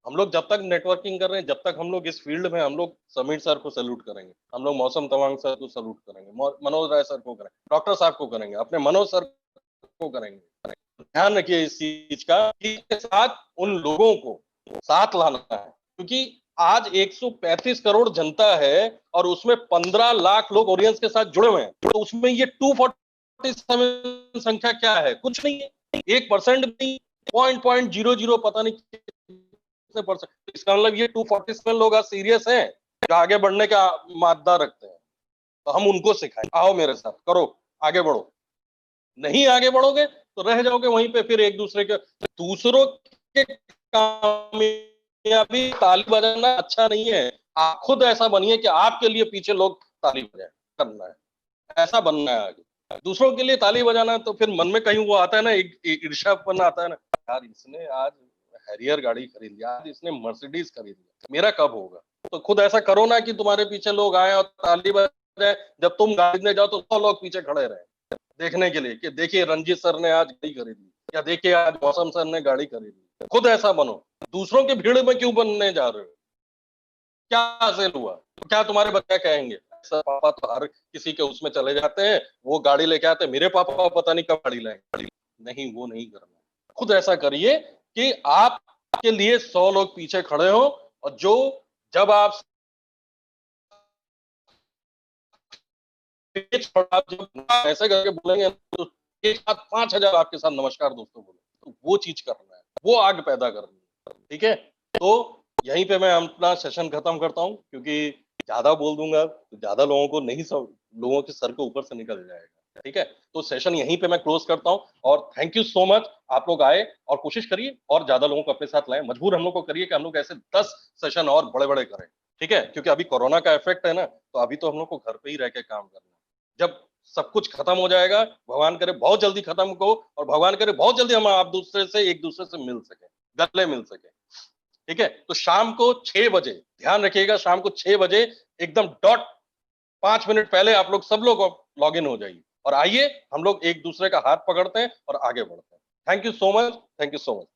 Speaker 1: हम लोग जब तक नेटवर्किंग कर रहे हैं, जब तक हम लोग इस फील्ड में, हम लोग समीर सर को सैल्यूट करेंगे, हम लोग मौसम तवांग सर को सैल्यूट करेंगे, मनोज राय सर को करेंगे, डॉक्टर साहब को करेंगे, अपने मनोज सर को करेंगे। ध्यान रखिए इस चीज का कि इसके साथ उन लोगों को साथ लाना है, क्योंकि आज 135 करोड़ जनता है और उसमें 15 लाख लोग ओरियंस के साथ जुड़े हुए हैं, तो उसमें ये 247 संख्या क्या है? कुछ नहीं है, 1% भी, 0.00 पता नहीं कितने परसेंट। इसका मतलब ये 247 लोग आज सीरियस हैं, जो आगे बढ़ने का मादा रखते हैं, तो हम उनको सिखाएं, आओ मेरे साथ करो, आगे बढ़ो। नहीं आगे बढ़ोगे तो रह जाओगे वहीं पे, फिर एक दूसरे के, दूसरों के कामयाबी ताली बजाना अच्छा नहीं है। आप खुद ऐसा बनिए कि आपके लिए पीछे लोग ताली बजाएं, करना है, ऐसा बनना है आगे। दूसरों के लिए ताली बजाना तो फिर मन में कहीं वो आता है ना, एक ईर्ष्यापन आता है ना, यार इसने आज हैरियर गाड़ी खरीद लिया, आज इसने मर्सिडीज खरीद लिया, मेरा कब होगा? तो खुद ऐसा करो ना कि तुम्हारे पीछे लोग आए और ताली बजाए, जब तुम खरीदने जाओ तो 100 लोग पीछे खड़े रहे देखने के लिए कि देखिए रंजीत सर ने आज गाड़ी खरीद ली, या देखिए आज मौसम सर ने गाड़ी खरीद ली। खुद ऐसा बनो, दूसरों के भीड़ में क्यों बनने जा रहे हो? क्या हासिल हुआ? क्या तुम्हारे बच्चे कहेंगे, सर पापा तो हर किसी के उसमें चले जाते हैं, वो गाड़ी लेके आते हैं, मेरे पापा पता नहीं कब गाड़ी लाएंगे। नहीं, वो नहीं करना। खुद ऐसा करिए कि आपके लिए 100 लोग पीछे खड़े हो, और जो जब आप जब ऐसे करके बोलेंगे तो एक साथ 5,000 आपके साथ नमस्कार दोस्तों बोले, तो वो चीज करना है, वो आग पैदा करनी है। ठीक है, तो यहीं पे मैं अपना सेशन खत्म करता हूँ, क्योंकि ज्यादा बोल दूंगा तो ज्यादा लोगों को नहीं, सब लोगों के सर के ऊपर से निकल जाएगा। ठीक है, तो सेशन यहीं पे मैं क्लोज करता हूँ, और थैंक यू सो मच। आप लोग आए और कोशिश करिए और ज्यादा लोगों को अपने साथ लाएं, मजबूर हम लोग को करिए कि हम लोग ऐसे 10 सेशन और बड़े बड़े करें। ठीक है, क्योंकि अभी कोरोना का इफेक्ट है ना, तो अभी तो हम लोग को घर पे ही रह के काम करना है। जब सब कुछ खत्म हो जाएगा, भगवान करे बहुत जल्दी खत्म हो, और भगवान करे बहुत जल्दी हम आप दूसरे से एक दूसरे से मिल सके, गले मिल सके। ठीक है, तो शाम को 6 बजे, ध्यान रखिएगा, शाम को 6 बजे एकदम डॉट 5 मिनट पहले आप लोग सब लोग लॉग इन हो जाइए, और आइए हम लोग एक दूसरे का हाथ पकड़ते हैं और आगे बढ़ते हैं। Thank you so much, thank you so much.